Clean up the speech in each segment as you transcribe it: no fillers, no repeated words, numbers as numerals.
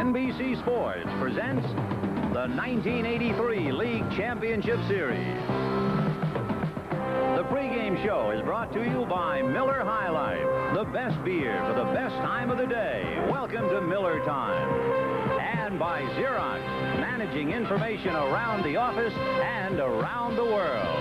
NBC Sports presents the 1983 League Championship Series. The pregame show is brought to you by Miller High Life, the best beer for the best time of the day. Welcome to Miller Time. And by Xerox, managing information around the office and around the world.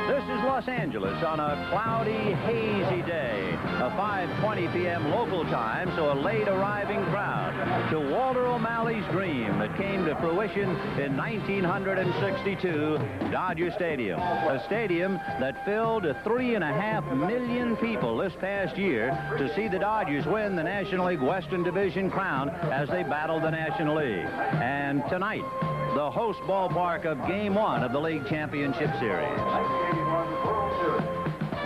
This is Los Angeles on a cloudy, hazy day, a 5:20 p.m. local time, so a late arriving crowd to Walter O'Malley's dream that came to fruition in 1962, Dodger Stadium, a stadium that filled 3.5 million people this past year to see the Dodgers win the National League Western Division crown as they battled the National League. And tonight, the host ballpark of Game 1 of the League Championship Series.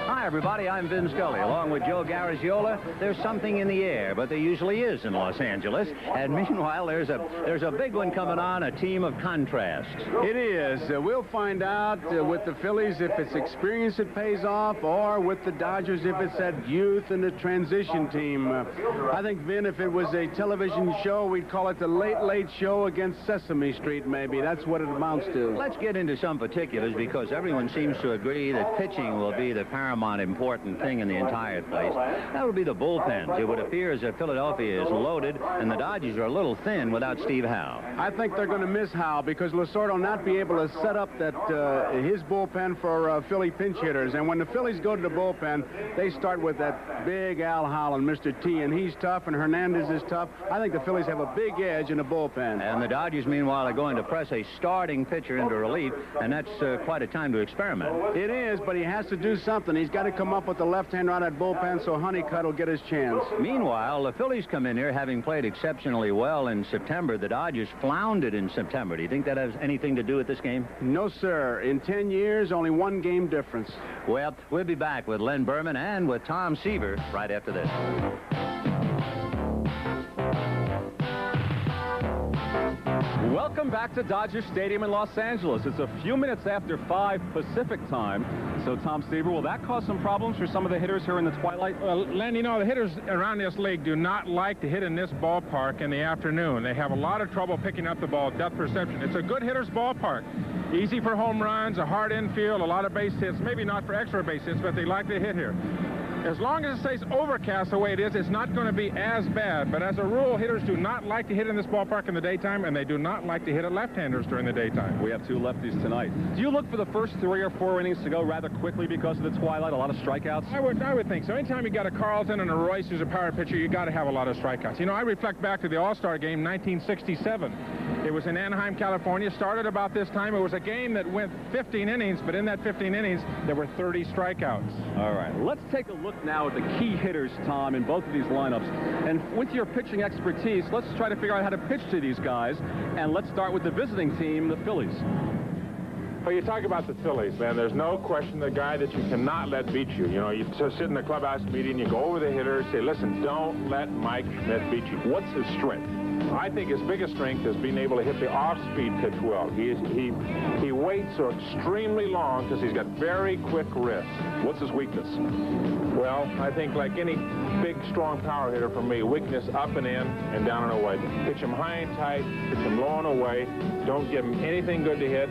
Hi, everybody. I'm Vin Scully. Along with Joe Garagiola, there's something in the air, but there usually is in Los Angeles. And meanwhile, there's a big one coming on, a team of contrasts. It is. We'll find out with the Phillies if it's experience that pays off, or with the Dodgers if it's that youth and the transition team. I think, Vin, if it was a television show, we'd call it the Late Late Show against Sesame Street, maybe. That's what it amounts to. Let's get into some particulars, because everyone seems to agree that pitching will be the paramount important thing in the entire place. That would be the bullpens. It would appear as if Philadelphia is loaded and the Dodgers are a little thin without Steve Howe. I think they're going to miss Howe because Lasorda will not be able to set up that his bullpen for Philly pinch hitters. And when the Phillies go to the bullpen, they start with that big Al Holland, Mr. T, and he's tough, and Hernandez is tough. I think the Phillies have a big edge in the bullpen. And the Dodgers, meanwhile, are going to press a starting pitcher into relief, and that's quite a time to experiment. It is, but he has to do something. He's got to come up with the left-hander on that bullpen so Honeycutt will get his chance. Meanwhile, the Phillies come in here having played exceptionally well in September. The Dodgers floundered in September. Do you think that has anything to do with this game? No, sir. In 10 years, only one game difference. Well, we'll be back with Len Berman and with Tom Seaver right after this. Welcome back to Dodger Stadium in Los Angeles. It's a few minutes after 5 Pacific time. So, Tom Seaver, will that cause some problems for some of the hitters here in the twilight? Well, Len, you know, the hitters around this league do not like to hit in this ballpark in the afternoon. They have a lot of trouble picking up the ball, depth perception. It's a good hitter's ballpark. Easy for home runs, a hard infield, a lot of base hits. Maybe not for extra base hits, but they like to hit here. As long as it stays overcast the way it is, it's not going to be as bad. But as a rule, hitters do not like to hit in this ballpark in the daytime, and they do not like to hit at left-handers during the daytime. We have 2 lefties tonight. Do you look for the first 3 or 4 innings to go rather quickly because of the twilight, a lot of strikeouts? I would think so. Anytime you got a Carlton and a Royce who's a power pitcher, you got to have a lot of strikeouts. You know, I reflect back to the All-Star game, 1967. It was in Anaheim, California. Started about this time. It was a game that went 15 innings, but in that 15 innings, there were 30 strikeouts. All right. Let's take a look now at the key hitters, Tom, in both of these lineups. And with your pitching expertise, let's try to figure out how to pitch to these guys. And let's start with the visiting team, the Phillies. Well, you talk about the Phillies, man. There's no question the guy that you cannot let beat you. You know, you sit in the clubhouse meeting, you go over the hitters, say, listen, don't let Mike Schmidt beat you. What's his strength? I think his biggest strength is being able to hit the off-speed pitch well. He waits so extremely long because he's got very quick wrists. What's his weakness? Well, I think like any big, strong power hitter for me, weakness up and in and down and away. Pitch him high and tight, pitch him low and away. Don't give him anything good to hit.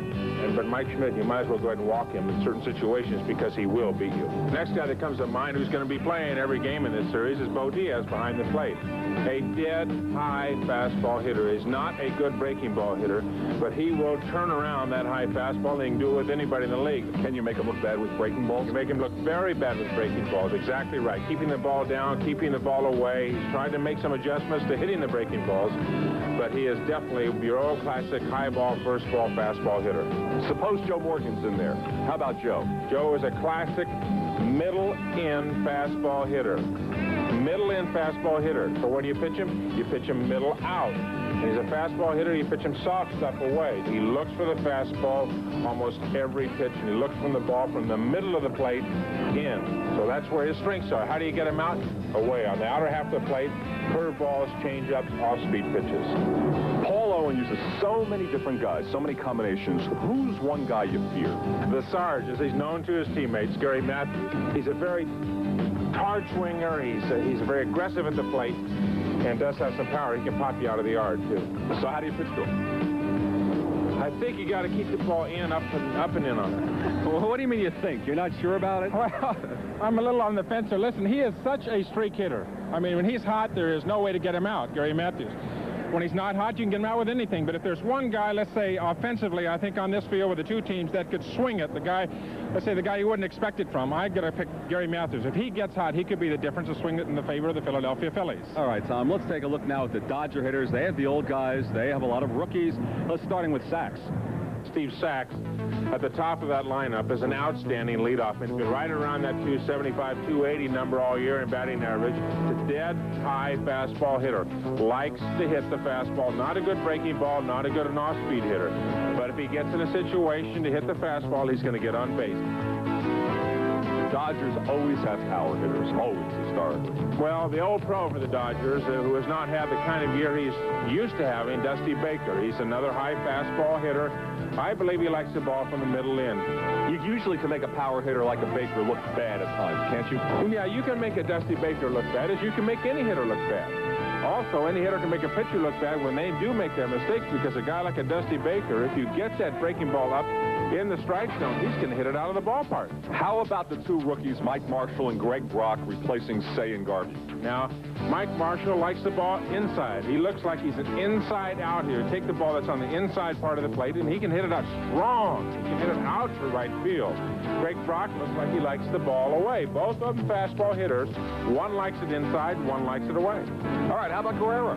But Mike Schmidt, you might as well go ahead and walk him in certain situations because he will beat you. The next guy that comes to mind who's going to be playing every game in this series is Bo Diaz behind the plate. A dead high fastball hitter. He's not a good breaking ball hitter, but he will turn around that high fastball, and he can do it with anybody in the league. Can you make him look bad with breaking balls? You make him look very bad with breaking balls. Exactly right. Keeping the ball down, keeping the ball away. He's trying to make some adjustments to hitting the breaking balls, but he is definitely your old classic high ball, first ball, fastball hitter. Suppose Joe Morgan's in there. How about Joe? Joe is a classic middle-in fastball hitter. Middle-in fastball hitter. So when you pitch him middle out. And he's a fastball hitter. You pitch him soft stuff away. He looks for the fastball almost every pitch, and he looks from the ball from the middle of the plate in. So that's where his strengths are. How do you get him out? Away on the outer half of the plate. Curveballs, changeups, off-speed pitches. Paul Owen uses so many different guys, so many combinations. Who's one guy you fear? The Sarge, as he's known to his teammates, Gary Matthews. He's a very hard swinger. He's very aggressive at the plate. and does have some power. He can pop you out of the yard, too. So how do you pitch to him? I think you got to keep the ball up and in on it. Well, what do you mean you think? You're not sure about it? Well, I'm a little on the fence here. Listen, he is such a streak hitter. I mean, when he's hot, there is no way to get him out, Gary Matthews. When he's not hot, you can get him out with anything. But if there's one guy, let's say, offensively, I think on this field with the two teams that could swing it, the guy, let's say the guy you wouldn't expect it from, I'd gotta pick Gary Matthews. If he gets hot, he could be the difference of swinging it in the favor of the Philadelphia Phillies. All right, Tom, let's take a look now at the Dodger hitters. They have the old guys. They have a lot of rookies. Let's starting with Sachs. Steve Sachs at the top of that lineup is an outstanding leadoff. He's been right around that 275, 280 number all year in batting average. It's a dead high fastball hitter. Likes to hit the fastball. Not a good breaking ball, not a good and off-speed hitter. But if he gets in a situation to hit the fastball, he's going to get on base. Dodgers always have power hitters, always, historically. Well, the old pro for the Dodgers, who has not had the kind of year he's used to having, Dusty Baker. He's another high fastball hitter. I believe he likes the ball from the middle in. You usually can make a power hitter like a Baker look bad at times, can't you? Yeah, you can make a Dusty Baker look bad as you can make any hitter look bad. Also, any hitter can make a pitcher look bad when they do make their mistakes, because a guy like a Dusty Baker, if you get that breaking ball up in the strike zone, he's going to hit it out of the ballpark. How about the two rookies, Mike Marshall and Greg Brock, replacing Say and Garvey? Now, Mike Marshall likes the ball inside. He looks like he's an inside out here. Take the ball that's on the inside part of the plate, and he can hit it out strong. He can hit it out to right field. Greg Brock looks like he likes the ball away. Both of them fastball hitters. One likes it inside, one likes it away. All right, how about Guerrero?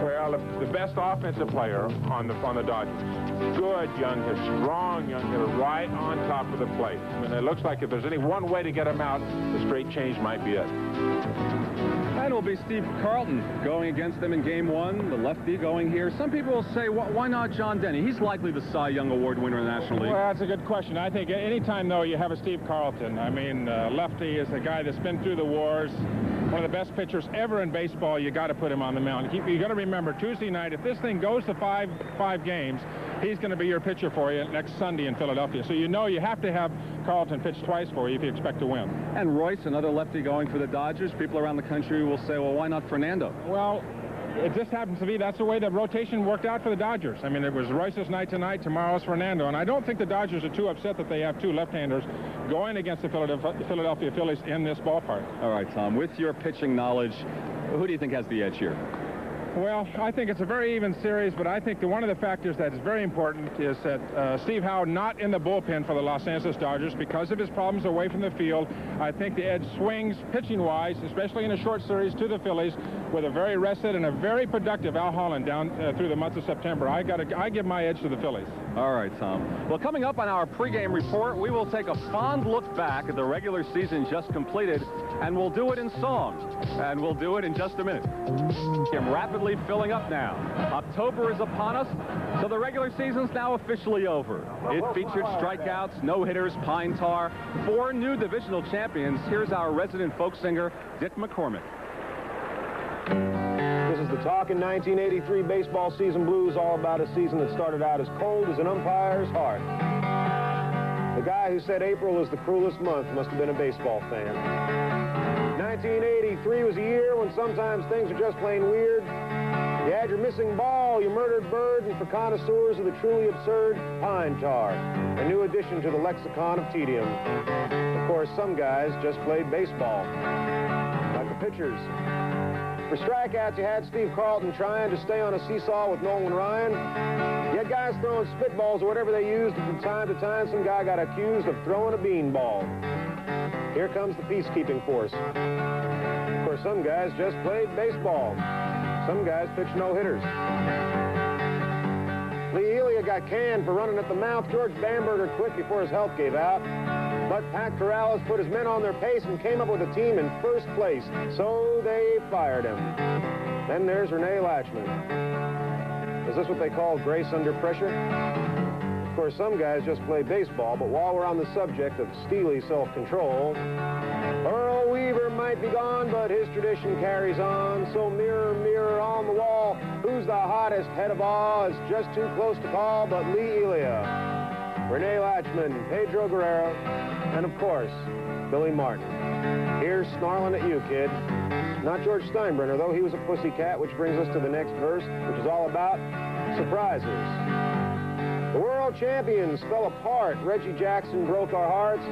Well, the best offensive player on the Dodgers. Good young hitter, strong young hitter, right on top of the plate. I mean, it looks like if there's any one way to get him out, the straight change might be it. And it will be Steve Carlton going against them in Game 1, the lefty going here. Some people will say, why not John Denny? He's likely the Cy Young Award winner in the National League. Well, that's a good question. I think anytime, though, you have a Steve Carlton, I mean, lefty is a guy that's been through the wars, one of the best pitchers ever in baseball. You got to put him on the mound. You got to remember, Tuesday night, if this thing goes to five games, he's going to be your pitcher for you next Sunday in Philadelphia. So you know you have to have Carlton pitch twice for you if you expect to win. And Royce, another lefty going for the Dodgers. People around the country will say, well, why not Fernando? Well, it just happens to be that's the way the rotation worked out for the Dodgers. I mean, it was Royce's night tonight, tomorrow's Fernando. And I don't think the Dodgers are too upset that they have two left-handers going against the Philadelphia Phillies in this ballpark. All right, Tom, with your pitching knowledge, who do you think has the edge here? Well, I think it's a very even series, but I think one of the factors that is very important is that Steve Howe not in the bullpen for the Los Angeles Dodgers because of his problems away from the field. I think the edge swings pitching-wise, especially in a short series to the Phillies, with a very rested and a very productive Al Holland down through the month of September. I give my edge to the Phillies. All right, Tom. Well, coming up on our pregame report, we will take a fond look back at the regular season just completed, and we'll do it in song. And we'll do it in just a minute. I'm rapidly filling up now. October is upon us, so the regular season's now officially over. It featured strikeouts, no-hitters, pine tar, 4 new divisional champions. Here's our resident folk singer, Dick McCormick. This is the Talkin' 1983 Baseball Season Blues, all about a season that started out as cold as an umpire's heart. The guy who said April was the cruelest month must have been a baseball fan. 1983 was a year when sometimes things are just plain weird. You had your missing ball, your murdered bird, and for connoisseurs of the truly absurd, pine tar, a new addition to the lexicon of tedium. Of course, some guys just played baseball, like the pitchers. For strikeouts, you had Steve Carlton trying to stay on a seesaw with Nolan Ryan. You had guys throwing spitballs or whatever they used, and from time to time, some guy got accused of throwing a beanball. Here comes the peacekeeping force. Of course, some guys just played baseball. Some guys pitched no-hitters. Lee Elia got canned for running at the mouth. George Bamberger quit before his health gave out. But Pat Corrales put his men on their pace and came up with a team in first place. So they fired him. Then there's Rene Latchman. Is this what they call grace under pressure? Of course, some guys just play baseball, but while we're on the subject of steely self-control, Earl Weaver might be gone, but his tradition carries on. So mirror, mirror on the wall, who's the hottest head of all? It's just too close to call, but Lee Elia, Rene Latchman, Pedro Guerrero, and of course, Billy Martin. Here's Snarling at You, Kid. Not George Steinbrenner, though. He was a pussycat, which brings us to the next verse, which is all about surprises. The world champions fell apart. Reggie Jackson broke our hearts.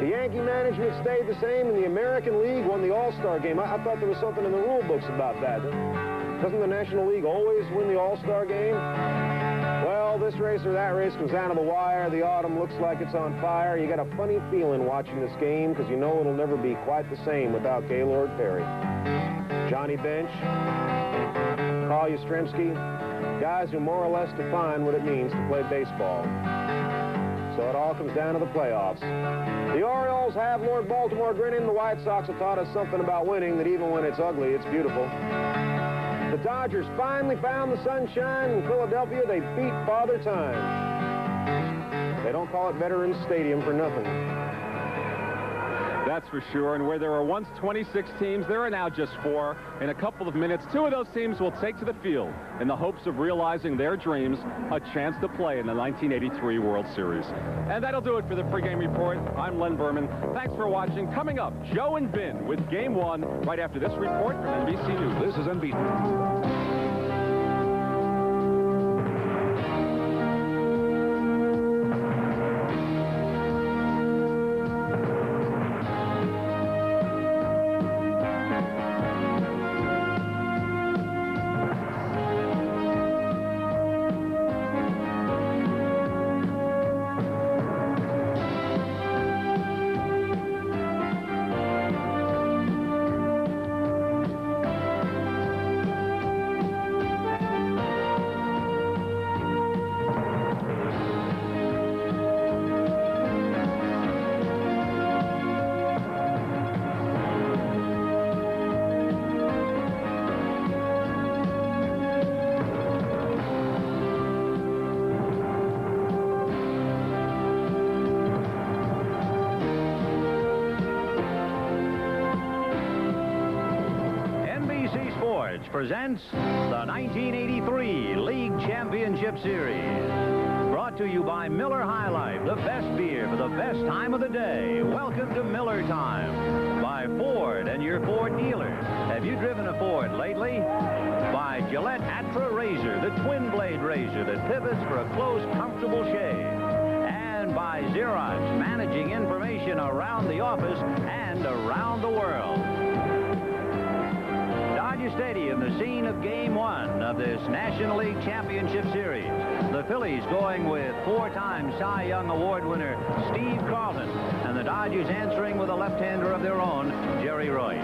The Yankee management stayed the same, and the American League won the All-Star game. I thought there was something in the rule books about that. Doesn't the National League always win the All-Star game? Well, this race or that race comes down to the wire. The autumn looks like it's on fire. You got a funny feeling watching this game because you know it'll never be quite the same without Gaylord Perry. Johnny Bench, Carl Yastrzemski, guys who more or less define what it means to play baseball. So it all comes down to the playoffs. The Orioles have Lord Baltimore grinning. The White Sox have taught us something about winning, that even when it's ugly, it's beautiful. The Dodgers finally found the sunshine. In Philadelphia, they beat Father Time. They don't call it Veterans Stadium for nothing. That's for sure. And where there were once 26 teams, there are now just 4. In a couple of minutes, 2 of those teams will take to the field in the hopes of realizing their dreams, a chance to play in the 1983 World Series. And that'll do it for the pregame report. I'm Len Berman. Thanks for watching. Coming up, Joe and Vin with Game 1 right after this report from NBC News. This is NBC. Presents the 1983 League Championship Series. Brought to you by Miller High Life, the best beer for the best time of the day. Welcome to Miller Time. By Ford and your Ford dealer. Have you driven a Ford lately? By Gillette Atra Razor, the twin blade razor that pivots for a close, comfortable shave. And by Xerox, managing information around the office and around the world. Dodger Stadium, the scene of Game 1 of this National League Championship Series. The Phillies going with 4-time Cy Young Award winner Steve Carlton, and the Dodgers answering with a left-hander of their own, Jerry Royce.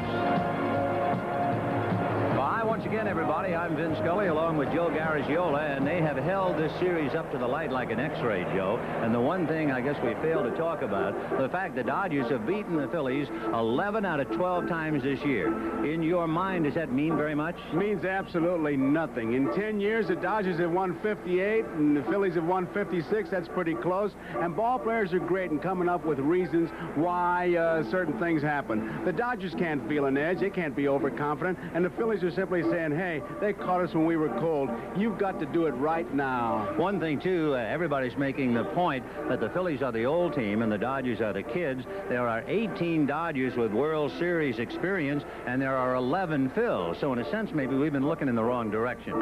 Hi, once again, everybody. I'm Vin Scully along with Joe Garagiola, and they have held this series up to the light like an X-ray, Joe. And the one thing I guess we failed to talk about, the fact the Dodgers have beaten the Phillies 11 out of 12 times this year. In your mind, does that mean very much? Means absolutely nothing. In 10 years, the Dodgers have won 58, and the Phillies have won 56. That's pretty close. And ball players are great in coming up with reasons why certain things happen. The Dodgers can't feel an edge. They can't be overconfident. And the Phillies are simply saying, hey, they caught us when we were cold. You've got to do it right now. One thing, too, everybody's making the point that the Phillies are the old team and the Dodgers are the kids. There are 18 Dodgers with World Series experience, and there are 11 Phils. So, in a sense, maybe we've been looking in the wrong direction.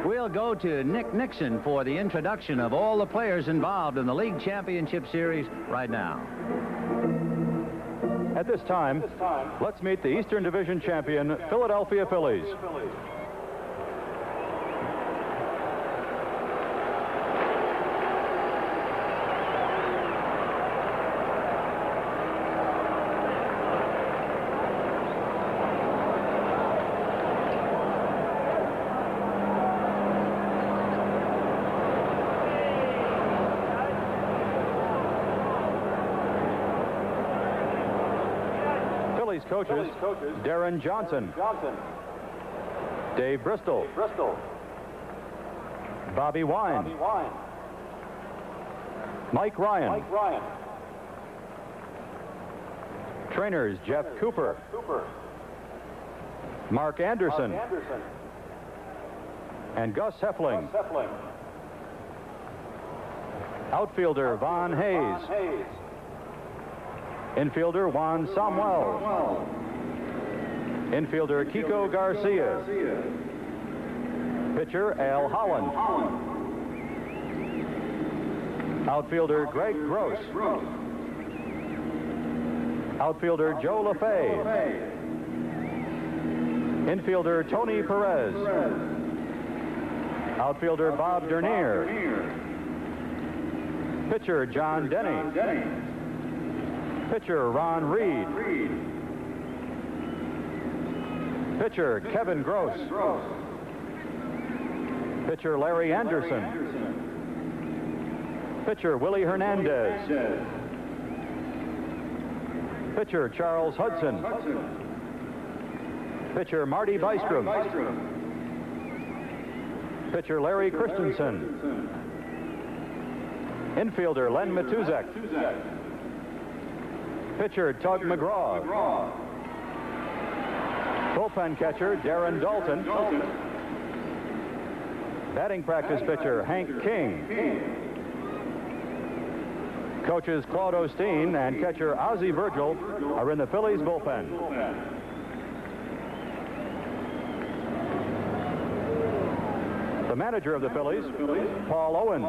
We'll go to Nick Nixon for the introduction of all the players involved in the League Championship Series right now. At this time, let's meet the Eastern Division champion, Philadelphia Phillies. Coaches, Darren Johnson, Dave Bristol, Bobby Wine, Mike Ryan, trainers Jeff Cooper, Mark Anderson, and Gus Heffling, outfielder Von Hayes, Infielder Juan Samuel. Infielder Kiko Garcia. Pitcher Al Holland. Outfielder Greg Gross. Outfielder Joe LaFay. Infielder Tony Perez. Outfielder Bob Dernier. Pitcher John Denny. Pitcher Ron Reed. Pitcher Kevin Gross. Pitcher Larry Anderson. Pitcher Willie Hernandez. Pitcher Charles Hudson. Pitcher Marty Bystrom. Pitcher Larry Christensen. Infielder Len Matuzek. Pitcher Tug McGraw. Bullpen catcher Darren Dalton. Batting practice pitcher Hank King. Coaches Claude Osteen and catcher Ozzie Virgil are in the Phillies bullpen. The manager of the Phillies, Paul Owens.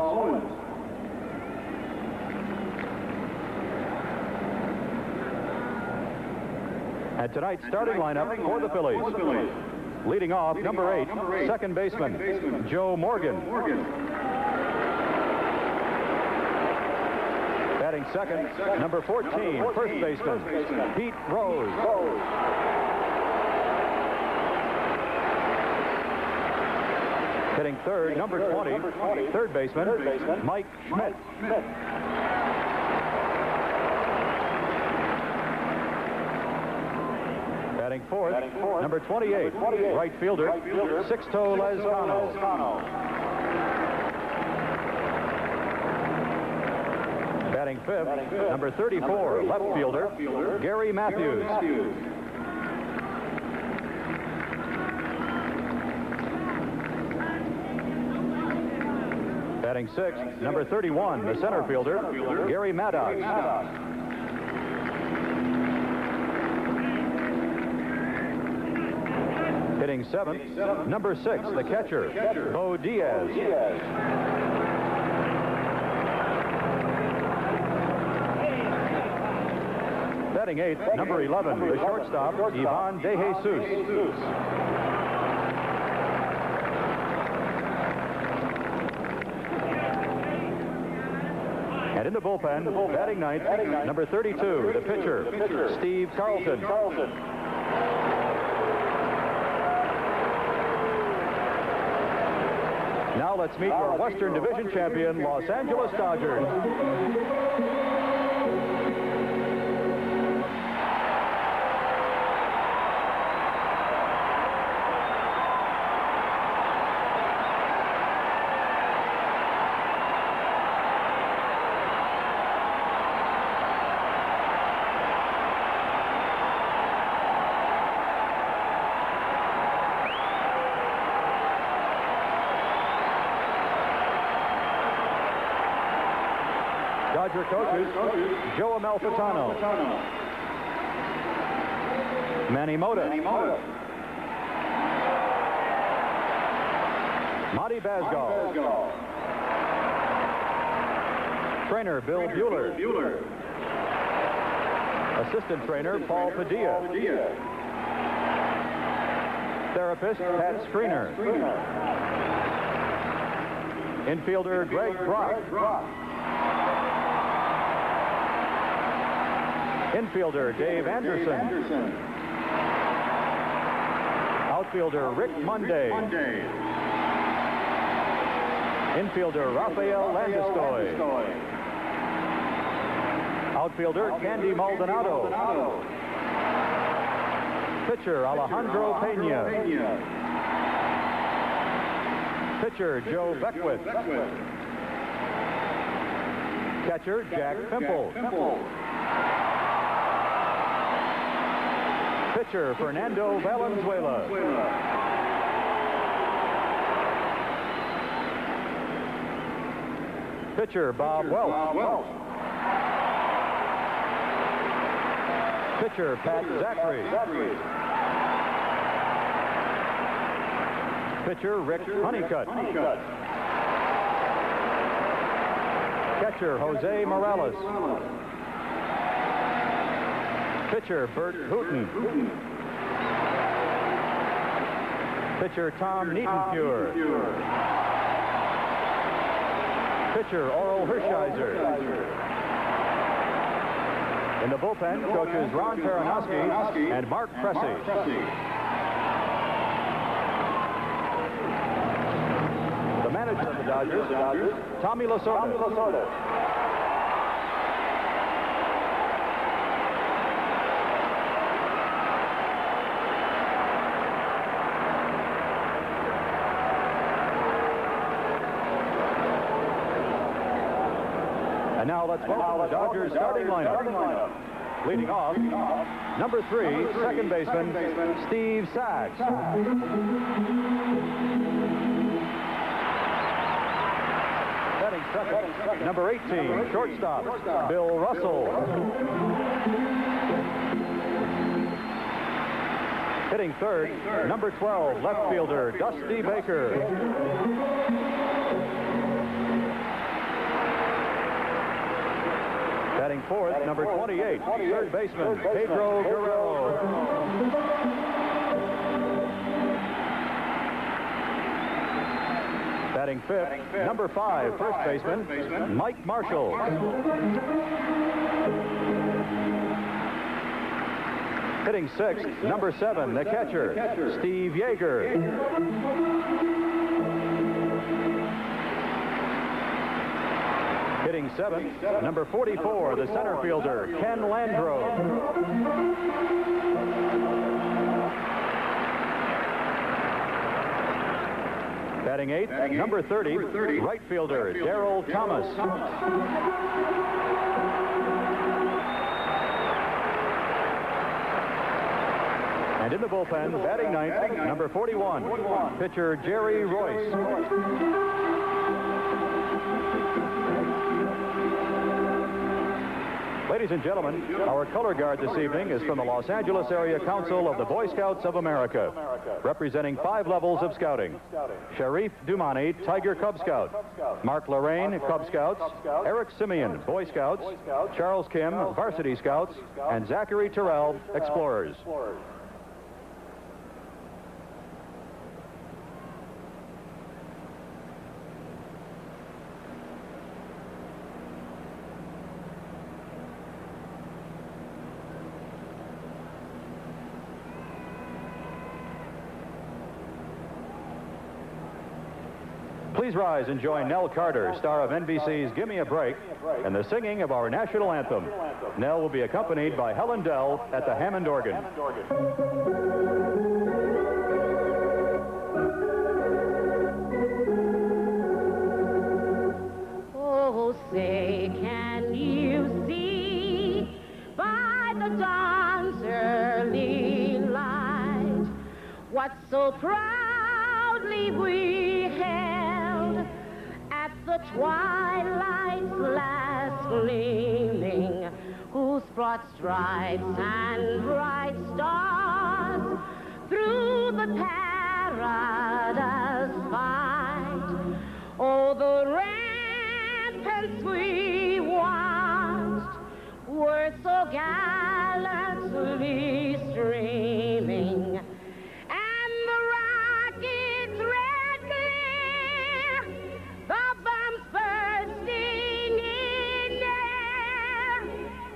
And tonight's starting lineup for the Phillies. Leading off, number 8, second baseman, Joe Morgan. Batting second, number 14, first baseman, Pete Rose. Hitting third, number 20, third baseman, Mike Schmidt. Batting fourth, number 28, right fielder, Sixto Lezcano. Batting fifth, number 34, left fielder, Gary Matthews. Batting sixth, number 31, the center fielder, Gary Maddox. Hitting seventh, number 6, the catcher, Bo Diaz. Batting eighth, number 11, the shortstop, Ivan De Jesus. And in the bullpen, batting ninth, number 32, the pitcher, Steve Carlton. Now let's meet your Western Division champion, Los Angeles Dodgers. Dodger coaches, Joe Amalfitano, Manny Mota, Monty Basgall, trainer Bill Bueller, assistant trainer Paul Padilla, therapist Pat Screener, infielder Greg Brock, infielder Dave Anderson. Outfielder Rick Monday. Infielder Rafael Landeskog. Outfielder Candy Maldonado. Pitcher Alejandro Pena. Pitcher Joe Beckwith. Catcher Jack Pimple. Pitcher Fernando Valenzuela. Pitcher Bob Welch. Pitcher, Pat Zachary. Pitcher, Rick Honeycutt. Catcher, Jose Morales. Pitcher, Bert Hooten. Pitcher, Tom Nietenfuhr. Pitcher, Oral Hershiser. In the bullpen, coaches Ron Peronowski and Mark Cressy. The manager of the Dodgers, Tommy Lasorda. And now let's welcome the Dodgers starting lineup. Leading off, number 3, second baseman, Steve Sachs. Batting second, number 18, shortstop, Bill Russell. Hitting third, number 12, left fielder, Dusty Baker. Batting fourth, number 28, third baseman, Pedro Guerrero. Batting fifth, number 5, first baseman, Mike Marshall. Hitting sixth, number 7, the catcher, Steve Yeager. Hitting seventh, number 44, the center fielder, Ken Landro. Batting eighth, number 30, right fielder, Darryl Thomas. And in the bullpen, batting ninth, number 41, pitcher Jerry Royce. Ladies and gentlemen, our color guard this evening is from the Los Angeles Area Council of the Boy Scouts of America, representing 5 levels of scouting. Sharif Dumani, Tiger Cub Scout. Mark Lorraine, Cub Scouts. Eric Simeon, Boy Scouts. Charles Kim, Varsity Scouts. And Zachary Terrell, Explorers. Please rise and join Nell Carter, star of NBC's Gimme a Break, in the singing of our national anthem. Nell will be accompanied by Helen Dell at the Hammond organ. Oh, say, can you see by the dawn's early light what so proudly we held at the twilight's last gleaming, whose broad stripes and bright stars through the perilous fight? Oh, the ramparts we watched were so gallantly streaming, and the rockets' red glare, the bombs bursting in air,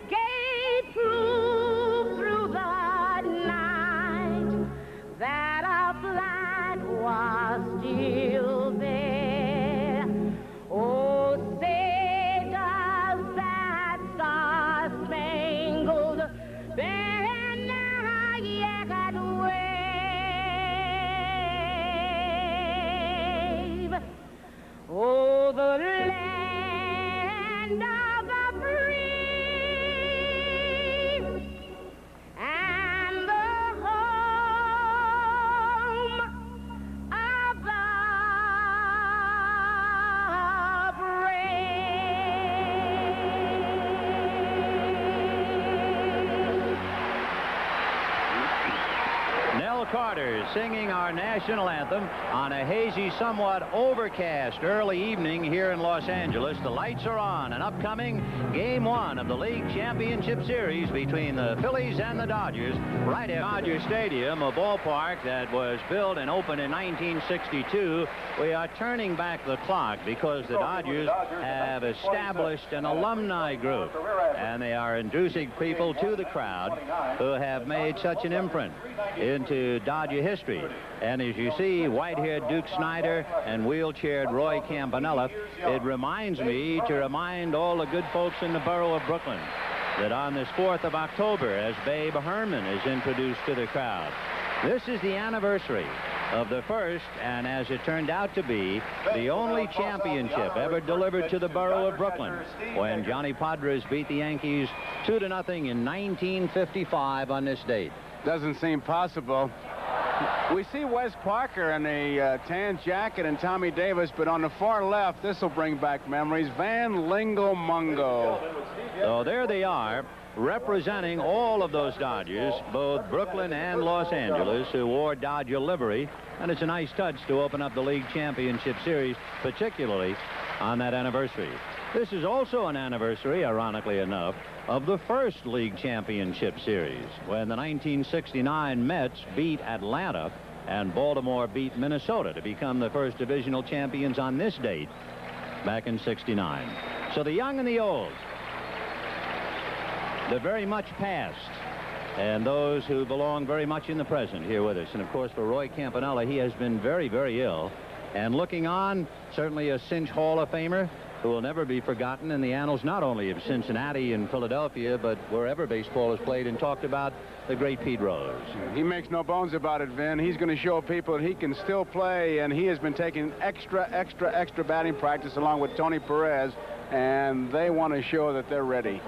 gave proof through the night that our flag was still there. Oh, say does that star-spangled banner Carter singing our national anthem on a hazy, somewhat overcast early evening here in Los Angeles. The lights are on, and upcoming Game 1 of the League Championship Series between the Phillies and the Dodgers right at Dodger Stadium, a ballpark that was built and opened in 1962. We are turning back the clock because the Dodgers have established an alumni group, and they are introducing people to the crowd who have made such an imprint into Dodger history. And as you see, white-haired Duke Snyder and wheelchaired Roy Campanella, it reminds me to remind all the good folks in the borough of Brooklyn that on this 4th of October, as Babe Herman is introduced to the crowd, this is the anniversary of the first, and as it turned out to be, the only championship ever delivered to the borough of Brooklyn when Johnny Padres beat the Yankees 2-0 in 1955 on this date. Doesn't seem possible. We see Wes Parker in a tan jacket and Tommy Davis, but on the far left, this will bring back memories, Van Lingo Mungo. So there they are, representing all of those Dodgers, both Brooklyn and Los Angeles, who wore Dodger livery. And it's a nice touch to open up the League Championship Series, particularly on that anniversary. This is also an anniversary, ironically enough, of the first League Championship Series, when the 1969 Mets beat Atlanta and Baltimore beat Minnesota to become the first divisional champions on this date back in '69. So the young and the old, the very much past, and those who belong very much in the present here with us. And of course, for Roy Campanella, he has been very, very ill. And looking on, certainly a Cinch Hall of Famer who will never be forgotten in the annals not only of Cincinnati and Philadelphia, but wherever baseball is played, and talked about the great Pete Rose. He makes no bones about it, Vin. He's going to show people that he can still play, and he has been taking extra batting practice along with Tony Perez, and they want to show that they're ready.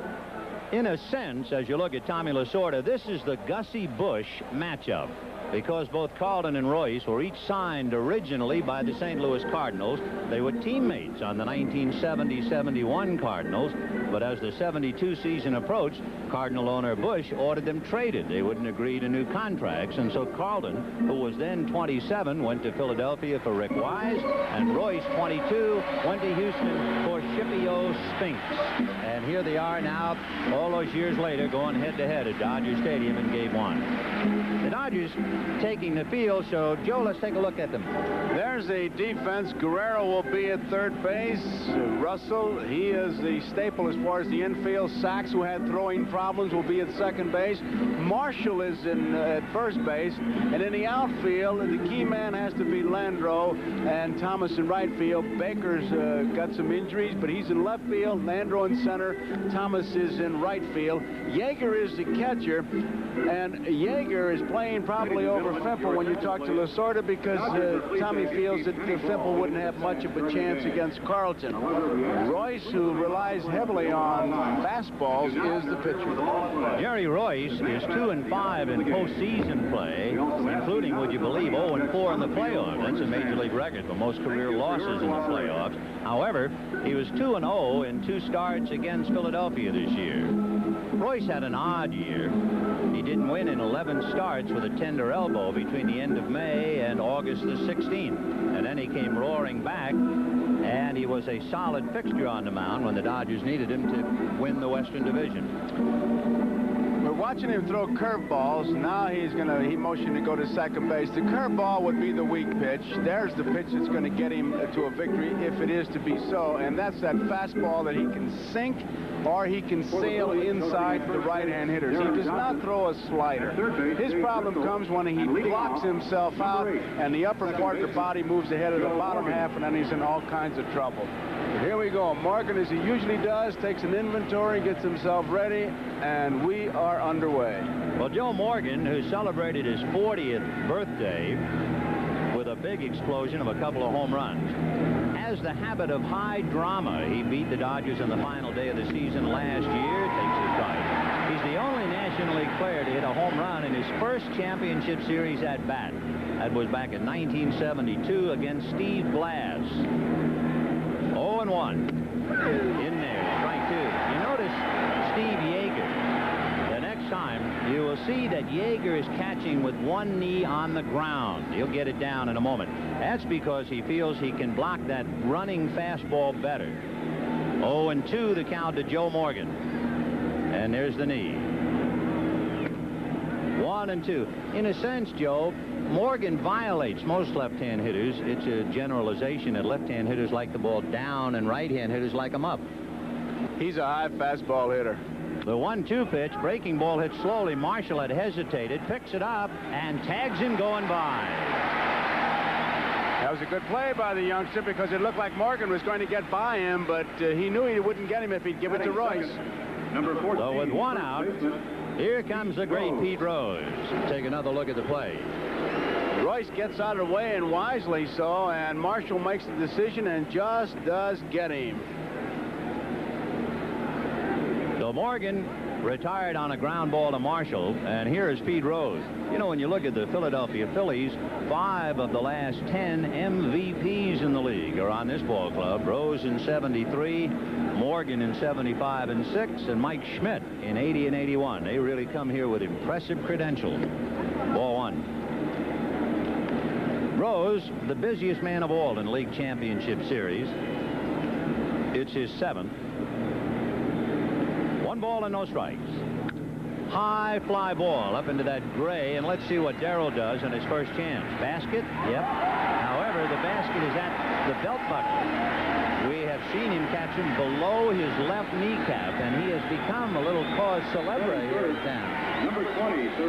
In a sense, as you look at Tommy Lasorda, this is the Gussie Busch matchup, because both Carlton and Royce were each signed originally by the St. Louis Cardinals. They were teammates on the 1970-71 Cardinals, but as the '72 season approached, Cardinal owner Busch ordered them traded. They wouldn't agree to new contracts, and so Carlton, who was then 27, went to Philadelphia for Rick Wise, and Royce, 22, went to Houston for Scipio Spinks. And here they are now, all those years later, going head-to-head at Dodger Stadium in Game 1. The Dodgers taking the field, so Joe, let's take a look at them. There's a defense. Guerrero will be at third base. Russell, he is the staple as far as the infield. Sachs, who had throwing problems, will be at second base. Marshall is at first base. And in the outfield, the key man has to be Landreau, and Thomas in right field. Baker's got some injuries, but he's in left field. Landreau in center. Thomas is in right field. Yeager is the catcher, and Yeager is playing probably over Fimple when you talk to Lasorda, because Tommy feels that Fimple wouldn't have much of a chance against Carlton. Royce, who relies heavily on fastballs, is the pitcher. Jerry Royce is 2-5 in postseason play, including, would you believe, 0-4 in the playoffs. That's a major league record for most career losses in the playoffs. However, he was 2-0 in 2 starts against Philadelphia this year. Royce had an odd year. He didn't win in 11 starts with a tender elbow between the end of May and August the 16th. And then he came roaring back, and he was a solid fixture on the mound when the Dodgers needed him to win the Western Division. We're watching him throw curveballs. Now he motioned to go to second base. The curveball would be the weak pitch. There's the pitch that's going to get him to a victory, if it is to be so. And that's that fastball that he can sink, or he can sail inside the right-hand hitters. He does not throw a slider. His problem comes when he blocks himself out and the upper part of the body moves ahead of the bottom half, and then he's in all kinds of trouble. But here we go. Morgan, as he usually does, takes an inventory, gets himself ready, and we are underway. Well, Joe Morgan, who celebrated his 40th birthday with a big explosion of a couple of home runs, has the habit of high drama. He beat the Dodgers on the final day of the season last year, takes his bite. He's the only National League player to hit a home run in his first championship series at bat. That was back in 1972 against Steve Blass. 0-1. In there, strike 2. You notice Steve Yeager. The next time you will see that Yeager is catching with one knee on the ground. He'll get it down in a moment. That's because he feels he can block that running fastball better. 0-2 the count to Joe Morgan. And there's the knee. 1-2. In a sense, Joe, Morgan violates most left-hand hitters. It's a generalization that left-hand hitters like the ball down and right-hand hitters like them up. He's a high fastball hitter. The 1-2 pitch, breaking ball hit slowly. Marshall had hesitated, picks it up, and tags him going by. That was a good play by the youngster because it looked like Morgan was going to get by him, but he knew he wouldn't get him if he'd give it to Royce. So with one out, here comes the great Pete Rose. Take another look at the play. Royce gets out of the way, and wisely so, and Marshall makes the decision and just does get him. So Morgan retired on a ground ball to Marshall, and here is Pete Rose. You know, when you look at the Philadelphia Phillies, 5 of the last 10 MVPs in the league are on this ball club. Rose in 73, Morgan in 75 and 6, and Mike Schmidt in 80 and 81. They really come here with impressive credentials. Ball 1. Rose, the busiest man of all in League Championship Series. It's his 7th. 1 ball and no strikes. High fly ball up into that gray, and let's see what Darrell does on his first chance. Basket? Yep. However, the basket is at the belt buckle. We have seen him catch him below his left kneecap, and he has become a little cause célèbre here in town.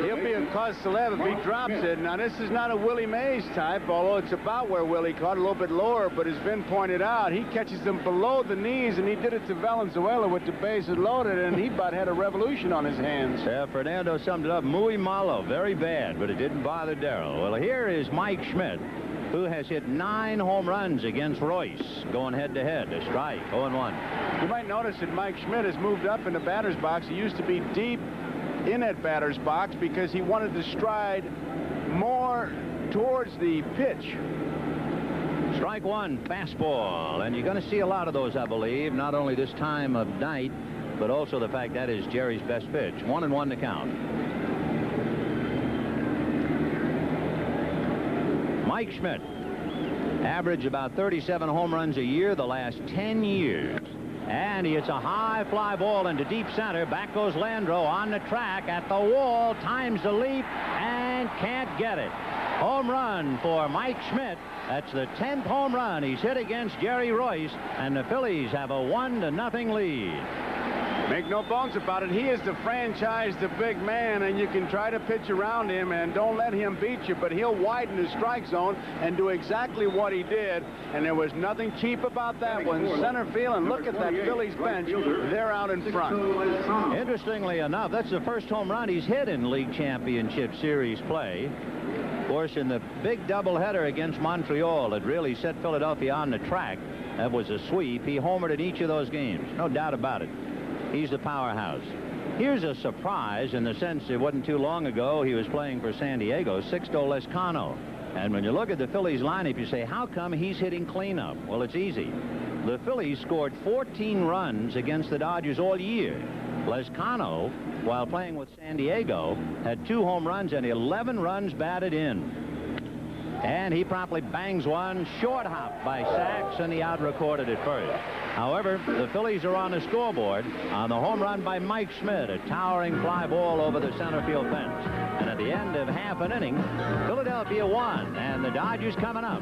He'll be a cause célèbre if he drops it. Now, this is not a Willie Mays type, although it's about where Willie caught, a little bit lower, but as Vin pointed out, he catches them below the knees, and he did it to Valenzuela with the bases loaded, and he about had a revolution on his hands. Yeah, Fernando summed it up. Muy malo, very bad, but it didn't bother Darrell. Well, here is Mike Schmidt, who has hit 9 home runs against Royce, going head-to-head. A strike, 0-1. You might notice that Mike Schmidt has moved up in the batter's box. He used to be deep in that batter's box because he wanted to stride more towards the pitch. Strike 1, fastball, and you're going to see a lot of those, I believe, not only this time of night, but also the fact that is Jerry's best pitch. 1-1 to count. Mike Schmidt averaged about 37 home runs a year the last 10 years. And he hits a high fly ball into deep center. Back goes Landreau on the track at the wall. Times the leap and can't get it. Home run for Mike Schmidt. That's the 10th home run he's hit against Jerry Royce. And the Phillies have a 1-0 lead. Make no bones about it. He is the franchise, the big man, and you can try to pitch around him and don't let him beat you, but he'll widen the strike zone and do exactly what he did, and there was nothing cheap about that one. Center field, and look at that Phillies bench. They're out in front. Interestingly enough, that's the first home run he's hit in League Championship Series play. Of course, in the big doubleheader against Montreal that really set Philadelphia on the track, that was a sweep. He homered in each of those games, no doubt about it. He's the powerhouse. Here's a surprise in the sense it wasn't too long ago he was playing for San Diego, Sixto Lezcano. And when you look at the Phillies lineup, you say, how come he's hitting cleanup? Well, it's easy. The Phillies scored 14 runs against the Dodgers all year. Lezcano, while playing with San Diego, had 2 home runs and 11 runs batted in. And he promptly bangs one, short hop by Sachs, and the out recorded at first. However, the Phillies are on the scoreboard on the home run by Mike Schmidt, a towering fly ball over the center field fence. And at the end of half an inning, Philadelphia won, and the Dodgers coming up.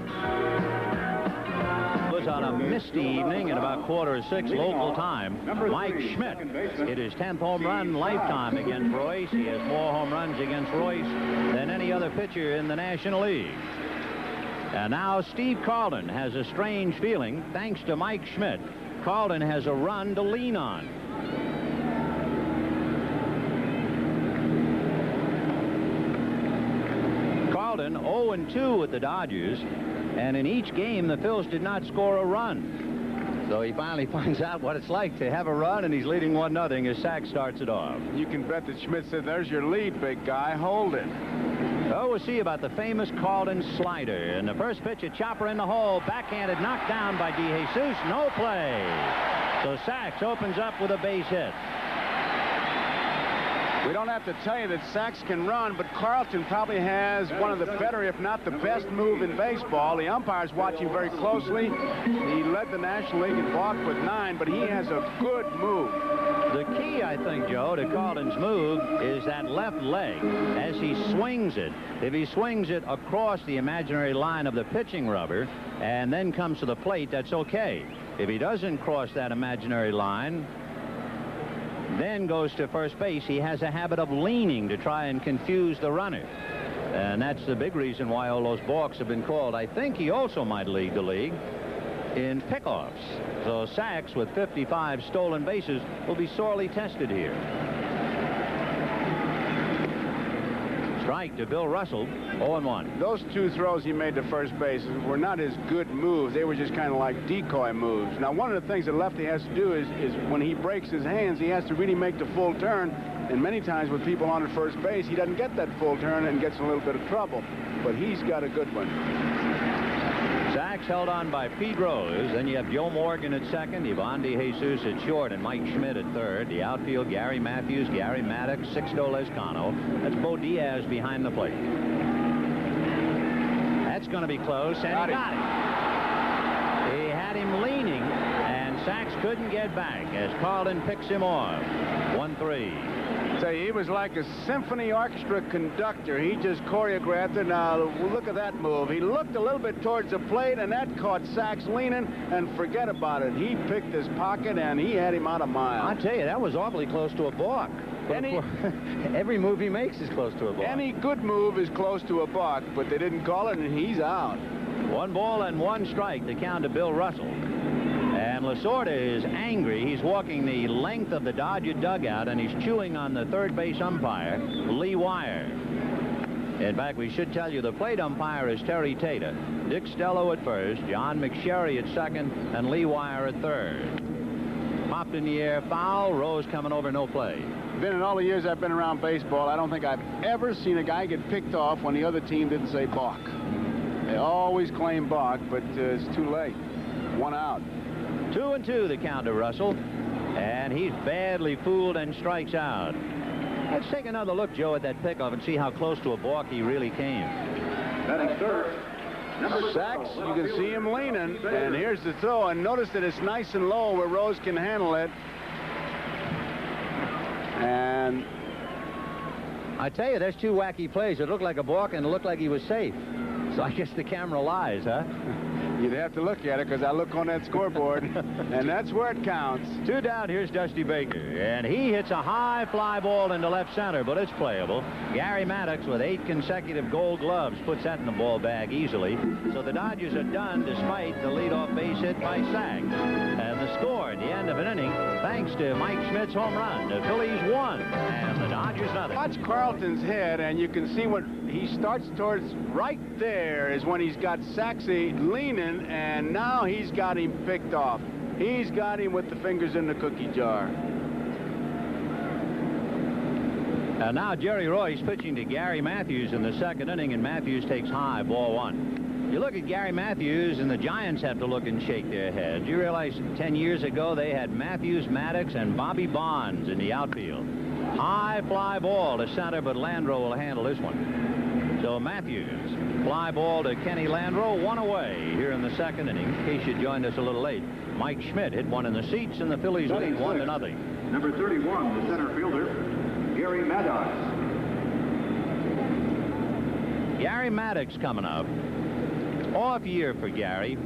It was on a misty evening at about 5:45 local time. Mike Schmidt hit his 10th home run lifetime against Royce. He has more home runs against Royce than any other pitcher in the National League. And now Steve Carlton has a strange feeling. Thanks to Mike Schmidt, Carlton has a run to lean on. Carlton 0-2 with the Dodgers, and in each game the Phils did not score a run. So he finally finds out what it's like to have a run, and he's leading 1-0 as Sachs starts it off. You can bet that Schmidt said, there's your lead, big guy. Hold it. So we'll see about the famous Carlton slider. And the first pitch, a chopper in the hole, backhanded, knocked down by DeJesus. No play. So Sachs opens up with a base hit. We don't have to tell you that Sachs can run, but Carlton probably has one of the better, if not the best move in baseball. The umpire's watching very closely. He led the National League in walk with 9, but he has a good move. The key, I think, Joe, to Carlton's move is that left leg as he swings it. If he swings it across the imaginary line of the pitching rubber and then comes to the plate, that's okay. If he doesn't cross that imaginary line, then goes to first base, he has a habit of leaning to try and confuse the runner. And that's the big reason why all those balks have been called. I think he also might lead the league in pickoffs. So Sachs, with 55 stolen bases, will be sorely tested here. Strike to Bill Russell, 0-1. Those 2 throws he made to first base were not his good moves. They were just kind of like decoy moves. Now, one of the things that lefty has to do is when he breaks his hands, he has to really make the full turn. And many times with people on at first base, he doesn't get that full turn and gets in a little bit of trouble. But he's got a good one. Sachs held on by Pete Rose. Then you have Joe Morgan at second, Ivan De Jesus at short, and Mike Schmidt at third. The outfield, Gary Matthews, Gary Maddox, Sixto Lezcano. That's Bo Diaz behind the plate. That's going to be close, and he got it. He had him leaning, and Sachs couldn't get back as Carlton picks him off. 1-3. He was like a symphony orchestra conductor. He just choreographed it. Now, look at that move. He looked a little bit towards the plate, and that caught Sachs leaning, and forget about it. He picked his pocket, and he had him out a mile. I tell you, that was awfully close to a balk. Every move he makes is close to a balk. Any good move is close to a balk, but they didn't call it, and he's out. 1 ball and 1 strike, the count to Bill Russell. And Lasorda is angry. He's walking the length of the Dodger dugout, and he's chewing on the third base umpire, Lee Wire. In fact, we should tell you the plate umpire is Terry Tater. Dick Stello at first, John McSherry at second, and Lee Wire at third. Popped in the air, foul. Rose coming over, no play. Then in all the years I've been around baseball, I don't think I've ever seen a guy get picked off when the other team didn't say balk. They always claim balk, but it's too late. 1 out. 2-2 the count to Russell, and he's badly fooled and strikes out. Let's take another look, Joe, at that pickoff and see how close to a balk he really came. Batting third, Sachs, you can see him leaning, and here's the throw, and notice that it's nice and low where Rose can handle it. And I tell you, there's 2 wacky plays. It looked like a balk, and it looked like he was safe. So I guess the camera lies, huh? You'd have to look at it because I look on that scoreboard, and that's where it counts. 2 down. Here's Dusty Baker, and he hits a high fly ball into left center, but it's playable. Gary Maddox, with 8 consecutive Gold Gloves, puts that in the ball bag easily. So the Dodgers are done despite the leadoff base hit by Sachs. And the score at the end of an inning, thanks to Mike Schmidt's home run, the Phillies 1 and the Dodgers nothing. Watch Carlton's head, and you can see when he starts towards right there is when he's got Saxey leaning, and now he's got him picked off. He's got him with the fingers in the cookie jar. And now Jerry Royce pitching to Gary Matthews in the second inning, and Matthews takes high, ball 1. You look at Gary Matthews, and the Giants have to look and shake their heads. You realize 10 years ago they had Matthews, Maddox, and Bobby Bonds in the outfield. High fly ball to center, but Landreau will handle this one. So Matthews, fly ball to Kenny Landreau, 1 away here in the second inning. In case you joined us a little late, Mike Schmidt hit one in the seats, and the Phillies lead 1-0. Number 31, the center fielder, Gary Maddox. Gary Maddox coming up. Off year for Gary.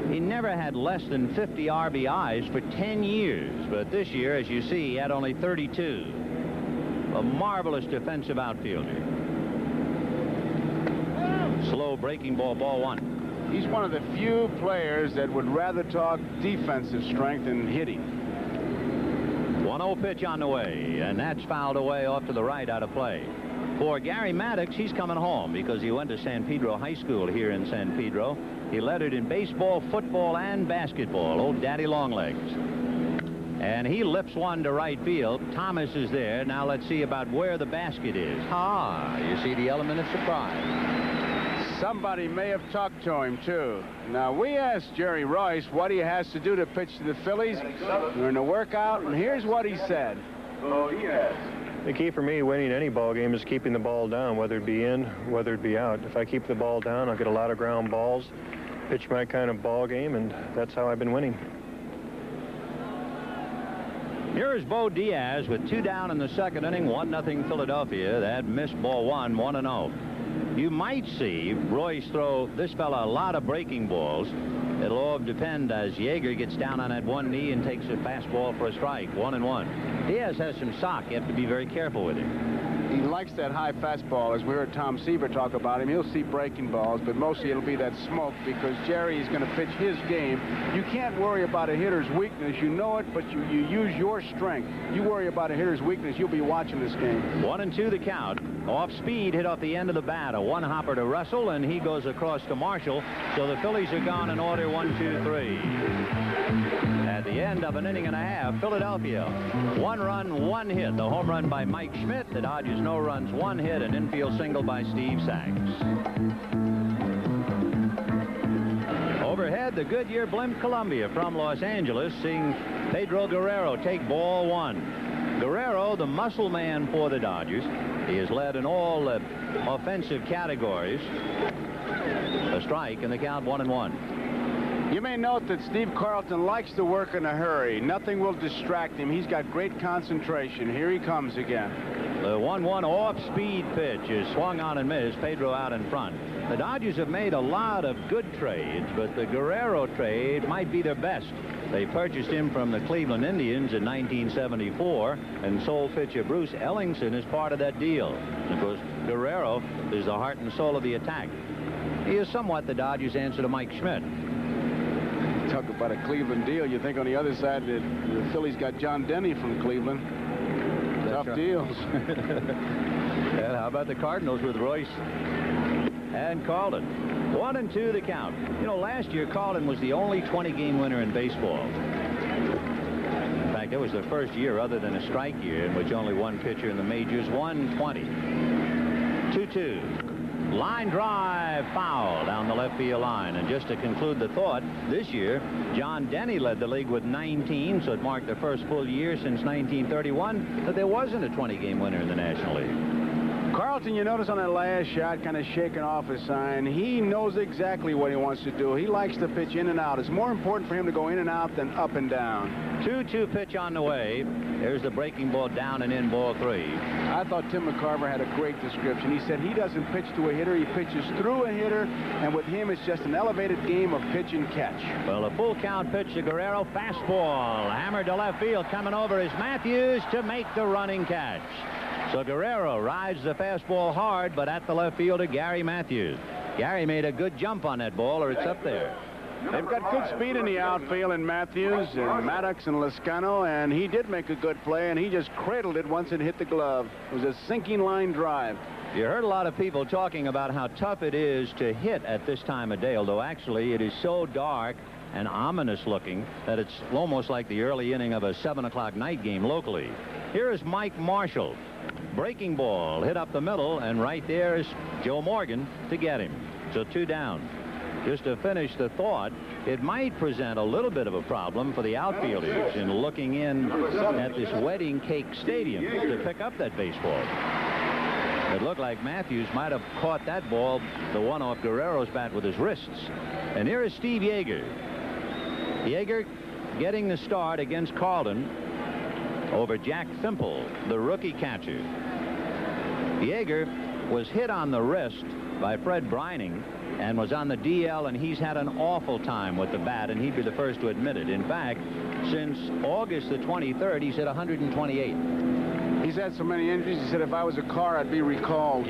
He never had less than 50 RBIs for 10 years, but this year, as you see, he had only 32. A marvelous defensive outfielder. Slow breaking ball, ball 1. He's one of the few players that would rather talk defensive strength than hitting. 1-0 pitch on the way, and that's fouled away off to the right, out of play. For Gary Maddox, he's coming home because he went to San Pedro High School here in San Pedro. He lettered in baseball, football, and basketball. Old Daddy Longlegs. And he lifts one to right field. Thomas is there. Now let's see about where the basket is. You see the element of surprise. Somebody may have talked to him, too. Now, we asked Jerry Royce what he has to do to pitch to the Phillies during the workout, and here's what he said. So he has The key for me winning any ball game is keeping the ball down, whether it be in, whether it be out. If I keep the ball down, I'll get a lot of ground balls, pitch my kind of ball game, and that's how I've been winning. Here is Bo Diaz with 2 down in the second inning, 1-0 Philadelphia. That missed ball 1, 1-0. You might see Royce throw this fella a lot of breaking balls. It'll all depend as Yeager gets down on that one knee and takes a fastball for a strike. 1-1. Diaz has some sock. You have to be very careful with him. He likes that high fastball. As we heard Tom Seaver talk about him, he'll see breaking balls, but mostly it'll be that smoke because Jerry is going to pitch his game. You can't worry about a hitter's weakness. You know it, but you use your strength. You worry about a hitter's weakness, you'll be watching this game. 1-2 the count. Off speed, hit off the end of the bat. A one-hopper to Russell, and he goes across to Marshall. So the Phillies are gone in order 1, 2, 3. At the end of an inning and a half, Philadelphia, 1 run, 1 hit. The home run by Mike Schmidt. The Dodgers no runs, 1 hit. An infield single by Steve Sachs. Overhead, the Goodyear blimp Columbia from Los Angeles, seeing Pedro Guerrero take ball 1. Guerrero, the muscle man for the Dodgers. He has led in all offensive categories. A strike and the count 1-1. You may note that Steve Carlton likes to work in a hurry. Nothing will distract him. He's got great concentration. Here he comes again. The 1-1 off-speed pitch is swung on and missed. Pedro out in front. The Dodgers have made a lot of good trades, but the Guerrero trade might be their best. They purchased him from the Cleveland Indians in 1974 and sold pitcher Bruce Ellingson as part of that deal. Of course, Guerrero is the heart and soul of the attack. He is somewhat the Dodgers' answer to Mike Schmidt. Talk about a Cleveland deal. You think on the other side that the Phillies got John Denny from Cleveland. Tough deals. And how about the Cardinals with Royce and Carlton? 1-2 the count. You know, last year Carlton was the only 20-game winner in baseball. In fact, it was the first year other than a strike year in which only one pitcher in the majors won 20. 2-2. Line drive foul down the left field line. And just to conclude the thought, this year John Denny led the league with 19, so it marked the first full year since 1931 that there wasn't a 20-game winner in the National League. Carlton, you notice on that last shot, kind of shaking off his sign, he knows exactly what he wants to do. He likes to pitch in and out. It's more important for him to go in and out than up and down. 2-2 pitch on the way. There's the breaking ball down and in, ball 3. I thought Tim McCarver had a great description. He said he doesn't pitch to a hitter, he pitches through a hitter, and with him it's just an elevated game of pitch and catch. Well, a full count pitch to Guerrero, fastball, hammered to left field, coming over is Matthews to make the running catch. So Guerrero rides the fastball hard, but at the left fielder, Gary Matthews. Gary made a good jump on that ball, or it's up there. They've got good speed in the outfield in Matthews and Maddox and Lascano, and he did make a good play, and he just cradled it once it hit the glove. It was a sinking line drive. You heard a lot of people talking about how tough it is to hit at this time of day, although actually it is so dark and ominous looking that it's almost like the early inning of a 7 o'clock night game locally. Here is Mike Marshall. Breaking ball hit up the middle, and right there is Joe Morgan to get him. So 2 down. Just to finish the thought, it might present a little bit of a problem for the outfielders in looking in at this wedding cake stadium to pick up that baseball. It looked like Matthews might have caught that ball, the one off Guerrero's bat, with his wrists. And here is Steve Yeager. Yeager getting the start against Carlton over Jack Thimple, the rookie catcher. Yeager was hit on the wrist by Fred Brining and was on the DL, and he's had an awful time with the bat, and he'd be the first to admit it. In fact, since August the 23rd, he's hit 128. He's had so many injuries, he said if I was a car, I'd be recalled.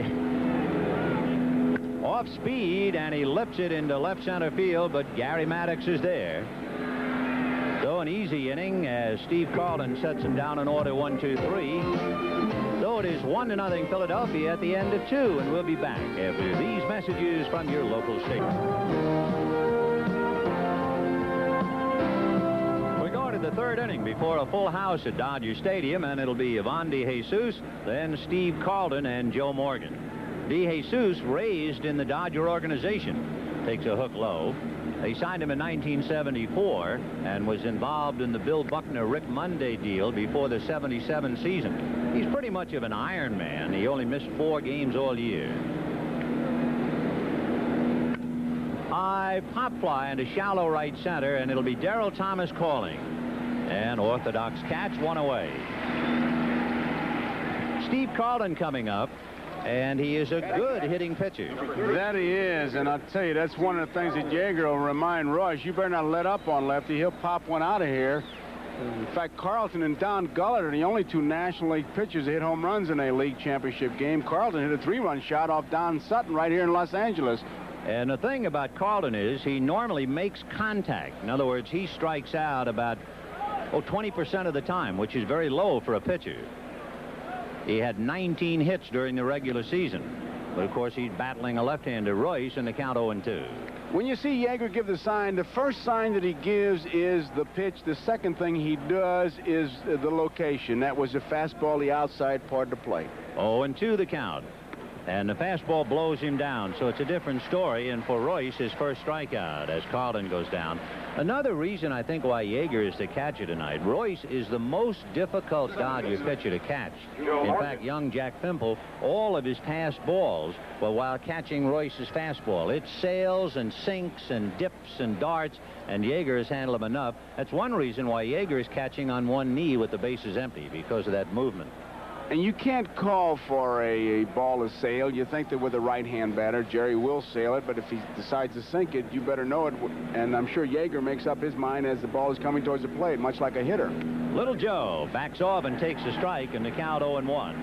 Off speed, and he lips it into left center field, but Gary Maddox is there. So an easy inning as Steve Carlton sets him down in order 1, 2, 3. So it is 1-0 Philadelphia at the end of 2, and we'll be back after these messages from your local station. We're going to the 3rd inning before a full house at Dodger Stadium, and it'll be Ivan DeJesus, then Steve Carlton and Joe Morgan. DeJesus raised in the Dodger organization. Takes a hook low. They signed him in 1974 and was involved in the Bill Buckner-Rick Monday deal before the 77 season. He's pretty much of an Iron Man. He only missed 4 games all year. High pop fly into shallow right center, and it'll be Darrell Thomas calling. An orthodox catch, one away. Steve Carlton coming up, and he is a good hitting pitcher. That he is, and I'll tell you, that's one of the things that Yeager will remind Royce. You better not let up on Lefty. He'll pop one out of here. In fact, Carlton and Don Gullett are the only 2 National League pitchers that hit home runs in a league championship game. Carlton hit a 3-run shot off Don Sutton right here in Los Angeles. And the thing about Carlton is he normally makes contact. In other words, he strikes out about 20% of the time, which is very low for a pitcher. He had 19 hits during the regular season. But, of course, he's battling a left-hander, Royce, in the count 0-2. When you see Yeager give the sign, the first sign that he gives is the pitch. The second thing he does is the location. That was a fastball, the outside part of the plate. 0-2 the count. And the fastball blows him down, so it's a different story. And for Royce, his first strikeout as Carlton goes down. Another reason I think why Yeager is the catcher tonight, Royce is the most difficult Dodger pitcher to catch. In fact, young Jack Fimple, all of his past balls were while catching Royce's fastball. It sails and sinks and dips and darts, and Yeager has handled him enough. That's one reason why Yeager is catching on one knee with the bases empty, because of that movement. And you can't call for a ball to sail. You think that with a right-hand batter, Jerry will sail it, but if he decides to sink it, you better know it. And I'm sure Yeager makes up his mind as the ball is coming towards the plate, much like a hitter. Little Joe backs off and takes a strike in the count 0-1.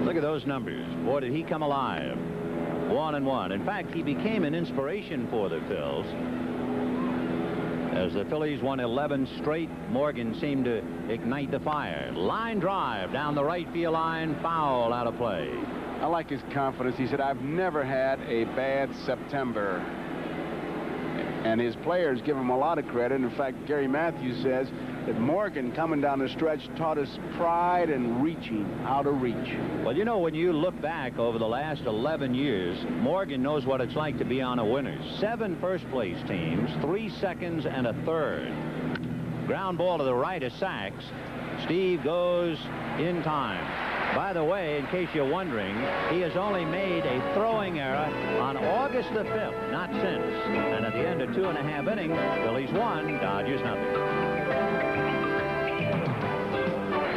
Look at those numbers. Boy, did he come alive. 1-1. In fact, he became an inspiration for the Phils. As the Phillies won 11 straight, Morgan seemed to ignite the fire. Line drive down the right field line, foul out of play. I like his confidence. He said, I've never had a bad September. And his players give him a lot of credit. In fact, Gary Matthews says that Morgan, coming down the stretch, taught us pride and reaching, how to reach. Well, you know, when you look back over the last 11 years, Morgan knows what it's like to be on a winner. 7 first-place teams, 3 seconds, and a third. Ground ball to the right of Sachs. Steve goes in time. By the way, in case you're wondering, he has only made a throwing error on August the 5th, not since. And at the end of 2.5 innings, Phillies 1, Dodgers nothing.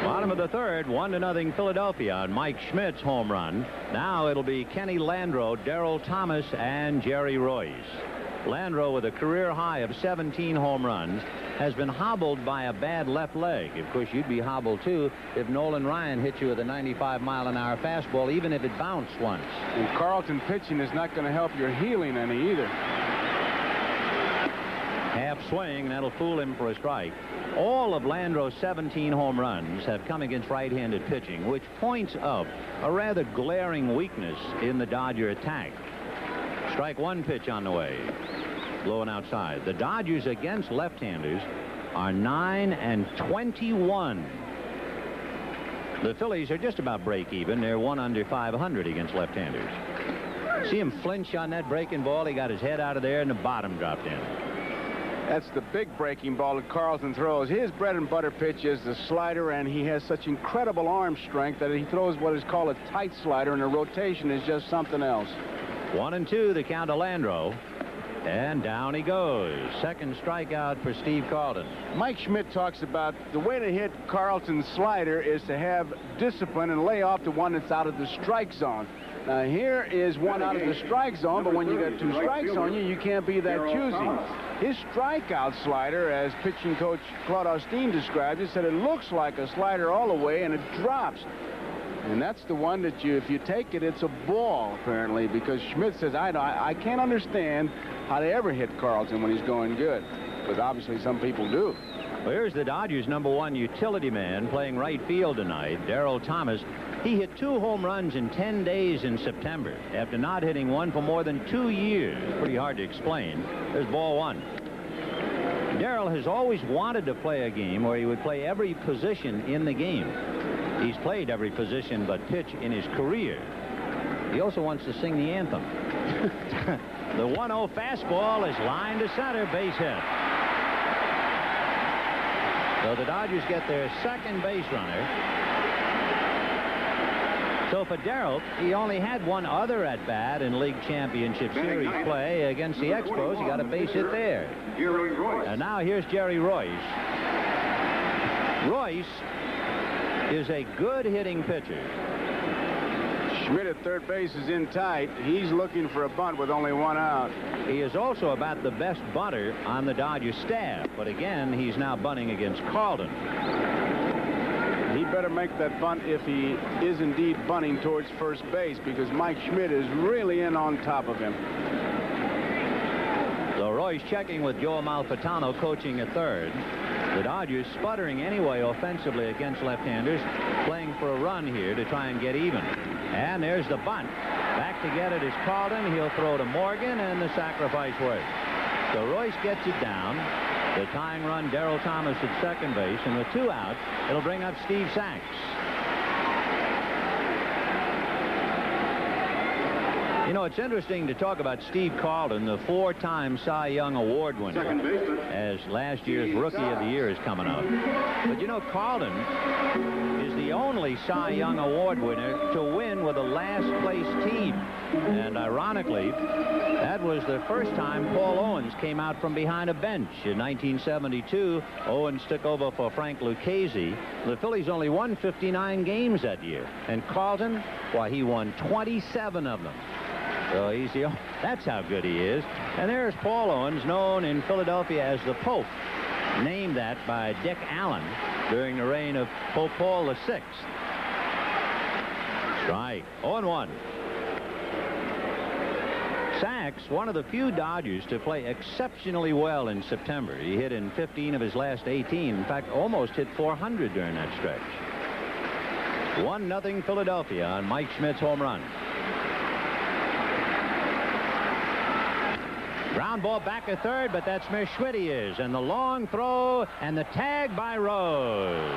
Bottom of the third, 1-0 Philadelphia on Mike Schmidt's home run. Now it'll be Kenny Landreau, Darrell Thomas, and Jerry Royce. Landreau, with a career high of 17 home runs, has been hobbled by a bad left leg. Of course, you'd be hobbled, too, if Nolan Ryan hit you with a 95-mile-an-hour fastball, even if it bounced once. And Carlton pitching is not going to help your healing any either. Half swing, that'll fool him for a strike. All of Landreau's 17 home runs have come against right-handed pitching, which points up a rather glaring weakness in the Dodger attack. Strike one pitch on the way. Blowing outside. The Dodgers against left-handers are 9-21. The Phillies are just about break even. They're 1 under 500 against left-handers. See him flinch on that breaking ball. He got his head out of there and the bottom dropped in. That's the big breaking ball that Carlton throws. His bread and butter pitch is the slider, and he has such incredible arm strength that he throws what is called a tight slider, and the rotation is just something else. 1-2 the count to Landreau. And down he goes. Second strikeout for Steve Carlton. Mike Schmidt talks about the way to hit Carlton's slider is to have discipline and lay off the one that's out of the strike zone. Now, here is one out of the strike zone, but when you got 2 strikes on you, you can't be that choosy. His strikeout slider, as pitching coach Claude Austin described it, said it looks like a slider all the way, and it drops. And that's the one that if you take it, it's a ball, apparently, because Schmidt says, I can't understand how they ever hit Carlton when he's going good. But obviously some people do. Well, here's the Dodgers' #1 utility man playing right field tonight, Darrell Thomas. He hit 2 home runs in 10 days in September after not hitting one for more than 2 years. Pretty hard to explain. There's ball 1. Darrell has always wanted to play a game where he would play every position in the game. He's played every position but pitch in his career. He also wants to sing the anthem. The 1-0 fastball is lined to center, base hit. So the Dodgers get their second base runner. So for Darrell, he only had one other at-bat in League Championship Series play against the Expos. He got a base hit there. And now here's Jerry Royce. Royce is a good hitting pitcher. Schmidt at third base is in tight. He's looking for a bunt with only one out. He is also about the best bunter on the Dodgers staff. But again, he's now bunting against Carlton. He better make that bunt if he is indeed bunting towards first base, because Mike Schmidt is really in on top of him. So Royce checking with Joe Malfitano coaching at third. The Dodgers sputtering anyway offensively against left-handers, playing for a run here to try and get even. And there's the bunt. Back to get it is Carlton. He'll throw to Morgan, and the sacrifice works. So Royce gets it down. The tying run, Darrell Thomas at second base, and with 2 outs, it'll bring up Steve Sachs. You know, it's interesting to talk about Steve Carlton, the 4-time Cy Young Award winner, as last year's Rookie of the Year is coming up. But you know, Carlton is the only Cy Young Award winner to win with a last-place team. And ironically, that was the first time Paul Owens came out from behind a bench. In 1972, Owens took over for Frank Lucchese. The Phillies only won 59 games that year. And Carlton, why, he won 27 of them. So that's how good he is. And there's Paul Owens, known in Philadelphia as the Pope, named that by Dick Allen during the reign of Pope Paul VI. Strike. 0-1. Sachs, one of the few Dodgers to play exceptionally well in September. He hit in 15 of his last 18. In fact, almost hit 400 during that stretch. 1-0 Philadelphia on Mike Schmidt's home run. Ground ball back at third, but that's where Schmidt is. And the long throw and the tag by Rose.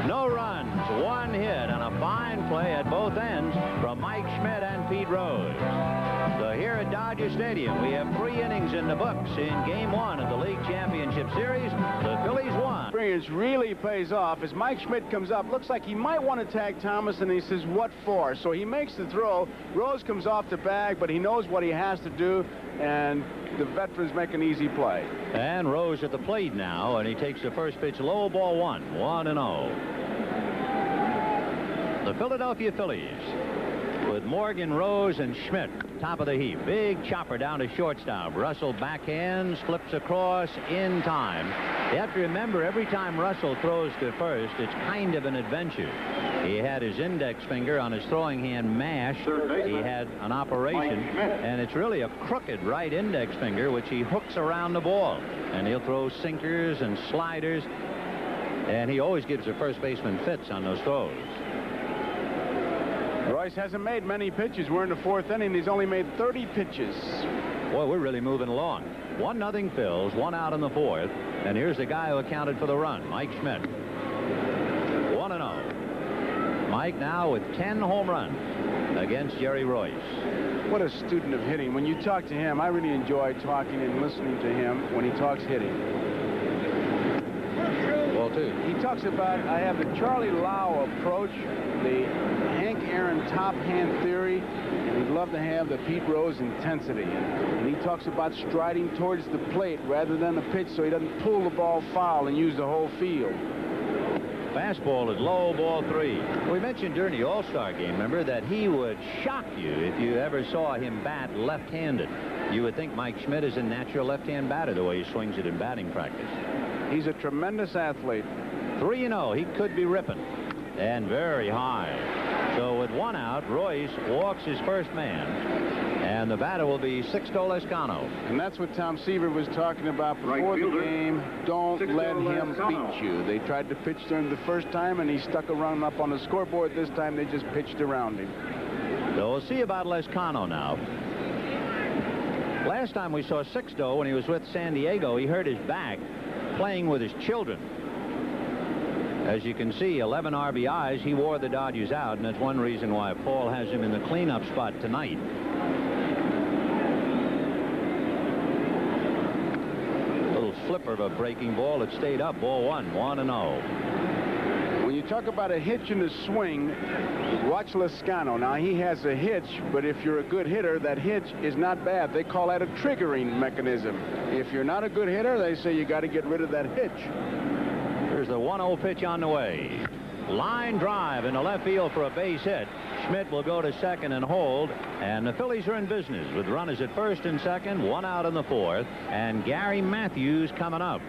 No runs, 1 hit, and a fine play at both ends from Mike Schmidt and Pete Rose. So here at Dodger Stadium, we have 3 innings in the books in Game 1 of the League Championship Series. The Phillies won. Experience really pays off as Mike Schmidt comes up. Looks like he might want to tag Thomas, and he says, what for? So he makes the throw. Rose comes off the bag, but he knows what he has to do, and the veterans make an easy play. And Rose at the plate now, and he takes the first pitch low, ball 1, 1-0. The Philadelphia Phillies with Morgan, Rose, and Schmidt top of the heap. Big chopper down to shortstop. Russell backhands, flips across in time. You have to remember, every time Russell throws to first, it's kind of an adventure. He had his index finger on his throwing hand mashed. He had an operation, and it's really a crooked right index finger, which he hooks around the ball. And he'll throw sinkers and sliders, and he always gives the first baseman fits on those throws. Royce hasn't made many pitches. We're in the 4th inning. He's only made 30 pitches. Boy, we're really moving along. 1-0 Phils, 1 out in the 4th. And here's the guy who accounted for the run, Mike Schmidt. 1-0. Mike now with 10 home runs against Jerry Royce. What a student of hitting. When you talk to him, I really enjoy talking and listening to him when he talks hitting. Well, too. He talks about, I have the Charlie Lau approach, the Hank Aaron top hand theory, and he'd love to have the Pete Rose intensity. And he talks about striding towards the plate rather than the pitch so he doesn't pull the ball foul and use the whole field. Fastball is low, ball 3. We mentioned during the All-Star game, remember, that he would shock you if you ever saw him bat left-handed. You would think Mike Schmidt is a natural left-hand batter the way he swings it in batting practice. He's a tremendous athlete. 3-0. He could be ripping. And very high. So with 1 out, Royce walks his first man. And the batter will be Sixto Lezcano. And that's what Tom Seaver was talking about before the game. Don't let him beat you. They tried to pitch to him the first time, and he stuck around up on the scoreboard. This time they just pitched around him. So we'll see about Lezcano now. Last time we saw Sixto when he was with San Diego, he hurt his back playing with his children. As you can see, 11 RBIs. He wore the Dodgers out, and that's one reason why Paul has him in the cleanup spot tonight. tougher of a breaking ball. It stayed up. Ball 1, 1-0. When you talk about a hitch in the swing, watch Lascano. Now, he has a hitch, but if you're a good hitter, that hitch is not bad. They call that a triggering mechanism. If you're not a good hitter, they say you got to get rid of that hitch. Here's the 1-0 pitch on the way. Line drive into left field for a base hit. Schmidt will go to second and hold, and the Phillies are in business with runners at first and second, 1 out in the 4th, and Gary Matthews coming up.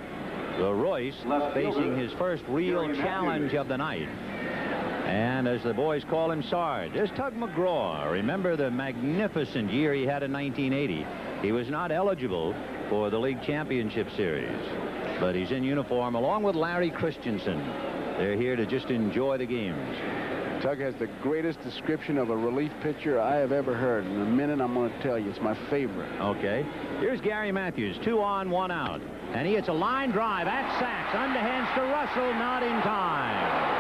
The Royce facing his first real challenge of the night. And as the boys call him, Sarge. There's Tug McGraw. Remember the magnificent year he had in 1980. He was not eligible for the League Championship Series, but he's in uniform along with Larry Christensen. They're here to just enjoy the games. Tug has the greatest description of a relief pitcher I have ever heard. In a minute, I'm going to tell you. It's my favorite. Okay. Here's Gary Matthews, 2 on, 1 out. And he hits a line drive at Sachs. Underhands to Russell, not in time.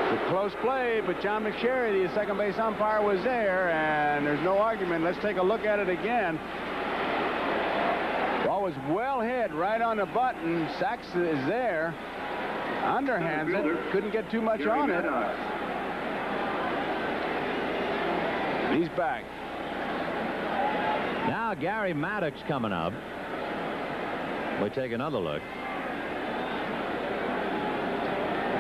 It's a close play, but John McSherry, the second base umpire, was there, and there's no argument. Let's take a look at it again. Ball was well hit right on the button. Sachs is there. Underhands it. Couldn't get too much on it. He's back. Now Gary Maddox coming up. We'll take another look.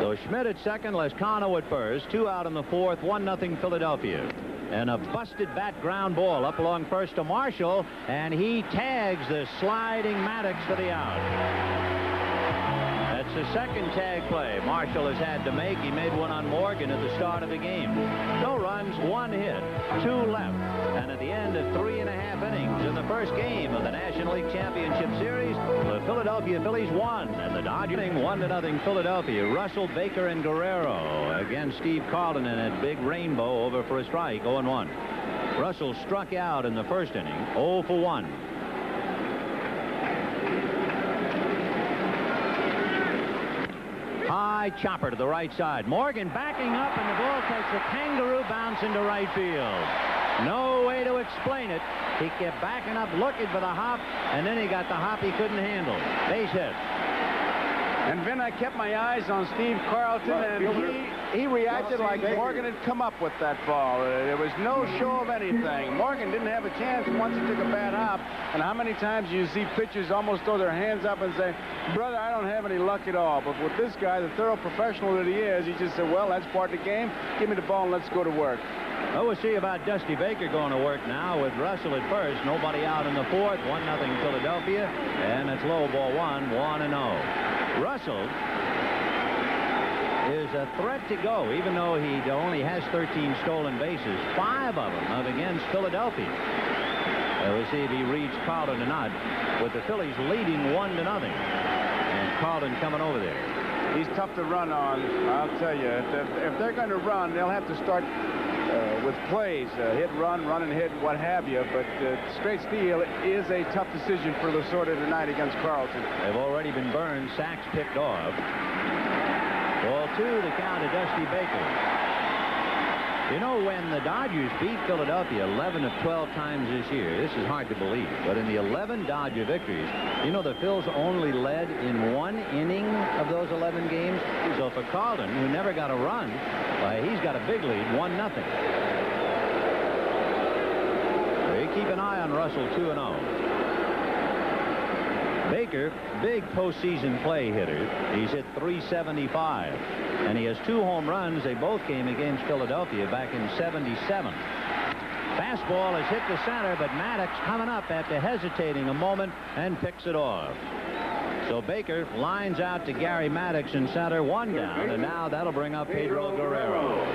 So Schmidt at second, Lascano at first. 2 out in the 4th, 1-0 Philadelphia. And a busted bat ground ball up along first to Marshall, and he tags the sliding Maddox for the out. That's the second tag play Marshall has had to make. He made one on Morgan at the start of the game. No runs, 1 hit, 2 left. And at the end of 3.5 innings in the first game of the National League Championship Series, the Philadelphia Phillies won, and the Dodgers 1-0 Philadelphia. Russell, Baker, and Guerrero against Steve Carlton in a big rainbow over for a strike, 0-1. Russell struck out in the first inning, 0 for 1. High chopper to the right side. Morgan backing up, and the ball takes a kangaroo bounce into right field. No way to explain it. He kept backing up, looking for the hop, and then he got the hop he couldn't handle. Base hit. And Vin, I kept my eyes on Steve Carlton, and he reacted like Morgan had come up with that ball. There was no show of anything. Morgan didn't have a chance once he took a bad hop. And how many times you see pitchers almost throw their hands up and say, brother, I don't have any luck at all. But with this guy, the thorough professional that he is, he just said, well, that's part of the game. Give me the ball and let's go to work. Oh, we'll see about Dusty Baker going to work now with Russell at first. Nobody out in the 4th. 1-0 Philadelphia. And it's low, ball 1, 1-0. Russell is a threat to go, even though he only has 13 stolen bases. 5 of them are against Philadelphia. We'll see if he reads Carlton or not, with the Phillies leading 1-0. And Carlton coming over there. He's tough to run on, I'll tell you. If they're going to run, they'll have to start with plays, hit, run and hit, what have you. But straight steal is a tough decision for Lasorda tonight against Carlton. They've already been burned. Sachs picked off. Ball 2 to count to Dusty Baker. You know, when the Dodgers beat Philadelphia 11 of 12 times this year, this is hard to believe, but in the 11 Dodger victories, you know, the Phils only led in 1 inning of those 11 games. So for Carlton, who never got a run, he's got a big lead, 1-0. So you keep an eye on Russell, 2-0. Baker, big postseason play hitter. He's hit .375, and he has 2 home runs. They both came against Philadelphia back in '77. Fastball is hit to center, but Maddox coming up after hesitating a moment and picks it off. So Baker lines out to Gary Maddox in center, 1 down, and now that'll bring up Pedro Guerrero.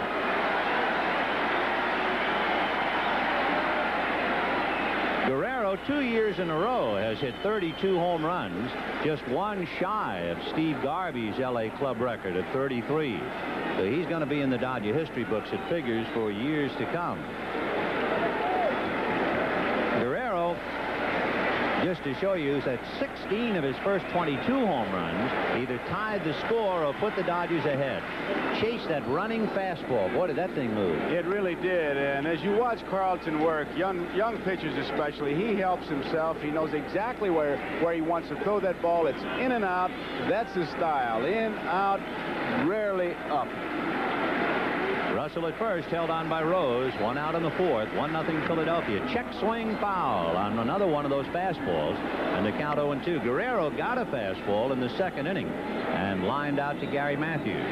Guerrero, 2 years in a row, has hit 32 home runs, just 1 shy of Steve Garvey's L.A. club record of 33. So he's going to be in the Dodger history books, it figures, for years to come. Guerrero just to show you that 16 of his first 22 home runs either tied the score or put the Dodgers ahead. Chased that running fastball. Boy, did that thing move. It really did. And as you watch Carlton work, young pitchers especially, he helps himself. He knows exactly where he wants to throw that ball. It's in and out. That's his style. In, out, rarely up. Russell at first, held on by Rose. 1 out in the 4th. 1-0 Philadelphia. Check swing foul on another one of those fastballs. And the count 0-2. Guerrero got a fastball in the 2nd inning and lined out to Gary Matthews.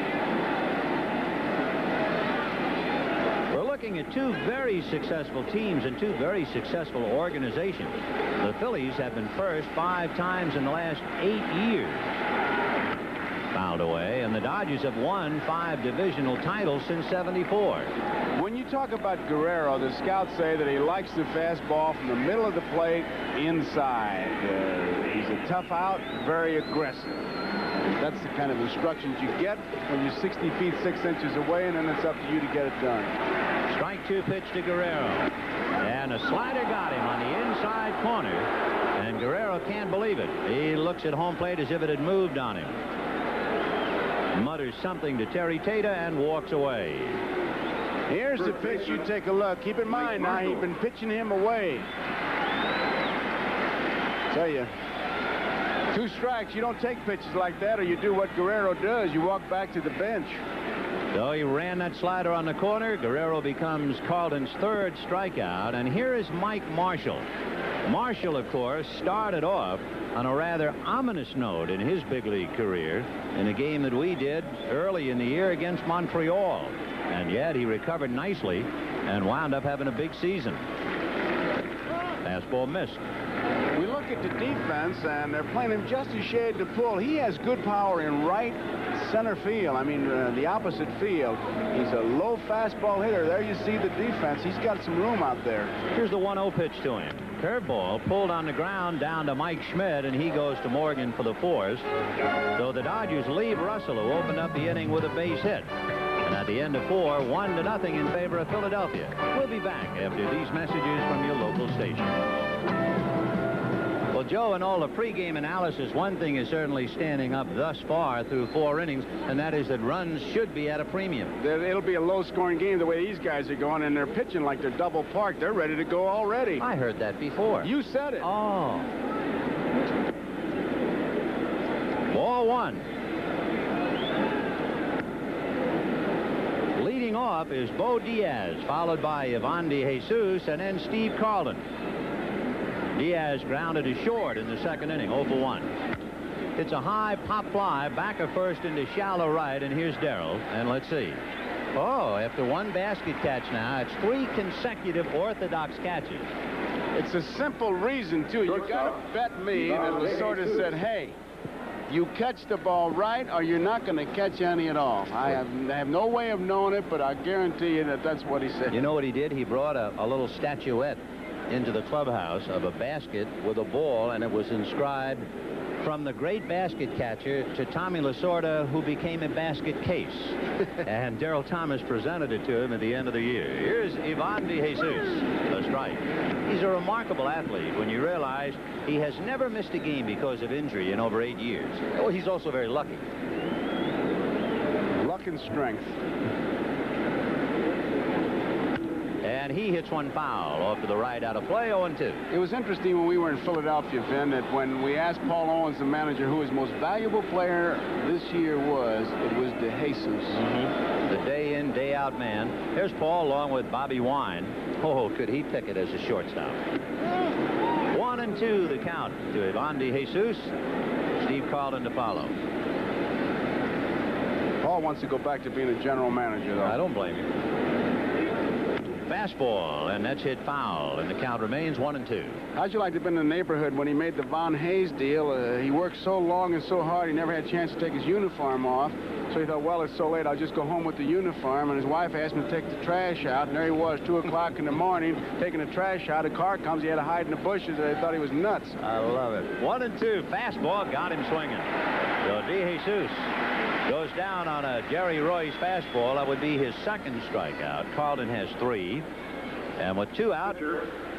We're looking at 2 very successful teams and 2 very successful organizations. The Phillies have been first 5 times in the last 8 years. Fouled away, and the Dodgers have won 5 divisional titles since '74. When you talk about Guerrero, the scouts say that he likes the fastball from the middle of the plate inside. He's a tough out, very aggressive. That's the kind of instructions you get when you're 60 feet 6 inches away, and then it's up to you to get it done. Strike 2 pitch to Guerrero, and a slider got him on the inside corner, and Guerrero can't believe it. He looks at home plate as if it had moved on him. Mutters something to Terry Tata and walks away. Here's the pitch. You take a look. Keep in mind now, he's been pitching him away. Tell you, 2 strikes. You don't take pitches like that, or you do what Guerrero does. You walk back to the bench. So he ran that slider on the corner. Guerrero becomes Carlton's 3rd strikeout. And here is Mike Marshall. Marshall, of course, started off on a rather ominous note in his big league career in a game that we did early in the year against Montreal. And yet he recovered nicely and wound up having a big season. Fastball missed. We look at the defense, and they're playing him just a shade to pull. He has good power in right center field. I mean, the opposite field. He's a low fastball hitter. There you see the defense. He's got some room out there. Here's the 1-0 pitch to him. Curveball pulled on the ground down to Mike Schmidt, and he goes to Morgan for the 4th. So the Dodgers leave Russell, who opened up the inning with a base hit. And at the end of 4, 1-0 in favor of Philadelphia. We'll be back after these messages from your local station. Well, Joe, in all the pregame analysis, one thing is certainly standing up thus far through 4 innings, and that is that runs should be at a premium. It'll be a low-scoring game the way these guys are going, and they're pitching like they're double parked. They're ready to go already. I heard that before. You said it. Oh. Ball 1. Leading off is Bo Diaz, followed by Ivan De Jesus, and then Steve Carlton. Diaz grounded to short in the 2nd inning, 0-for-1. It's a high pop fly, back of first into shallow right, and here's Darrell. And let's see. Oh, after 1 basket catch now, it's 3 consecutive orthodox catches. It's a simple reason, too. You got to bet me, and it was sort of said, hey, you catch the ball right, or you're not going to catch any at all. I have no way of knowing it, but I guarantee you that that's what he said. You know what he did? He brought a little statuette into the clubhouse of a basket with a ball, and it was inscribed, "From the great basket catcher to Tommy Lasorda, who became a basket case." And Darrell Thomas presented it to him at the end of the year. Here's Ivan De Jesus, a strike. He's a remarkable athlete when you realize he has never missed a game because of injury in over 8 years. Well, he's also very lucky. Luck and strength. And he hits one foul off to the right out of play, 0-2. It was interesting when we were in Philadelphia, Vin, that when we asked Paul Owens, the manager, who his most valuable player this year was, it was De Jesus. The day in, day out man. Here's Paul along with Bobby Wine. Oh, could he pick it as a shortstop? 1-2 the count to Ivan De Jesus. Steve Carlton to follow. Paul wants to go back to being a general manager, though. I don't blame you. Fastball, and that's hit foul, and the count remains 1-2. How'd you like to have been in the neighborhood when he made the Von Hayes deal? He worked so long and so hard, he never had a chance to take his uniform off. So he thought, well, it's so late, I'll just go home with the uniform. And his wife asked him to take the trash out, and there he was, 2 o'clock in the morning, taking the trash out. A car comes, he had to hide in the bushes, and they thought he was nuts. I love it. 1-2, fastball, got him swinging. So De Jesus goes down on a Jerry Royce fastball. That would be his 2nd strikeout. Carlton has 3. And with 2 out,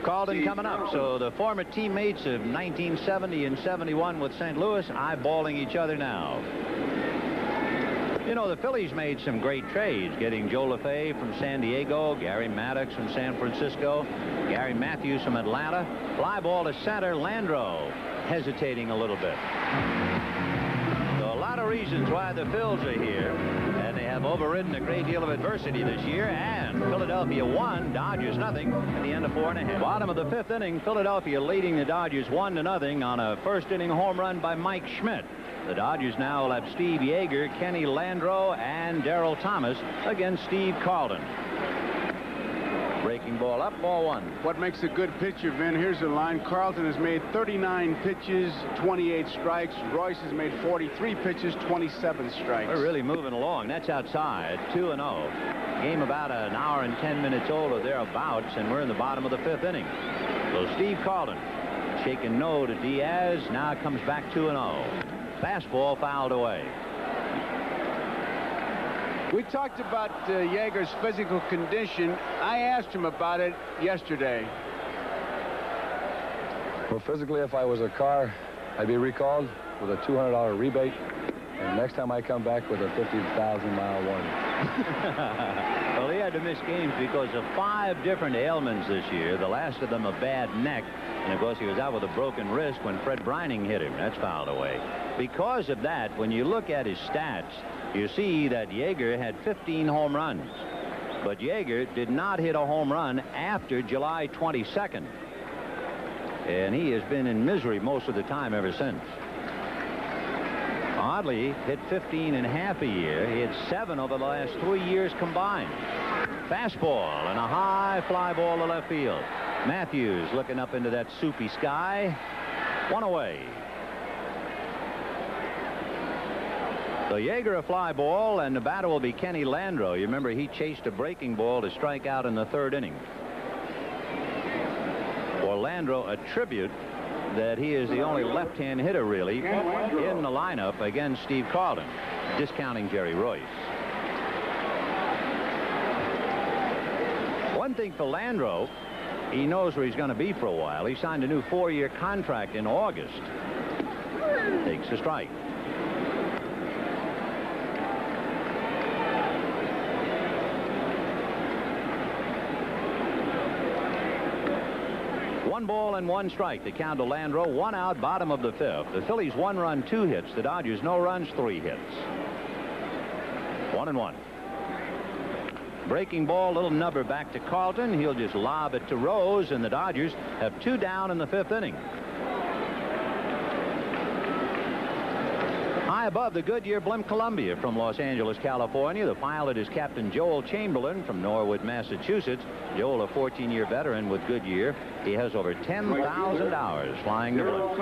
Carlton coming up. So the former teammates of 1970 and 71 with St. Louis eyeballing each other now. You know, the Phillies made some great trades, getting Joe LaFay from San Diego, Gary Maddox from San Francisco, Gary Matthews from Atlanta. Fly ball to center, Landreau hesitating a little bit. So a lot of reasons why the Phils are here, and they have overridden a great deal of adversity this year, and Philadelphia won, Dodgers nothing, at the end of 4½. Bottom of the 5th inning, Philadelphia leading the Dodgers 1-0 on a first-inning home run by Mike Schmidt. The Dodgers now will have Steve Yeager, Kenny Landreau, and Darrell Thomas against Steve Carlton. Breaking ball up, ball 1. What makes a good pitcher, Vin? Here's the line. Carlton has made 39 pitches, 28 strikes. Royce has made 43 pitches, 27 strikes. We're really moving along. That's outside, 2-0. Game about an hour and 10 minutes old or thereabouts, and we're in the bottom of the 5th inning. So Steve Carlton shaking no to Diaz. Now it comes back 2-0. Fastball fouled away. We talked about Yeager's physical condition. I asked him about it yesterday. Well, physically, if I was a car, I'd be recalled with a $200 rebate. And next time I come back with a 50,000-mile warning. Well, he had to miss games because of 5 different ailments this year. The last of them a bad neck. And, of course, he was out with a broken wrist when Fred Brining hit him. That's fouled away. Because of that, when you look at his stats, you see that Yeager had 15 home runs. But Yeager did not hit a home run after July 22nd. And he has been in misery most of the time ever since. Oddly, hit 15.5 a year. He had 7 over the last 3 years combined. Fastball and a high fly ball to left field. Matthews looking up into that soupy sky. 1 away. So Yeager a fly ball, and the batter will be Kenny Landreau. You remember he chased a breaking ball to strike out in the 3rd inning. For Landreau, a tribute that he is the only left-hand hitter, really, in the lineup against Steve Carlton, discounting Jerry Royce. One thing for Landreau, he knows where he's going to be for a while. He signed a new 4-year contract in August. Takes a strike. One ball and 1 strike. The count to Landreau. 1 out, bottom of the 5th. The Phillies 1 run, 2 hits. The Dodgers no runs, 3 hits. 1-1. Breaking ball, little nubber back to Carlton. He'll just lob it to Rose, and the Dodgers have 2 down in the 5th inning. High above the Goodyear Blimp Columbia from Los Angeles, California. The pilot is Captain Joel Chamberlain from Norwood, Massachusetts. Joel, a 14-year veteran with Goodyear. He has over 10,000 hours flying the blimp.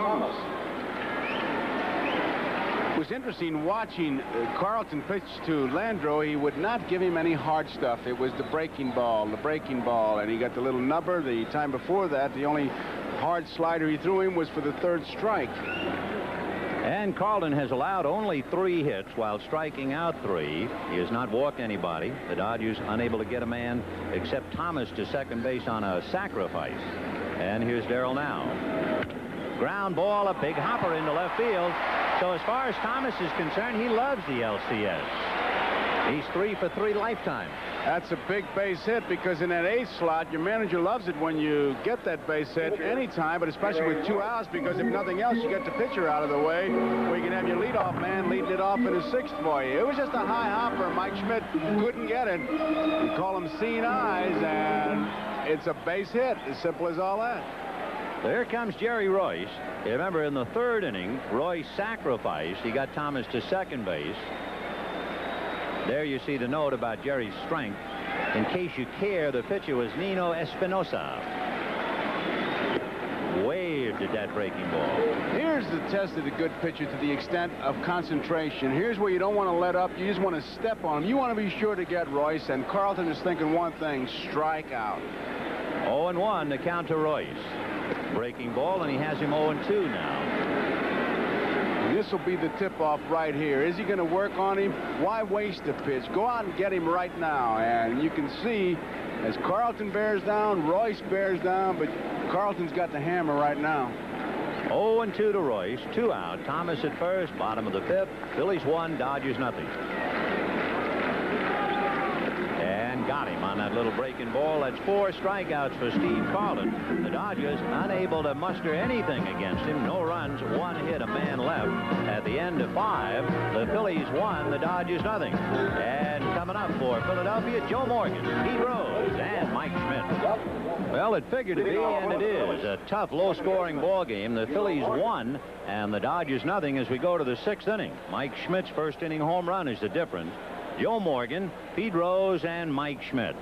It was interesting watching Carlton pitch to Landreau. He would not give him any hard stuff. It was the breaking ball, and he got the little nubber. The time before that, the only hard slider he threw him was for the 3rd strike. And Carlton has allowed only 3 hits while striking out 3. He has not walked anybody. The Dodgers unable to get a man except Thomas to second base on a sacrifice. And here's Darrell now. Ground ball, a big hopper into left field. So as far as Thomas is concerned, he loves the LCS. He's 3 for 3 lifetime. That's a big base hit, because in that 8th slot, your manager loves it when you get that base hit anytime, but especially with 2 outs, because if nothing else, you get the pitcher out of the way, where you can have your leadoff man leading it off in the 6th for you. It was just a high hopper. Mike Schmidt couldn't get it. We call him seeing eyes, and it's a base hit. As simple as all that. There comes Jerry Royce. You remember in the 3rd inning, Royce sacrificed. He got Thomas to second base. There you see the note about Jerry's strength. In case you care, the pitcher was Nino Espinosa. Waved at that breaking ball. Here's the test of the good pitcher to the extent of concentration. Here's where you don't want to let up. You just want to step on him. You want to be sure to get Royce, and Carlton is thinking one thing: strike out. 0-1 the count to Royce. Breaking ball, and he has him 0-2 now. This will be the tip-off right here. Is he going to work on him? Why waste the pitch? Go out and get him right now. And you can see, as Carlton bears down, Royce bears down, but Carlton's got the hammer right now. 0-2 to Royce. 2 out. Thomas at first. Bottom of the 5th. Phillies 1, Dodgers nothing. And got him on that little breaking ball. That's 4 strikeouts for Steve Carlton. The Dodgers unable to muster anything against him. No runs, 1 hit, a man left. At the end of 5, the Phillies 1, the Dodgers nothing. And coming up for Philadelphia, Joe Morgan, Pete Rose, and Mike Schmidt. Well, it figured to be, and it is. A tough, low-scoring ball game. The Phillies 1, and the Dodgers nothing as we go to the 6th inning. Mike Schmidt's first inning home run is the difference. Joe Morgan, Pete Rose, and Mike Schmidt.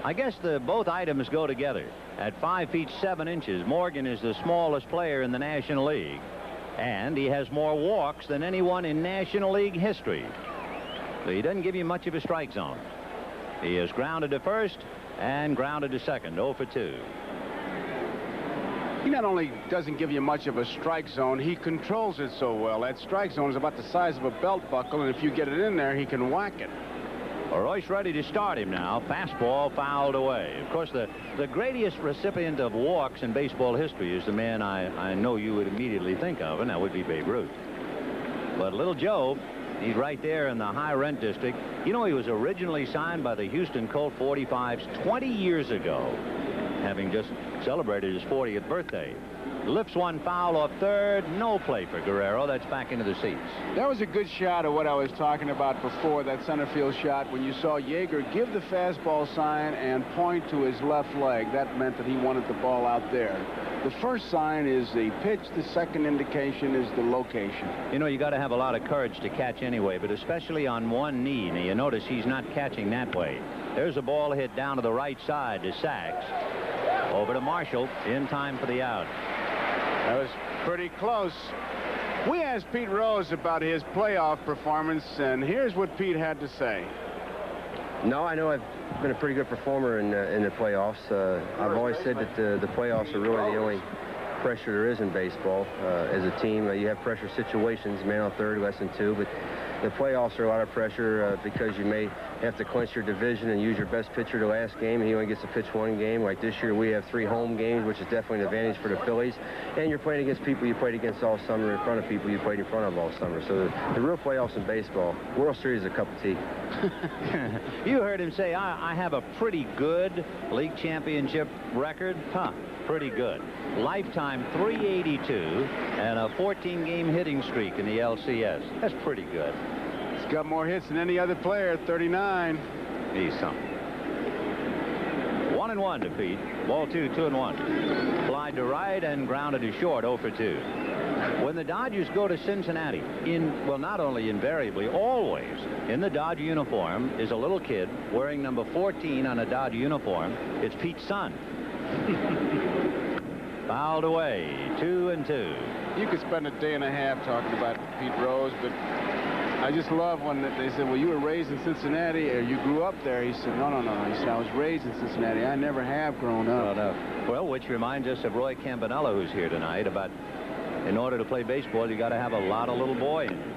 I guess both items go together. At 5 feet 7 inches, Morgan is the smallest player in the National League, and he has more walks than anyone in National League history. So he doesn't give you much of a strike zone. He is grounded to first and grounded to second, 0 for 2. He not only doesn't give you much of a strike zone, he controls it so well. That strike zone is about the size of a belt buckle, and if you get it in there, he can whack it. Well, Royce ready to start him now. Fastball fouled away. Of course, the greatest recipient of walks in baseball history is the man I know you would immediately think of, and that would be Babe Ruth. But little Joe, he's right there in the high rent district. You know, he was originally signed by the Houston Colt 45s 20 years ago, having just celebrated his 40th birthday. Lifts one foul off third. No play for Guerrero. That's back into the seats. That was a good shot of what I was talking about before, that center field shot, when you saw Yeager give the fastball sign and point to his left leg. That meant that he wanted the ball out there. The first sign is the pitch. The second indication is the location. You know, you got to have a lot of courage to catch anyway, but especially on one knee. Now, you notice he's not catching that way. There's a ball hit down to the right side to Sachs. Over to Marshall in time for the out. That was pretty close. We asked Pete Rose about his playoff performance, and here's what Pete had to say. No, I know I've been a pretty good performer in the playoffs. I've always said that the playoffs are really the only pressure there is in baseball. As a team, you have pressure situations, man on third, less than 2, but the playoffs are a lot of pressure because you may have to clinch your division and use your best pitcher the last game, and he only gets to pitch 1 game. Like this year, we have 3 home games, which is definitely an advantage for the Phillies. And you're playing against people you played against all summer, in front of people you played in front of all summer. So the real playoffs in baseball, World Series is a cup of tea. You heard him say, I have a pretty good league championship record. Huh, pretty good. Lifetime 382 and a 14-game hitting streak in the LCS. That's pretty good. He's got more hits than any other player, 39. He's something. 1-1 to Pete. Ball 2, 2-1. Fly to right and grounded to short, 0 for 2. When the Dodgers go to Cincinnati, well, not only invariably, always, in the Dodger uniform is a little kid wearing number 14 on a Dodger uniform. It's Pete's son. Fouled away, 2-2. You could spend a day and a half talking about Pete Rose, but I just love when they said, well, you were raised in Cincinnati, or you grew up there. He said, no. He said, I was raised in Cincinnati. I never have grown up. No. Well, which reminds us of Roy Campanella, who's here tonight, about in order to play baseball, you got to have a lot of little boy in you.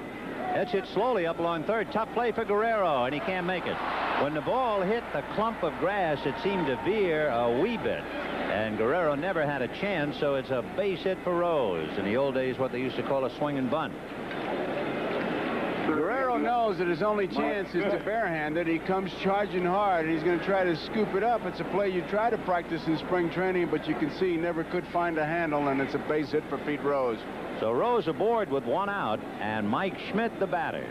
That's hit slowly up along third. Tough play for Guerrero, and he can't make it. When the ball hit the clump of grass, it seemed to veer a wee bit. And Guerrero never had a chance, so it's a base hit for Rose. In the old days, what they used to call a swing and bunt. Guerrero knows that his only chance is to barehand it. He comes charging hard, and he's going to try to scoop it up. It's a play you try to practice in spring training, but you can see he never could find a handle, and it's a base hit for Pete Rose. So Rose aboard with 1 out, and Mike Schmidt, the batter,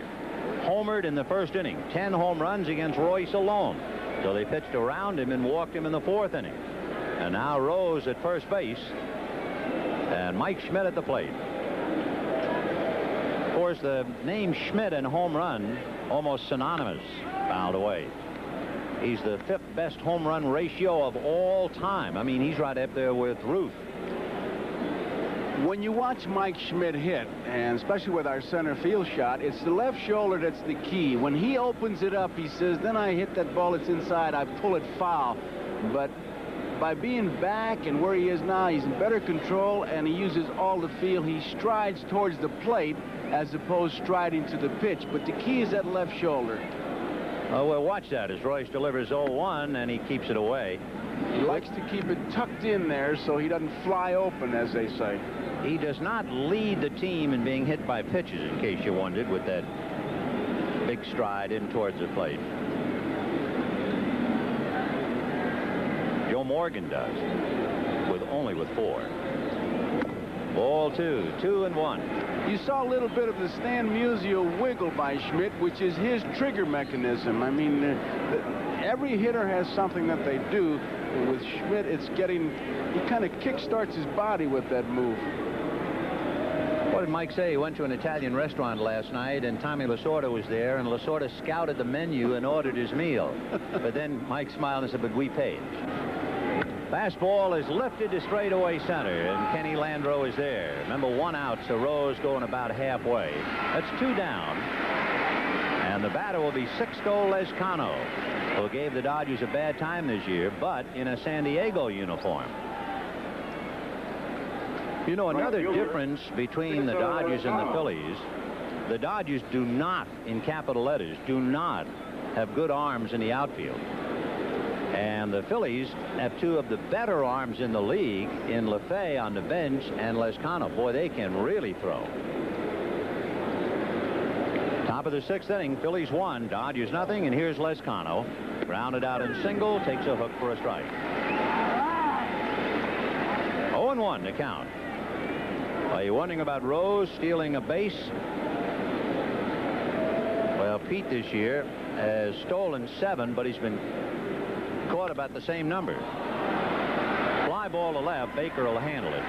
homered in the first inning. 10 home runs against Royce alone. So they pitched around him and walked him in the 4th inning. And now Rose at first base, and Mike Schmidt at the plate. Of course, the name Schmidt and home run almost synonymous. Fouled away. He's the 5th best home run ratio of all time. I mean, he's right up there with Ruth. When you watch Mike Schmidt hit, and especially with our center field shot, it's the left shoulder that's the key. When he opens it up, he says, then I hit that ball that's inside, I pull it foul. But by being back and where he is now, he's in better control, and he uses all the feel. He strides towards the plate as opposed striding to the pitch. But the key is that left shoulder. Oh, well, watch that as Royce delivers 0-1, and he keeps it away. He likes to keep it tucked in there so he doesn't fly open, as they say. He does not lead the team in being hit by pitches, in case you wondered, with that big stride in towards the plate. Joe Morgan does, only with 4. Ball 2, 2-1. You saw a little bit of the Stan Musial wiggle by Schmidt, which is his trigger mechanism. I mean, every hitter has something that they do. With Schmidt, it's getting, he kind of kick-starts his body with that move. What did Mike say? He went to an Italian restaurant last night, and Tommy Lasorda was there, and Lasorda scouted the menu and ordered his meal. But then Mike smiled and said, but we paid. Fastball is lifted to straightaway center, and Kenny Landreau is there. Remember, 1 out, so Rose going about halfway. That's 2 down. And the batter will be Sixto Lezcano, who gave the Dodgers a bad time this year, but in a San Diego uniform. You know, another difference between the Dodgers and the Phillies, the Dodgers do not, in capital letters, do not have good arms in the outfield. And the Phillies have 2 of the better arms in the league in LaFay on the bench and Lezcano. Boy, they can really throw. Top of the 6th inning, Phillies 1, Dodgers nothing, and here's Lezcano. Grounded out in single, takes a hook for a strike. 0-1 to count. Are you wondering about Rose stealing a base? Well, Pete this year has stolen 7, but he's been caught about the same number. Fly ball to left, Baker will handle it.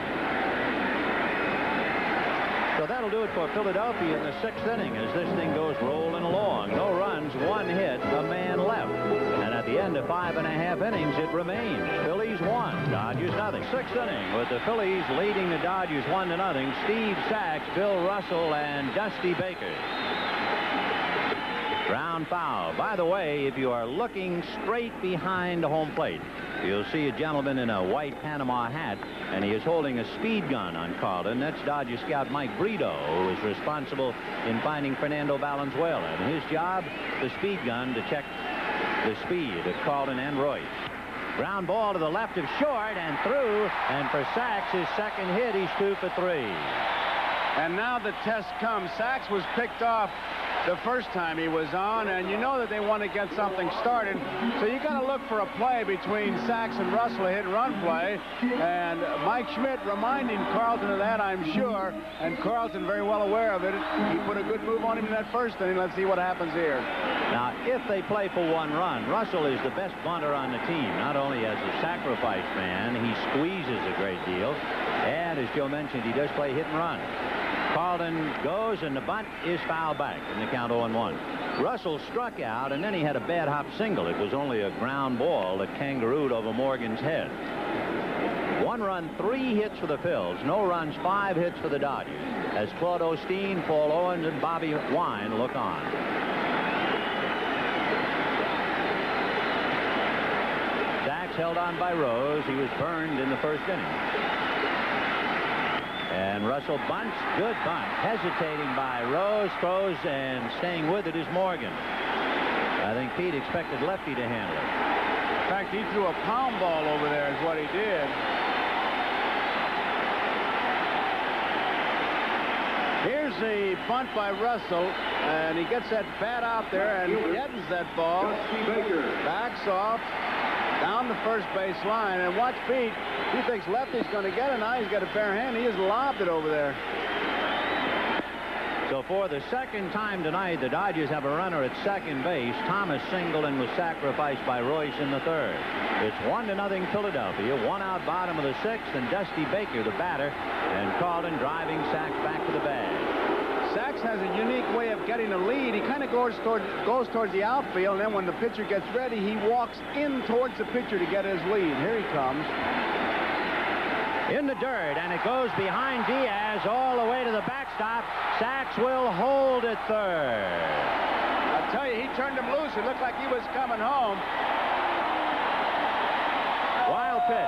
So that'll do it for Philadelphia in the 6th inning as this thing goes rolling along. No runs, 1 hit, a man left. And at the end of 5.5 innings, it remains Phillies 1, Dodgers nothing. 6th inning with the Phillies leading the Dodgers 1-0. Steve Sachs, Bill Russell, and Dusty Baker. Ground foul. By the way, if you are looking straight behind the home plate, you'll see a gentleman in a white Panama hat, and he is holding a speed gun on Carlton. That's Dodger scout Mike Brito, who is responsible in finding Fernando Valenzuela. And his job, the speed gun, to check the speed of Carlton and Royce. Ground ball to the left of short and through, and for Sachs, his 2nd hit, he's 2 for 3. And now the test comes. Sachs was picked off the first time he was on, and you know that they want to get something started, so you got to look for a play between Sachs and Russell, a hit-and-run play, and Mike Schmidt reminding Carlton of that, I'm sure, and Carlton very well aware of it. He put a good move on him in that 1st inning. Let's see what happens here. Now, if they play for 1 run, Russell is the best bunter on the team. Not only as a sacrifice man, he squeezes a great deal, and as Joe mentioned, he does play hit and run. Carlton goes, and the bunt is foul back in the count 0-1. Russell struck out, and then he had a bad hop single. It was only a ground ball that kangarooed over Morgan's head. 1 run, 3 hits for the Phils. No runs, 5 hits for the Dodgers. As Claude Osteen, Paul Owens, and Bobby Wine look on. Sachs held on by Rose. He was burned in the 1st inning. And Russell bunts, good bunt. Hesitating by Rose, throws, and staying with it is Morgan. I think Pete expected lefty to handle it. In fact, he threw a pound ball over there is what he did. Here's the bunt by Russell, and he gets that bat out there and deadens that ball. Backs off down the first base line, and watch Pete. He thinks lefty's going to get it. Now he's got a bare hand. He has lobbed it over there. So for the 2nd time tonight, the Dodgers have a runner at 2nd base. Thomas singled and was sacrificed by Royce in the 3rd. It's 1-0 Philadelphia. 1 out, bottom of the 6th, and Dusty Baker, the batter, and Carlton driving Sachs back to the bag. Sachs has a unique way of getting a lead. He kind of goes towards the outfield, and then when the pitcher gets ready, he walks in towards the pitcher to get his lead. Here he comes. In the dirt, and it goes behind Diaz all the way to the backstop. Sachs will hold at 3rd. I tell you, he turned him loose. It looked like he was coming home. Wild pitch.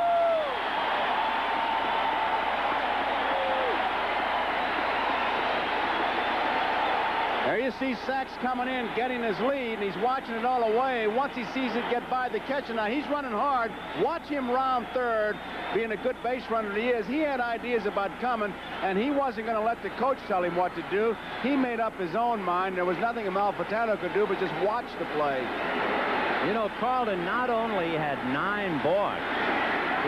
There you see Sachs coming in, getting his lead, and he's watching it all the way. Once he sees it get by the catcher, now he's running hard. Watch him round third, being a good base runner he is. He had ideas about coming, and he wasn't going to let the coach tell him what to do. He made up his own mind. There was nothing Amalfitano could do but just watch the play. You know, Carlton not only had 9 balks,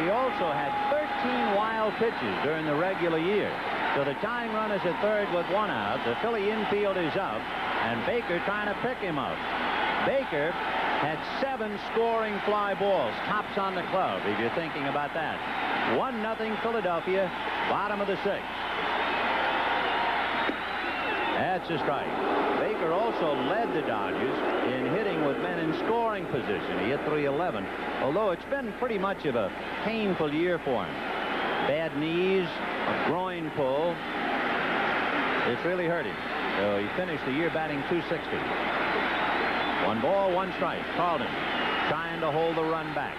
he also had 13 wild pitches during the regular year. So the tying run is at third with 1 out. The Philly infield is up, and Baker trying to pick him up. Baker had 7 scoring fly balls, tops on the club, if you're thinking about that. 1-0 Philadelphia, bottom of the 6th. That's a strike. Baker also led the Dodgers in hitting with men in scoring position. He hit .311, although it's been pretty much of a painful year for him. Bad knees, a groin pull. It's really hurt him. So he finished the year batting .260. 1 ball, 1 strike. Carlton trying to hold the run back.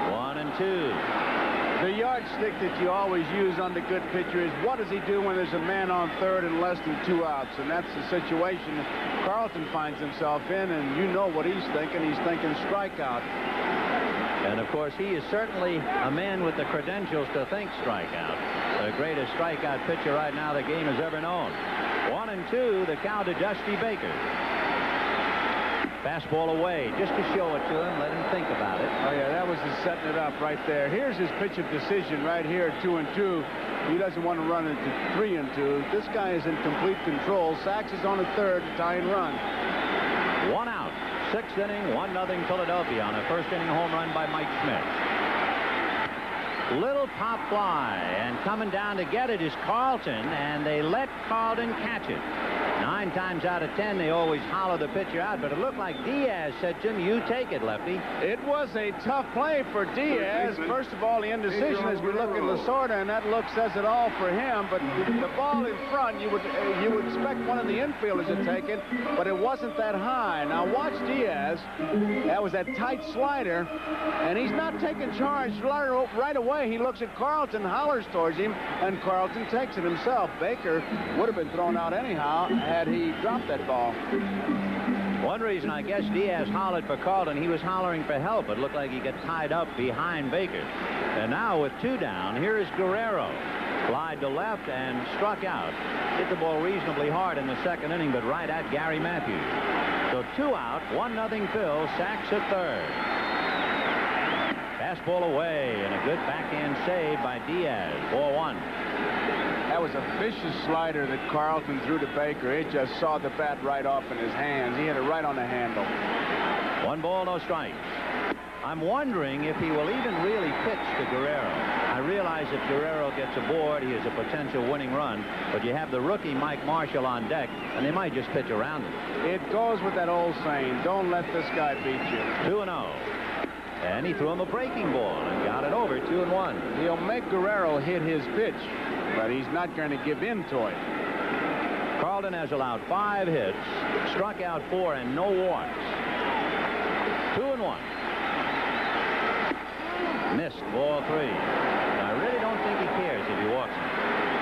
1-2. The yardstick that you always use on the good pitcher is what does he do when there's a man on third and less than 2 outs? And that's the situation that Carlton finds himself in, and you know what he's thinking. He's thinking strikeout. And, of course, he is certainly a man with the credentials to think strikeout. The greatest strikeout pitcher right now the game has ever known. 1-2, the count to Dusty Baker. Fastball away, just to show it to him, let him think about it. Oh, yeah, that was his setting it up right there. Here's his pitch of decision right here, 2-2. He doesn't want to run into 3-2. This guy is in complete control. Sachs is on a third, tying run. 1 out. 6th inning, 1-0 Philadelphia on a first-inning home run by Mike Schmidt. Little pop fly, and coming down to get it is Carlton, and they let Carlton catch it. 9 times out of 10, they always hollow the pitcher out, but it looked like Diaz said to him, you take it, lefty. It was a tough play for Diaz. First of all, the indecision as we look at Lasorda, and that look says it all for him, but the ball in front, you would expect one of the infielders to take it, but it wasn't that high. Now watch Diaz. That was that tight slider, and he's not taking charge right away. He looks at Carlton, hollers towards him, and Carlton takes it himself. Baker would have been thrown out anyhow had he dropped that ball. One reason I guess Diaz hollered for Carlton, he was hollering for help. It looked like he got tied up behind Baker. And now with 2 down, here is Guerrero. Flied to left and struck out. Hit the ball reasonably hard in the 2nd inning, but right at Gary Matthews. So 2 out, 1-0 Phil. Sachs at third. Fastball away, and a good backhand save by Diaz. 4-1. That was a vicious slider that Carlton threw to Baker. It just saw the bat right off in his hands. He hit it right on the handle. 1 ball, no strikes. I'm wondering if he will even really pitch to Guerrero. I realize if Guerrero gets aboard, he is a potential winning run, but you have the rookie Mike Marshall on deck, and they might just pitch around him. It goes with that old saying, don't let this guy beat you. 2-0. And he threw him a breaking ball and got it over. 2-1. He'll make Guerrero hit his pitch, but he's not going to give in to it. Carlton has allowed 5 hits, struck out 4, and no walks. 2-1. Missed ball 3. I really don't think he cares if he walks him.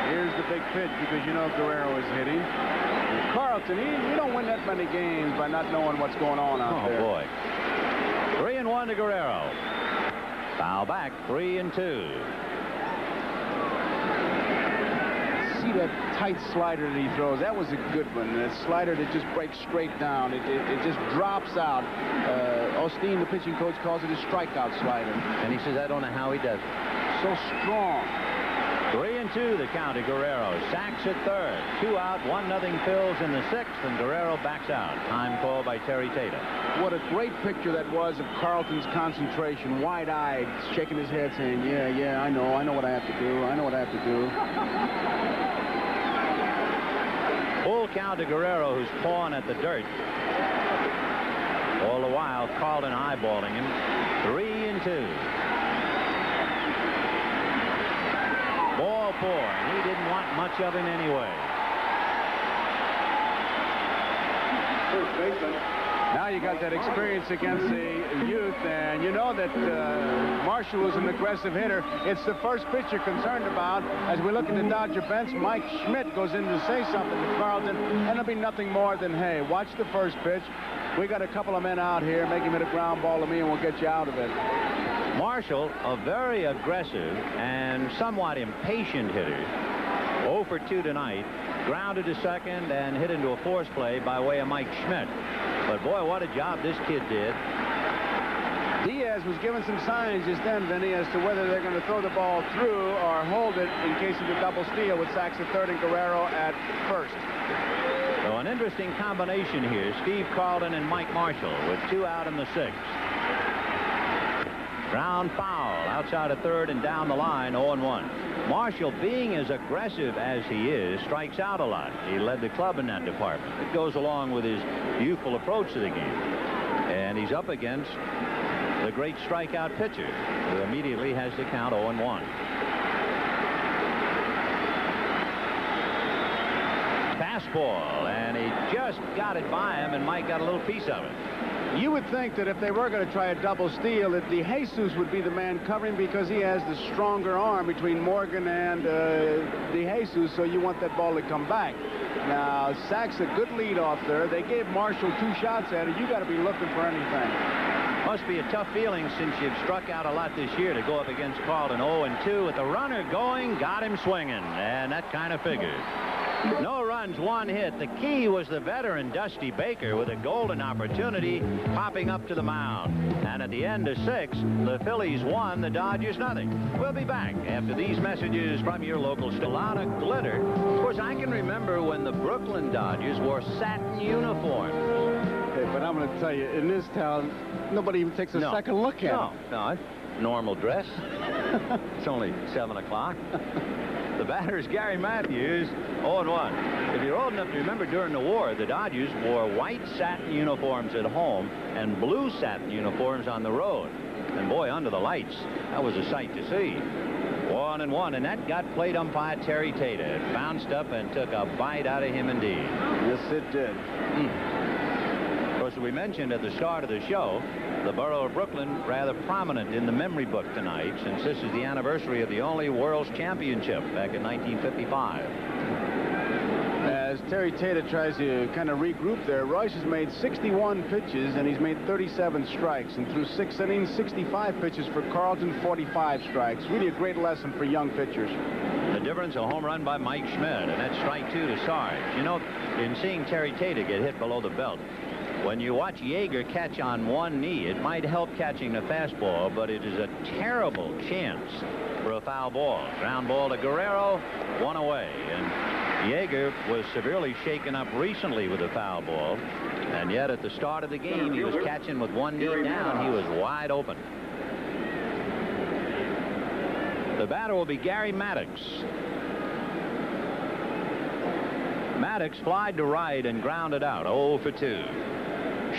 Here's the big pitch because you know Guerrero is hitting. And Carlton, you don't win that many games by not knowing what's going on out there. Oh, boy. 3-1 to Guerrero. Foul back, 3-2. See that tight slider that he throws? That was a good one. That slider that just breaks straight down. It just drops out. Osteen, the pitching coach, calls it a strikeout slider. And he says, I don't know how he does it. So strong. 3-2 the count to Guerrero. Sachs at third. 2 out, 1-0 Phil's in the 6th, and Guerrero backs out. Time call by Terry Tatum. What a great picture that was of Carlton's concentration, wide-eyed, shaking his head, saying, yeah, I know what I have to do. I know what I have to do. Full count to Guerrero, who's pawing at the dirt. All the while, Carlton eyeballing him. 3-2. Ball 4, and he didn't want much of him anyway. First baseman, Now you got that experience against the youth, and you know that Marshall was an aggressive hitter. It's the first pitch you're concerned about. As we look at the Dodger bench, Mike Schmidt goes in to say something to Carlton, and it'll be nothing more than, hey, watch the first pitch. We got a couple of men out here. Make him hit a ground ball to me, and we'll get you out of it. Marshall, a very aggressive and somewhat impatient hitter. 0 for 2 tonight. Grounded to second and hit into a force play by way of Mike Schmidt. But boy, what a job this kid did. Diaz was given some signs just then, Vinny, as to whether they're going to throw the ball through or hold it in case of the double steal with Sachs at third and Guerrero at first. So an interesting combination here. Steve Carlton and Mike Marshall with 2 out in the 6th. Ground foul outside of third and down the line, 0-1. Marshall, being as aggressive as he is, strikes out a lot. He led the club in that department. It goes along with his youthful approach to the game. And he's up against the great strikeout pitcher, who immediately has the count 0-1. Fastball, and he just got it by him, and Mike got a little piece of it. You would think that if they were going to try a double steal, that DeJesus would be the man covering because he has the stronger arm between Morgan and DeJesus, so you want that ball to come back. Now, Sachs a good lead off there. They gave Marshall 2 shots at it. You got to be looking for anything. Must be a tough feeling since you've struck out a lot this year to go up against Carlton. 0-2 with the runner going, got him swinging, and that kind of figures. No runs, 1 hit. The key was the veteran Dusty Baker with a golden opportunity popping up to the mound. And at the end of 6, the Phillies won, the Dodgers nothing. We'll be back after these messages from your local store. A lot of glitter. Of course, I can remember when the Brooklyn Dodgers wore satin uniforms. Hey, but I'm going to tell you, in this town, nobody even takes a second look at it. No, it's normal dress. It's only 7 o'clock. The batter is Gary Matthews, 0-1. If you're old enough to remember, during the war, the Dodgers wore white satin uniforms at home and blue satin uniforms on the road. And boy, under the lights, that was a sight to see. 1-1, and that got plate umpire Terry Tata. It bounced up and took a bite out of him indeed. Yes, it did. Of course, as we mentioned at the start of the show, the borough of Brooklyn rather prominent in the memory book tonight, since this is the anniversary of the only World's Championship back in 1955. As Terry Tata tries to kind of regroup there, Royce has made 61 pitches, and he's made 37 strikes. And through 6 innings, 65 pitches for Carlton, 45 strikes. Really a great lesson for young pitchers. The difference, a home run by Mike Schmidt, and that's strike 2 to Sarge. You know, in seeing Terry Tata get hit below the belt, when you watch Yeager catch on one knee, it might help catching the fastball, but it is a terrible chance for a foul ball. Ground ball to Guerrero, 1 away. And Yeager was severely shaken up recently with a foul ball, and yet at the start of the game, he was catching with one knee down. He was wide open. The batter will be Gary Maddox. Maddox flied to right and grounded out, 0 for 2.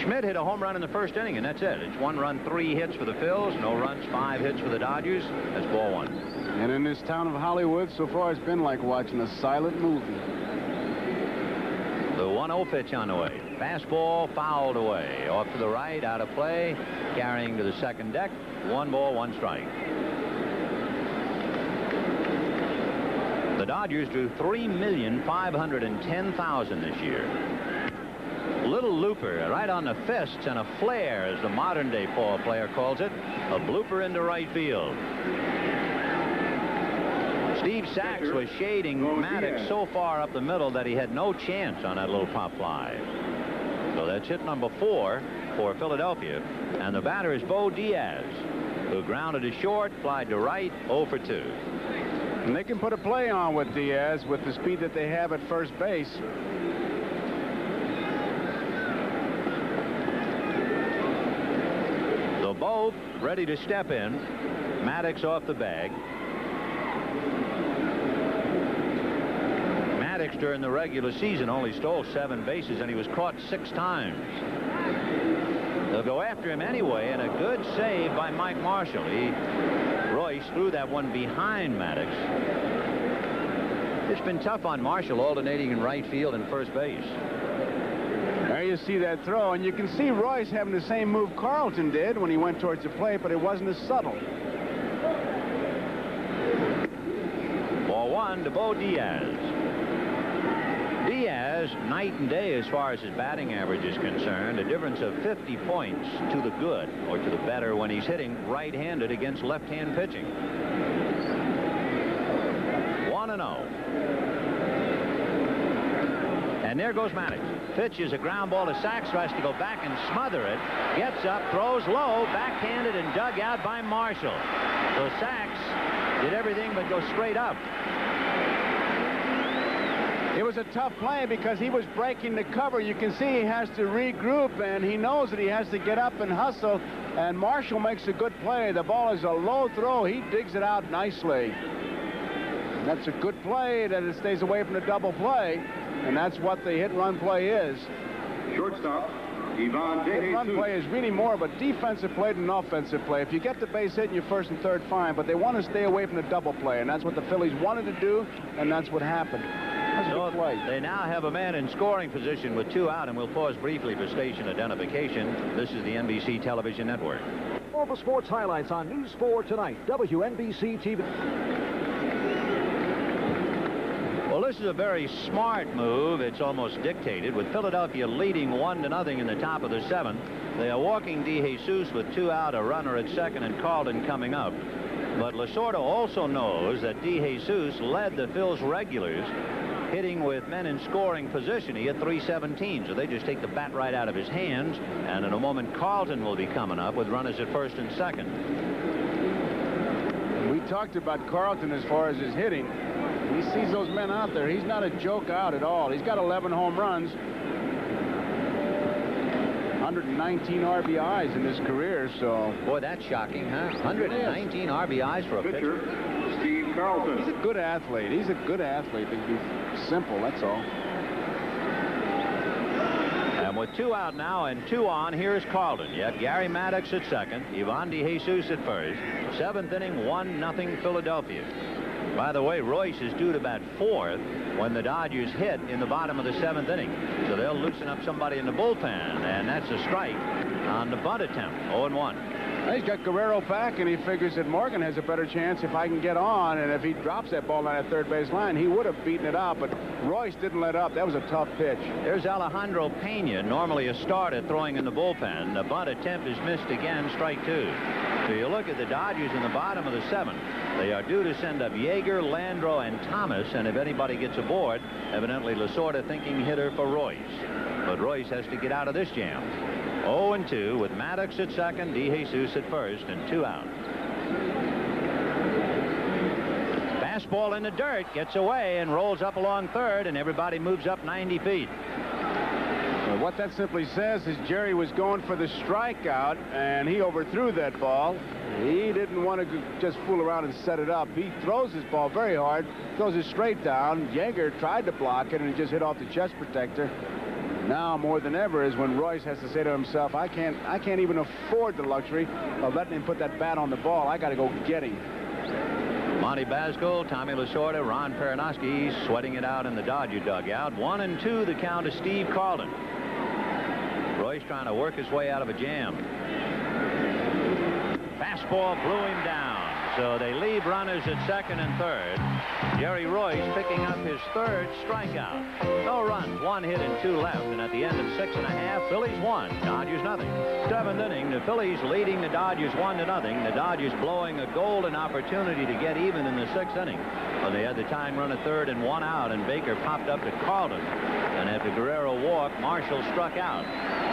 Schmidt hit a home run in the first inning, and that's it. It's 1 run, 3 hits for the Phils, no runs, 5 hits for the Dodgers. That's ball 1. And in this town of Hollywood, so far it's been like watching a silent movie. The 1-0 pitch on the way. Fastball fouled away. Off to the right, out of play, carrying to the second deck. 1 ball, 1 strike. The Dodgers drew 3,510,000 this year. Little looper right on the fists and a flare, as the modern-day ball player calls it, a blooper into right field. Steve Sachs was shading Maddox so far up the middle that he had no chance on that little pop fly. So that's hit number 4 for Philadelphia, and the batter is Bo Diaz, who grounded to short, flied to right, 0 for 2. And they can put a play on with Diaz with the speed that they have at first base. So Bo ready to step in. Maddox off the bag. Maddox during the regular season only stole 7 bases, and he was caught 6 times. They'll go after him anyway, and a good save by Mike Marshall. Royce threw that one behind Maddox. It's been tough on Marshall, alternating in right field and first base. There you see that throw, and you can see Royce having the same move Carlton did when he went towards the plate, but it wasn't as subtle. Ball 1 to Bo Diaz. Diaz, night and day as far as his batting average is concerned, a difference of 50 points to the good, or to the better, when he's hitting right-handed against left-hand pitching. 1-0. And there goes Maddox. Pitch is a ground ball to Sachs, tries to go back and smother it. Gets up, throws low, backhanded and dug out by Marshall. So Sachs did everything but go straight up. It was a tough play because he was breaking the cover. You can see he has to regroup, and he knows that he has to get up and hustle, and Marshall makes a good play. The ball is a low throw. He digs it out nicely. And that's a good play, that it stays away from the double play, and that's what the hit-run play is. Shortstop, Ivan De Jesus. Hit-run play is really more of a defensive play than an offensive play. If you get the base hit in your first and third, fine, but they want to stay away from the double play, and that's what the Phillies wanted to do, and that's what happened. So they now have a man in scoring position with 2 out, and we'll pause briefly for station identification. This is the NBC Television Network. All the sports highlights on News 4 tonight, WNBC TV. Well, this is a very smart move. It's almost dictated. With Philadelphia leading 1-0 in the top of the 7th, they are walking De Jesus with 2 out, a runner at second, and Carlton coming up. But Lasorda also knows that De Jesus led the Phil's regulars hitting with men in scoring position. He hit .317, so they just take the bat right out of his hands, and in a moment Carlton will be coming up with runners at first and second. We talked about Carlton as far as his hitting. He sees those men out there. He's not a joke out at all. He's got 11 home runs, 119 RBIs in his career, so... Boy, that's shocking, huh? 119 RBIs for a pitcher. Steve Carlton. He's a good athlete. He's a good athlete. He's simple, that's all. And with 2 out now and 2 on, here's Carlton. You have Gary Maddox at second, Ivan De Jesus at first. 7th inning, 1-0 Philadelphia. By the way, Royce is due to bat 4th when the Dodgers hit in the bottom of the 7th inning. So they'll loosen up somebody in the bullpen, and that's a strike on the bunt attempt. 0-1. He's got Guerrero back, and he figures that Morgan has a better chance if I can get on, and if he drops that ball down that third base line, he would have beaten it out, but Royce didn't let up. That was a tough pitch. There's Alejandro Pena, normally a starter, throwing in the bullpen. The bunt attempt is missed again, strike 2. So you look at the Dodgers in the bottom of the 7th. They are due to send up Yeager, Landro, and Thomas, and if anybody gets aboard, evidently Lasorda thinking hitter for Royce. But Royce has to get out of this jam. 0-2 with Maddox at second, De Jesus at first, and 2 out. Fastball in the dirt, gets away and rolls up along third, and everybody moves up 90 feet. Well, what that simply says is Jerry was going for the strikeout, and he overthrew that ball. He didn't want to just fool around and set it up. He throws his ball very hard, throws it straight down. Yeager tried to block it, and it just hit off the chest protector. Now, more than ever, is when Royce has to say to himself, I can't even afford the luxury of letting him put that bat on the ball. I got to go get him. Monty Basco, Tommy Lasorda, Ron Peranowski sweating it out in the Dodger dugout. 1-2 the count to Steve Carlton. Royce trying to work his way out of a jam. Fastball blew him down. So they leave runners at second and third. Jerry Royce picking up his 3rd strikeout. No runs, 1 hit and 2 left. And at the end of 6.5, Phillies 1, Dodgers nothing. 7th inning, the Phillies leading the Dodgers 1-0. The Dodgers blowing a golden opportunity to get even in the 6th inning. Well, they had the tying run at third and 1 out, and Baker popped up to Carlton. And after Guerrero walked, Marshall struck out.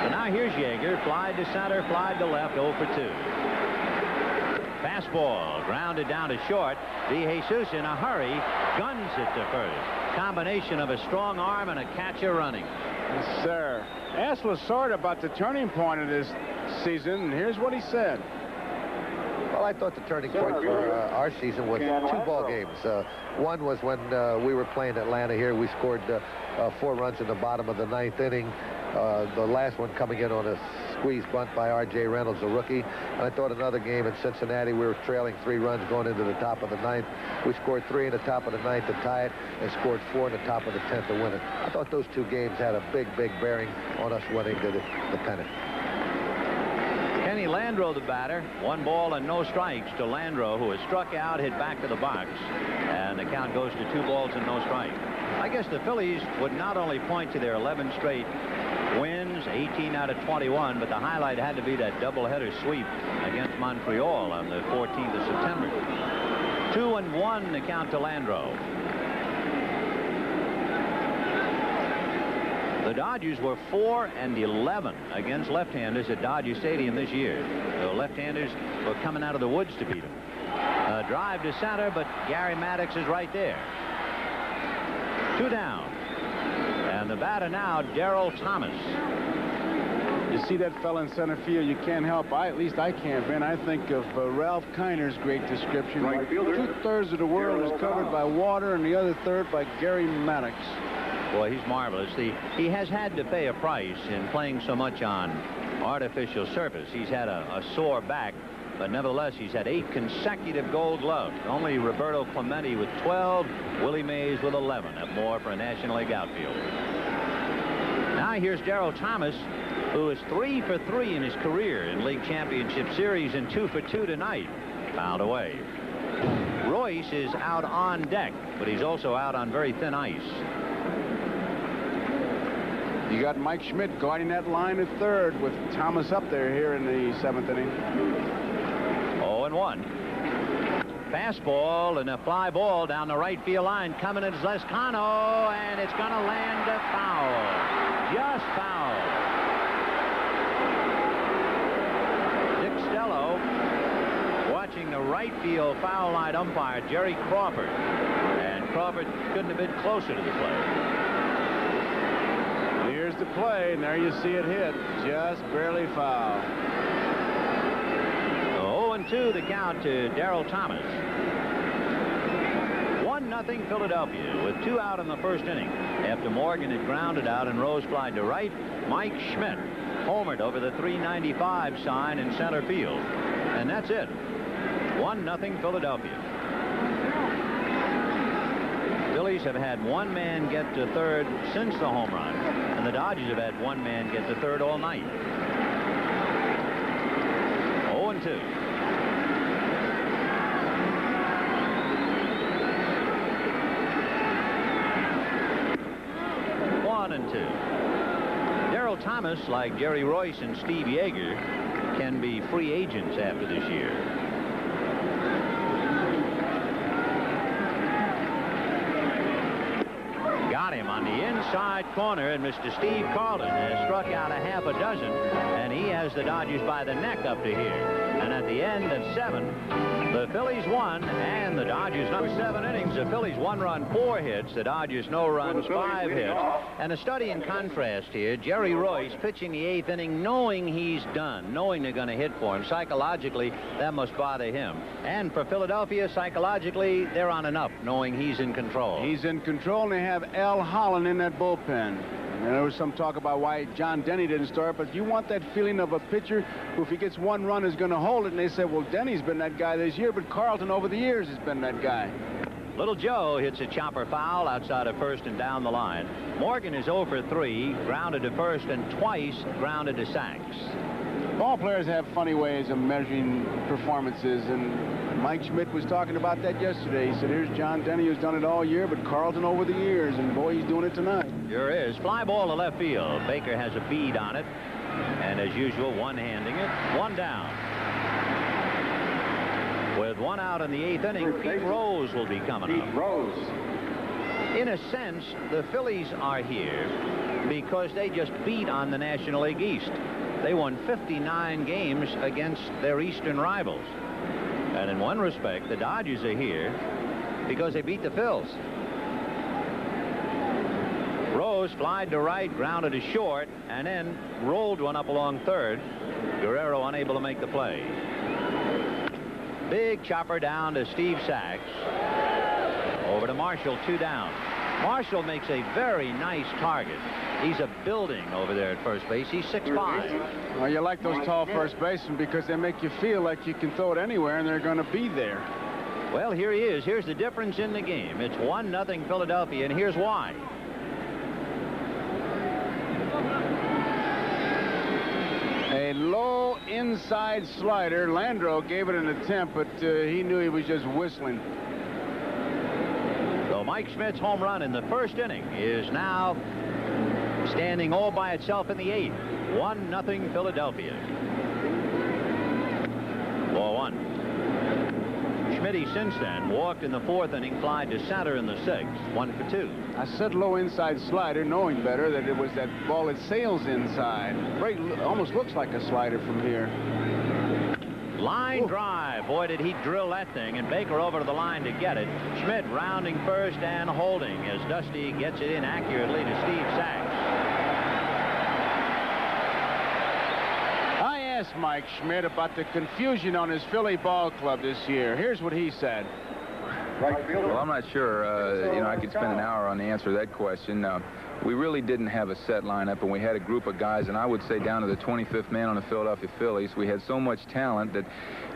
So now here's Yeager, fly to center, fly to left, 0 for 2. Fastball grounded down to short. De Jesus in a hurry guns it to first. Combination of a strong arm and a catcher running. Yes, sir. Asked Lasorda about the turning point of this season, and here's what he said. Well, I thought the turning point for our season was 2 ball games. One was when we were playing Atlanta here. We scored 4 runs in the bottom of the 9th inning. The last one coming in on a squeeze bunt by R.J. Reynolds, a rookie. And I thought another game in Cincinnati, we were trailing 3 runs going into the top of the 9th. We scored 3 in the top of the 9th to tie it and scored 4 in the top of the 10th to win it. I thought those 2 games had a big bearing on us winning the pennant. Kenny Landreau, the batter. 1 ball and no strikes to Landreau, who has struck out, hit back to the box, and the count goes to 2 balls and no strikes. I guess the Phillies would not only point to their 11 straight wins, 18 out of 21, but the highlight had to be that doubleheader sweep against Montreal on the 14th of September. 2-1 the count to Landreau. The Dodgers were 4-11 against left-handers at Dodger Stadium this year. The left-handers were coming out of the woods to beat them. A drive to center, but Gary Maddox is right there. 2 down. And the batter now, Darrell Thomas. You see that fella in center field, you can't help. At least I can't, Ben. I think of Ralph Kiner's great description. Right fielder. 2/3 of the world is covered by water, and the other third by Gary Maddox. Boy, he's marvelous. He has had to pay a price in playing so much on artificial surface. He's had a sore back, but nevertheless, he's had 8 consecutive Gold Gloves. Only Roberto Clemente with 12, Willie Mays with 11 at more for a National League outfielder. Now here's Darrell Thomas, who is 3 for 3 in his career in League Championship Series and 2 for 2 tonight. Fouled away. Royce is out on deck, but he's also out on very thin ice. You got Mike Schmidt guarding that line at third with Thomas up there here in the 7th inning. 0-1. Fastball and a fly ball down the right field line. Coming is Lescano, and it's going to land a foul. Just foul. Dick Stello watching the right field foul line umpire, Jerry Crawford. And Crawford couldn't have been closer to the play. Here's the play, and there you see it hit. Just barely foul. 0-2 the count to Darrell Thomas. 1-0 Philadelphia with 2 out in the first inning. After Morgan had grounded out and Rose flied to right, Mike Schmidt homered over the 395 sign in center field. And that's it. 1-0 Philadelphia. Phillies have had 1 man get to third since the home run, and the Dodgers have had 1 man get to third all night. 0-2. Darrell Thomas, like Jerry Royce and Steve Yeager, can be free agents after this year. Got him on the inside corner, and Mr. Steve Carlton has struck out a half a dozen, and he has the Dodgers by the neck up to here. And at the end of 7, the Phillies won, and the Dodgers number 7 innings. The Phillies 1 run, 4 hits. The Dodgers no runs, 5 hits. And a study in contrast here, Jerry Royce pitching the 8th inning, knowing he's done, knowing they're going to hit for him. Psychologically, that must bother him. And for Philadelphia, psychologically, they're on and up, knowing he's in control. He's in control, and they have Al Holland in that bullpen. And there was some talk about why John Denny didn't start, but you want that feeling of a pitcher who, if he gets 1 run, is going to hold it. And they said, well, Denny's been that guy this year, but Carlton over the years has been that guy. Little Joe hits a chopper foul outside of first and down the line. Morgan is 0 for 3, grounded to first, and twice grounded to sacks. Ball players have funny ways of measuring performances, and Mike Schmidt was talking about that yesterday. He said, here's John Denny, who's done it all year, but Carlton over the years, and boy, he's doing it tonight. Sure is. Fly ball to left field. Baker has a bead on it, and as usual, one-handing it. 1 down. With 1 out in the 8th inning, Pete Rose will be coming up. Pete Rose. In a sense, the Phillies are here because they just beat on the National League East. They won 59 games against their Eastern rivals. And in one respect, the Dodgers are here because they beat the Phils. Rose flied to right, grounded to short, and then rolled one up along third. Guerrero unable to make the play. Big chopper down to Steve Sachs. Over to Marshall, 2 down. Marshall makes a very nice target. He's a building over there at first base. He's 6'5". Well, you like those tall first basemen because they make you feel like you can throw it anywhere and they're going to be there. Well, here he is. Here's the difference in the game. It's 1-0 Philadelphia, and here's why. A low inside slider. Landreau gave it an attempt, but he knew he was just whistling. So Mike Schmidt's home run in the first inning is now standing all by itself in the 8th. 1-0 Philadelphia. 4-1. Schmidt since then walked in the 4th inning, flied to center in the 6th. 1 for 2. I said low inside slider, knowing better that it was that ball that sails inside. Almost looks like a slider from here. Line drive. Boy, did he drill that thing, and Baker over to the line to get it. Schmidt rounding first and holding as Dusty gets it in accurately to Steve Sachs. I asked Mike Schmidt about the confusion on his Philly ball club this year. Here's what he said. Well, I'm not sure. I could spend an hour on the answer to that question. We really didn't have a set lineup, and we had a group of guys, and I would say down to the 25th man on the Philadelphia Phillies. We had so much talent that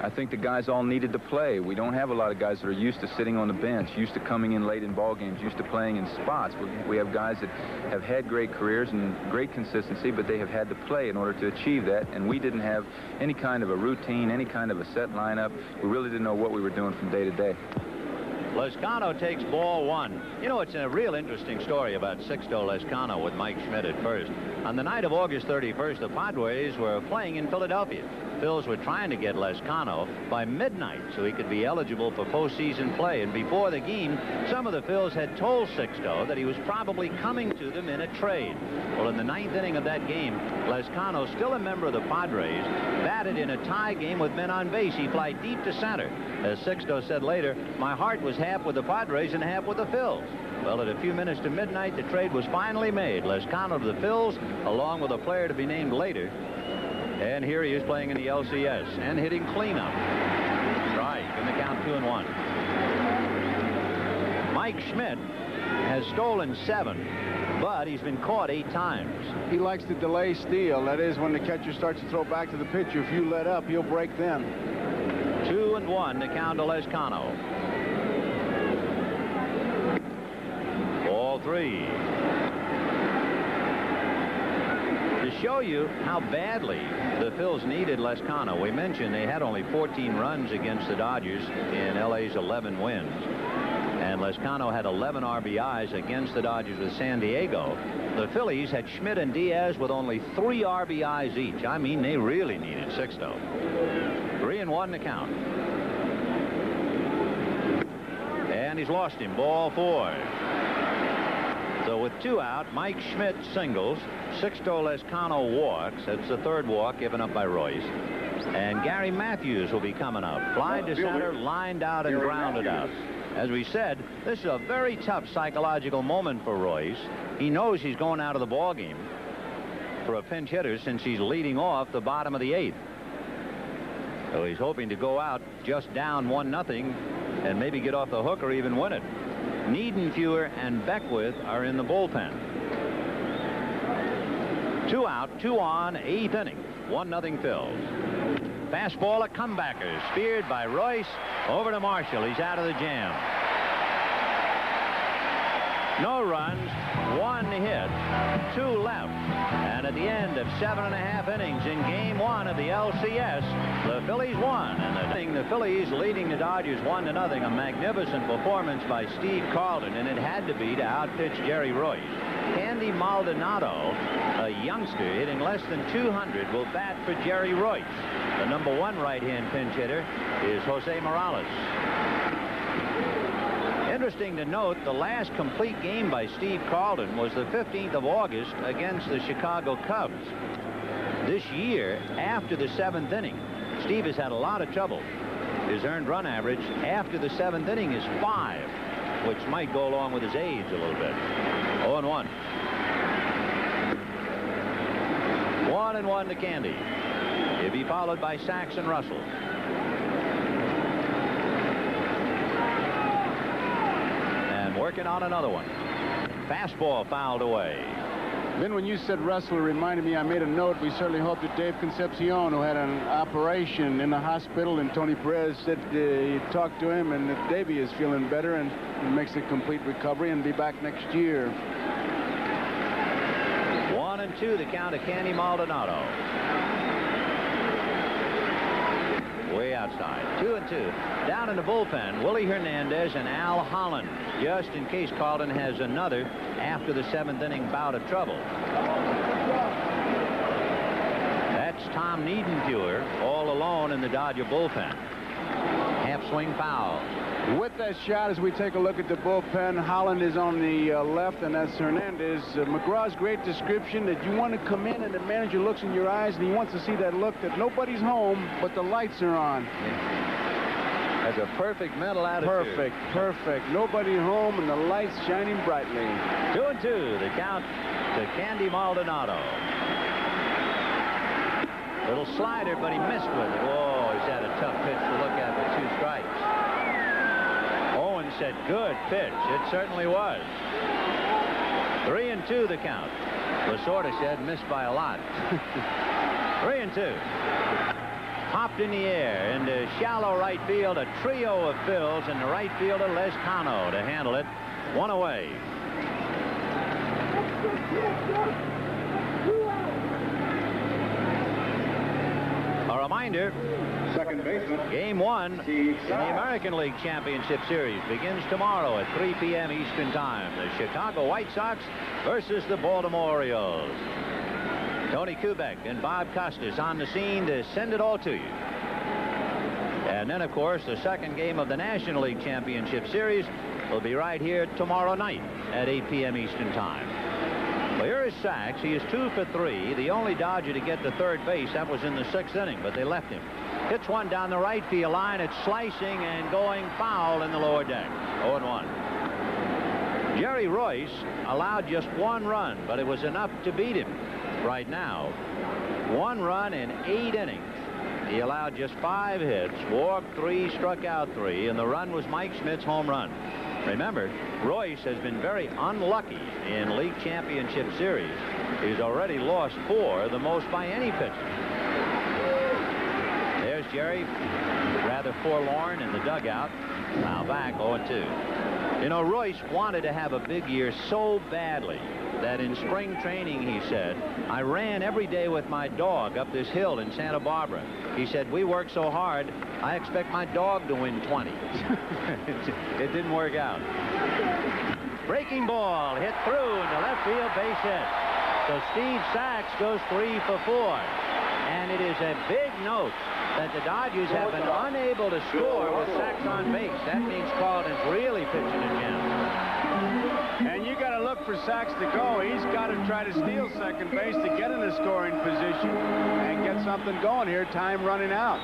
I think the guys all needed to play. We don't have a lot of guys that are used to sitting on the bench, used to coming in late in ball games, used to playing in spots. We have guys that have had great careers and great consistency, but they have had to play in order to achieve that, and we didn't have any kind of a routine, any kind of a set lineup. We really didn't know what we were doing from day to day. Lescano takes ball 1. You know, it's a real interesting story about Sixto Lescano with Mike Schmidt at first. On the night of August 31st, the Padres were playing in Philadelphia. Phils were trying to get Lescano by midnight so he could be eligible for postseason play. And before the game, some of the Phils had told Sixto that he was probably coming to them in a trade. Well, in the 9th inning of that game, Lescano, still a member of the Padres, batted in a tie game with men on base. He fly deep to center. As Sixto said later, my heart was half with the Padres and half with the Phils. Well, at a few minutes to midnight, the trade was finally made. Lescano to the Phils, along with a player to be named later. And here he is playing in the LCS and hitting cleanup. Strike, and the count 2-1. Mike Schmidt has stolen 7, but he's been caught 8 times. He likes to delay steal. That is, when the catcher starts to throw back to the pitcher, if you let up, he'll break them. 2-1 to count to Lescano. Ball 3. To show you how badly the Phils needed Lescano, we mentioned they had only 14 runs against the Dodgers in LA's 11 wins. And Lescano had 11 RBIs against the Dodgers with San Diego. The Phillies had Schmidt and Diaz with only 3 RBIs each. I mean, they really needed Sixto. 3-1 to count. And he's lost him. Ball 4. So with 2 out, Mike Schmidt singles. Sixto Lescano walks. That's the 3rd walk given up by Royce. And Gary Matthews will be coming up. Fly to center, lined out, and grounded out. As we said, this is a very tough psychological moment for Royce. He knows he's going out of the ball game for a pinch hitter since he's leading off the bottom of the 8th. So he's hoping to go out just down 1-0 and maybe get off the hook or even win it. Niedenfuer and Beckwith are in the bullpen. 2 out, 2 on, 8th inning. 1-0 Phils. Fastball, a comebacker. Speared by Royce. Over to Marshall. He's out of the jam. No runs, 1 hit, 2 left. And at the end of 7.5 innings in Game 1 of the LCS, the Phillies won. And the Phillies leading the Dodgers 1-0. A magnificent performance by Steve Carlton, and it had to be to outpitch Jerry Royce. Candy Maldonado, a youngster hitting less than 200, will bat for Jerry Royce. The #1 right-hand pinch hitter is Jose Morales. Interesting to note, the last complete game by Steve Carlton was the 15th of August against the Chicago Cubs. This year, after the 7th inning, Steve has had a lot of trouble. His earned run average after the 7th inning is 5, which might go along with his age a little bit. 0-1. 1-1 to Candy. He'll be followed by Sachs and Russell. And working on another one. Fastball fouled away. Then when you said Russell, it reminded me, I made a note. We certainly hope that Dave Concepcion, who had an operation in the hospital, and Tony Perez said he talked to him, and that Davey is feeling better and makes a complete recovery and be back next year. 1-2 the count to Candy Maldonado. Way outside. 2-2. Down in the bullpen, Willie Hernandez and Al Holland, just in case Carlton has another after the 7th inning bout of trouble. That's Tom Niedenfuer all alone in the Dodger bullpen. Half swing foul. With that shot, as we take a look at the bullpen, Holland is on the left, and that's Hernandez. McGraw's great description that you want to come in and the manager looks in your eyes and he wants to see that look that nobody's home, but the lights are on. Has a perfect mental attitude. Perfect. Nobody home and the lights shining brightly. 2-2 the count to Candy Maldonado. Little slider, but he missed with it. Oh, he's had a tough pitch to look at with 2 strikes. Owen said good pitch. It certainly was. 3-2 the count. Lasorda said missed by a lot. 3-2. Popped in the air into shallow right field. A trio of Phils and the right fielder Lescano to handle it. 1 away. A reminder, second baseman, Game 1 in the American League Championship Series begins tomorrow at 3 p.m. Eastern Time. The Chicago White Sox versus the Baltimore Orioles. Tony Kubek and Bob Costas on the scene to send it all to you. And then, of course, the second game of the National League Championship Series will be right here tomorrow night at 8 p.m. Eastern Time. Well, here is Sachs. He is 2 for 3. The only Dodger to get to third base. That was in the 6th inning, but they left him. Hits one down the right field line. It's slicing and going foul in the lower deck. 0-1. Jerry Royce allowed just 1 run, but it was enough to beat him. Right now, 1 run in 8 innings. He allowed just 5 hits, walked 3, struck out 3, and the run was Mike Schmidt's home run. Remember, Royce has been very unlucky in League Championship Series. He's already lost 4, the most by any pitcher. There's Jerry, rather forlorn in the dugout. Now back 0-2. You know, Royce wanted to have a big year so badly that in spring training, he said, I ran every day with my dog up this hill in Santa Barbara. He said, we work so hard, I expect my dog to win 20. It didn't work out. Breaking ball hit through into left field, base hit. So Steve Sachs goes 3 for 4. And it is a big note that the Dodgers have been unable to score with Sachs on base. That means Carlton's really pitching again. And you got to look for Sachs to go. He's got to try to steal second base to get in a scoring position and get something going here. Time running out.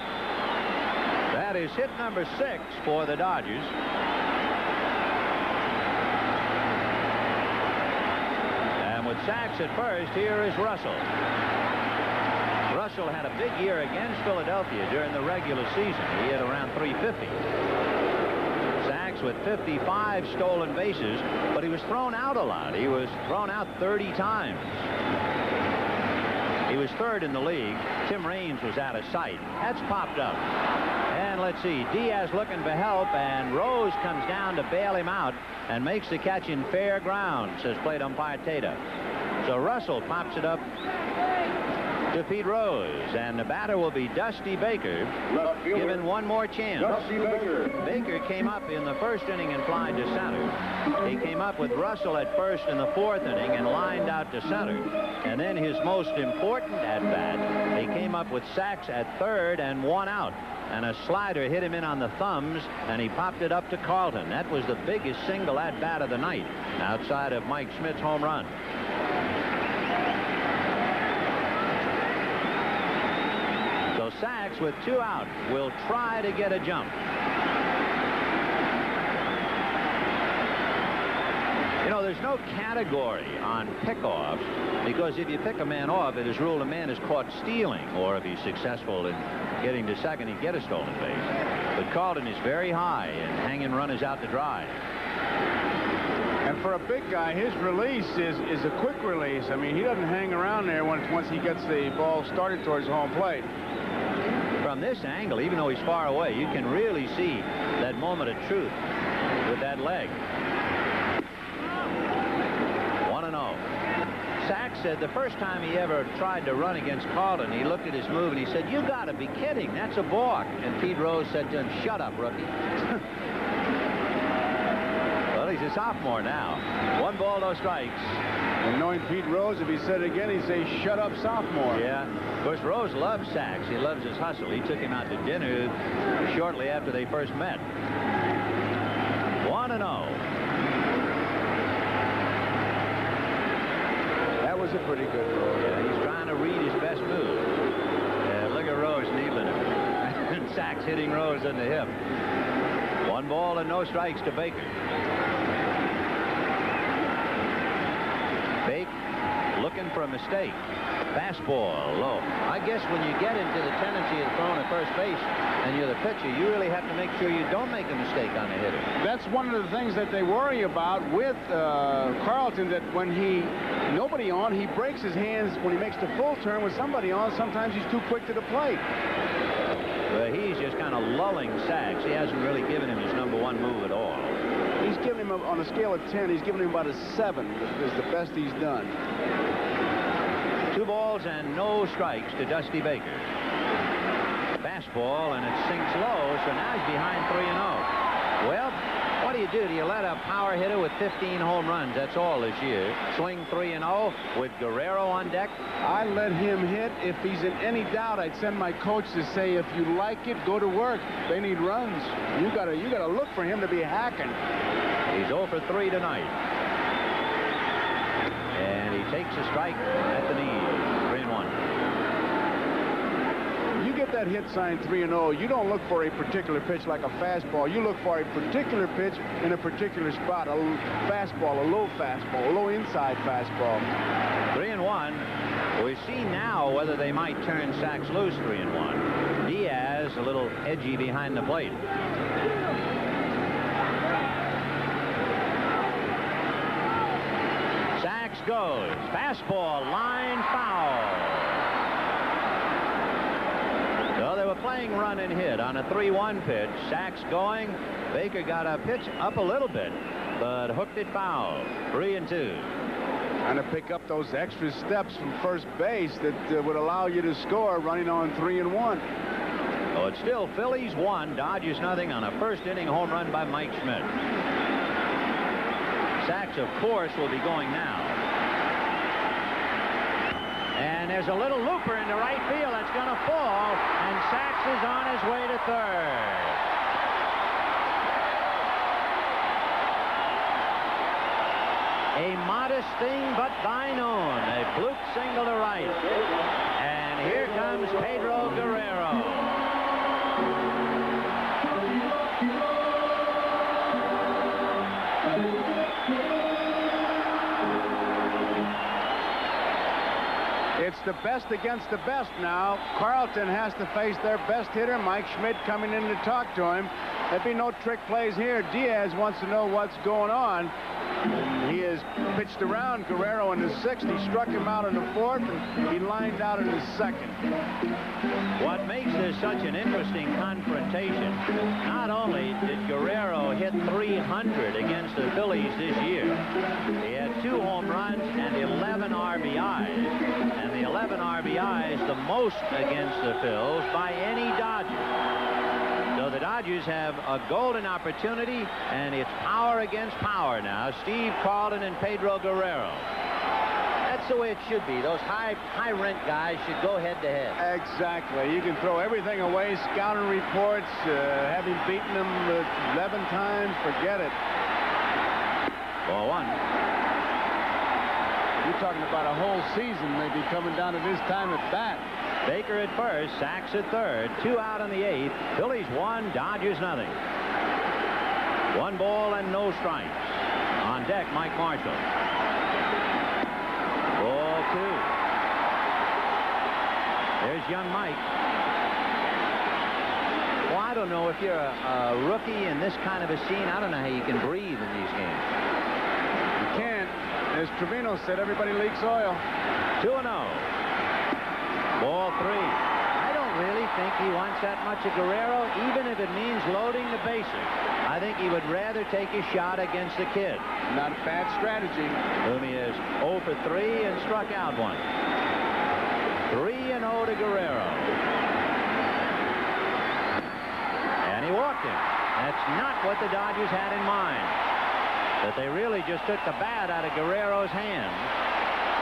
That is hit number 6 for the Dodgers. And with Sachs at first, here is Russell. Russell had a big year against Philadelphia during the regular season. He hit around 350. Sachs with 55 stolen bases, but he was thrown out a lot. He was thrown out 30 times. He was 3rd in the league. Tim Raines was out of sight. That's popped up. And let's see, Diaz looking for help, and Rose comes down to bail him out and makes the catch in fair ground, says plate umpire Tata. So Russell pops it up to Pete Rose, and the batter will be Dusty Baker, given one more chance. Dusty Baker. Baker came up in the 1st inning and flied to center. He came up with Russell at first in the 4th inning and lined out to center. And then his most important at-bat, he came up with Sachs at 3rd and 1 out. And a slider hit him in on the thumbs, and he popped it up to Carlton. That was the biggest single at-bat of the night, outside of Mike Schmidt's home run. So Sachs, with 2 out, will try to get a jump. You know, there's no category on pickoffs, because if you pick a man off, it is ruled a man is caught stealing, or if he's successful in getting to second, he'd get a stolen base. But Carlton is very high in hanging runners out to dry. And for a big guy, his release is a quick release. I mean, he doesn't hang around there once he gets the ball started towards home plate. From this angle, even though he's far away, you can really see that moment of truth with that leg. 1-0. Sachs said the first time he ever tried to run against Carlton, he looked at his move and he said, "You got to be kidding. That's a balk." And Pete Rose said to him, "Shut up, rookie." Well, he's a sophomore now. 1 ball, no strikes. And knowing Pete Rose, if he said it again, he'd say, "Shut up, sophomore." Yeah. Of course, Rose loves Sachs. He loves his hustle. He took him out to dinner shortly after they first met. 1-0. That was a pretty good throw. Yeah, he's trying to read his best move. Yeah, look at Rose needling him. And Sachs hitting Rose in the hip. 1 ball and no strikes to Baker. Bake looking for a mistake. Fastball low. I guess when you get into the tendency of throwing at first base and you're the pitcher, you really have to make sure you don't make a mistake on the hitter. That's one of the things that they worry about with Carlton, that when nobody on, he breaks his hands when he makes the full turn. With somebody on, sometimes he's too quick to the plate. Well, he's just kind of lulling Sachs. He hasn't really given him his #1 move at all. He's given him, on a scale of 10, he's given him about a 7. Is the best he's done. 2 balls and no strikes to Dusty Baker. Fastball, and it sinks low, so now he's behind 3-0. Well, what do? Do you let a power hitter with 15 home runs, that's all this year, swing 3-0 with Guerrero on deck? I let him hit. If he's in any doubt, I'd send my coach to say, if you like it, go to work. They need runs. You gotta look for him to be hacking. He's 0 for 3 tonight. And he takes a strike at the knee. 3-1. You get that hit sign 3-0, you don't look for a particular pitch like a fastball. You look for a particular pitch in a particular spot. A fastball, a low fastball, a low inside fastball. 3-1. We see now whether they might turn Sachs loose. 3-1. Diaz a little edgy behind the plate. Sachs goes. Fastball, line foul. So they were playing run and hit on a 3-1 pitch. Sachs going. Baker got a pitch up a little bit, but hooked it foul. 3-2. Trying to pick up those extra steps from first base that would allow you to score running on 3-1. Oh, it's still Phillies 1, Dodgers nothing on a first-inning home run by Mike Schmidt. Sachs, of course, will be going now. And there's a little looper into right field that's going to fall, and Sachs is on his way to third. A modest thing, but by noon. A fluke single to right. And here comes Pedro Guerrero. It's the best against the best now. Carlton has to face their best hitter, Mike Schmidt, coming in to talk to him. There'd be no trick plays here. Diaz wants to know what's going on. He has pitched around Guerrero in the 6th. He struck him out in the 4th, and he lined out in the 2nd. What makes this such an interesting confrontation, not only did Guerrero hit .300 against the Phillies this year, he had 2 home runs and 11 RBIs, and the 11 RBIs the most against the Phils by any Dodger. So the Dodgers have a golden opportunity, and it's power against power now. Steve Carlton and Pedro Guerrero. That's the way it should be. Those high-rent guys should go head-to-head. Exactly. You can throw everything away, scouting reports, having beaten them 11 times, forget it. Ball 1. You're talking about a whole season maybe coming down to this time at bat. Baker at first, Sachs at third, 2 out in the 8th. Phillies 1, Dodgers nothing. 1 ball and no strikes. On deck, Mike Marshall. Ball 2. There's young Mike. Well, I don't know if you're a rookie in this kind of a scene. I don't know how you can breathe in these games. As Trevino said, everybody leaks oil. 2-0. Ball 3. I don't really think he wants that much of Guerrero, even if it means loading the bases. I think he would rather take a shot against the kid. Not a bad strategy. Whom he is 0 for 3 and struck out 1. 3-0 to Guerrero. And he walked him. That's not what the Dodgers had in mind. But they really just took the bat out of Guerrero's hand.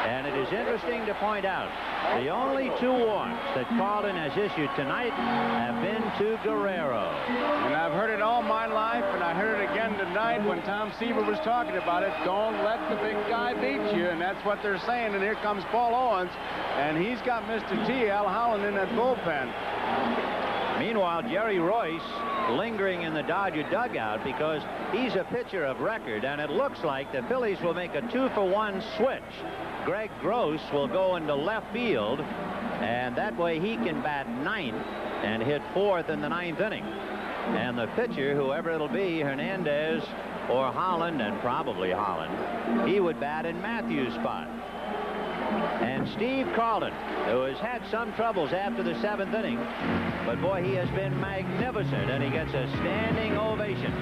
And it is interesting to point out, the only 2 walks that Carlton has issued tonight have been to Guerrero. And I've heard it all my life, and I heard it again tonight when Tom Seaver was talking about it. Don't let the big guy beat you, and that's what they're saying. And here comes Paul Owens, and he's got Mr. T. Al Holland in that bullpen. Meanwhile, Jerry Royce lingering in the Dodger dugout because he's a pitcher of record, and it looks like the Phillies will make a 2-for-1 switch. Greg Gross will go into left field, and that way he can bat 9th and hit 4th in the 9th inning. And the pitcher, whoever it'll be, Hernandez or Holland, and probably Holland, he would bat in Matthews' spot. And Steve Carlton, who has had some troubles after the 7th inning, but boy, he has been magnificent, and he gets a standing ovation.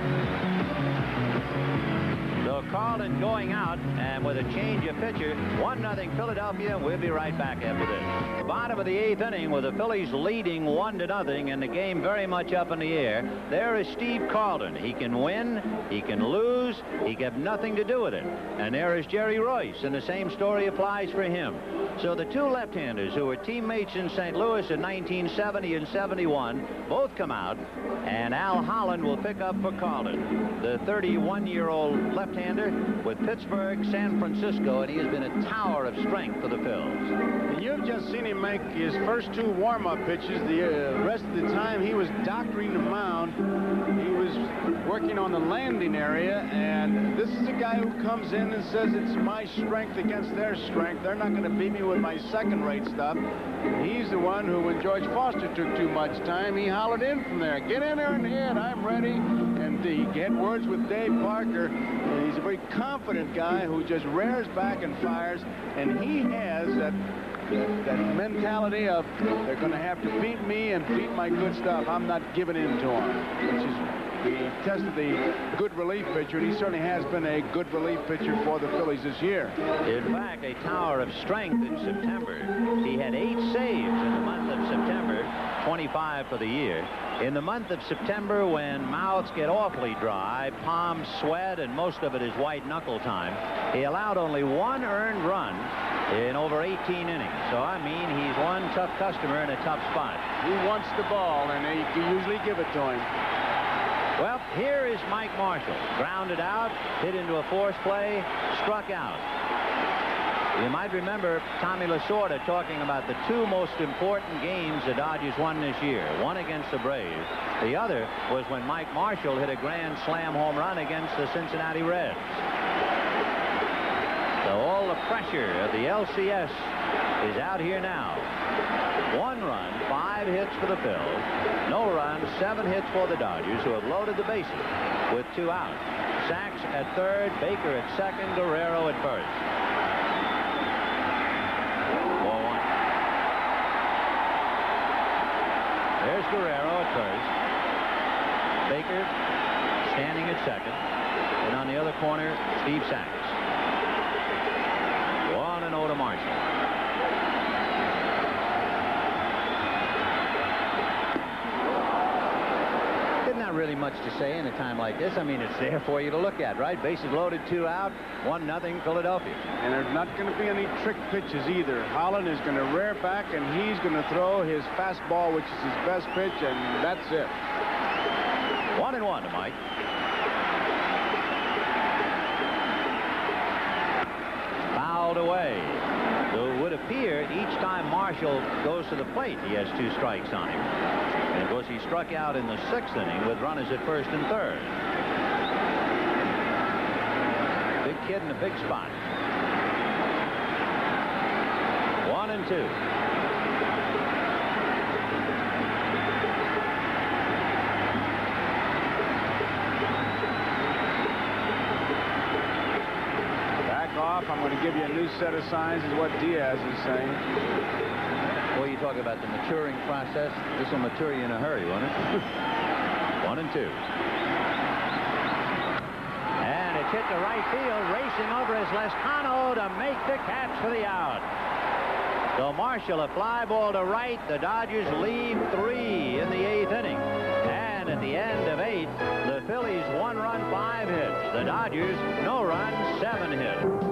So Carlton going out, and with a change of pitcher, 1-0 Philadelphia. We'll be right back after this. The bottom of the 8th inning with the Phillies leading 1-0 and the game very much up in the air. There is Steve Carlton. He can win, he can lose, he can have nothing to do with it. And there is Jerry Royce, and the same story applies for him. So the 2 left-handers who were teammates in St. Louis in 1970 and 71 both come out, and Al Holland will pick up for Carlton, the 31-year-old left-hander with Pittsburgh, San Francisco, and he has been a tower of strength for the Phils. And you've just seen him make his first 2 warm-up pitches. The rest of the time he was doctoring the mound. He was working on the landing area, and this is a guy who comes in and says it's my strength against their strength. They're not going to beat me with my second-rate stuff. He's the one who, when George Foster took too much time, he hollered in from there. Get in there and hit. I'm ready. And he had words with Dave Parker. And he's a very confident guy who just rears back and fires. And he has that mentality of they're going to have to beat me and beat my good stuff. I'm not giving in to them, which is he tested the good relief pitcher, and he certainly has been a good relief pitcher for the Phillies this year. In fact, a tower of strength in September. He had 8 saves in the month of September, 25 for the year. In the month of September, when mouths get awfully dry, palms sweat, and most of it is white knuckle time, he allowed only 1 earned run in over 18 innings. So, I mean, he's one tough customer in a tough spot. He wants the ball, and they usually give it to him. Well, here is Mike Marshall. Grounded out, hit into a force play, struck out. You might remember Tommy Lasorda talking about the 2 most important games the Dodgers won this year. One against the Braves. The other was when Mike Marshall hit a grand slam home run against the Cincinnati Reds. So all the pressure of the LCS is out here now. 1 run, 5 hits for the Phils. No runs, 7 hits for the Dodgers, who have loaded the bases with 2 outs. Sachs at third, Baker at second, Guerrero at first. Ball 1. There's Guerrero at first. Baker standing at second. And on the other corner, Steve Sachs. 1-0 to Marshall. Not really much to say in a time like this. I mean, it's there for you to look at, right? Bases loaded, 2 out, 1-0 Philadelphia. And there's not going to be any trick pitches either. Holland is going to rear back, and he's going to throw his fastball, which is his best pitch, and that's it. 1-1 to Mike. Fouled away. So it would appear each time Marshall goes to the plate, he has 2 strikes on him. And of course, he struck out in the 6th inning with runners at first and third. Big kid in a big spot. 1-2. Back off. I'm I'm going to give you a new set of signs, is what Diaz is saying. Well, you talk about the maturing process. This will mature you in a hurry, won't it? 1 and 2. And it's hit to right field. Racing over is Lescano to make the catch for the out. So Marshall, a fly ball to right. The Dodgers lead 3 in the 8th inning. And at the end of 8, the Phillies 1 run, 5 hits. The Dodgers no run, 7 hits.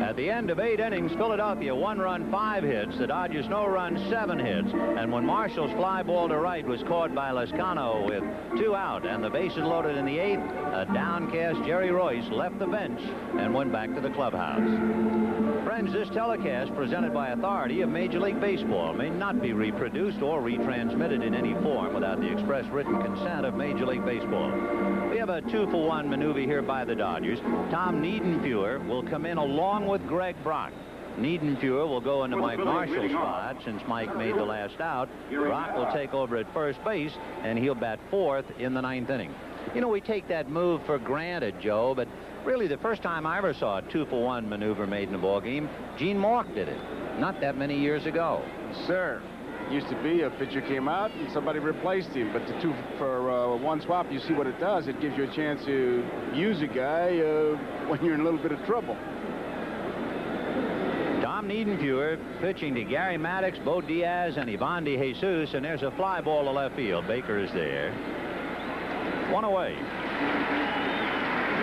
At the end of 8 innings, Philadelphia 1 run, 5 hits. The Dodgers no run, 7 hits. And when Marshall's fly ball to right was caught by Lescano with 2 out and the bases loaded in the 8th, a downcast Jerry Royce left the bench and went back to the clubhouse. Friends, this telecast presented by authority of Major League Baseball may not be reproduced or retransmitted in any form without the express written consent of Major League Baseball. We have a 2-for-1 maneuver here by the Dodgers. Tom Niedenfuer will come in along with Greg Brock. Niedenfuer will go into Mike Marshall's spot since Mike made the last out. Brock will take over at first base, and he'll bat 4th in the 9th inning. You know, we take that move for granted, Joe, but really the first time I ever saw a 2-for-1 maneuver made in a ball game, Gene Mork did it not that many years ago. Sir, used to be a pitcher came out and somebody replaced him, but the 2-for-1 swap, you see what it does. It gives you a chance to use a guy when you're in a little bit of trouble. Tom Niedenfuer pitching to Gary Maddox, Bo Diaz, and Ivan DeJesus, and there's a fly ball to left field. Baker is there. 1 away.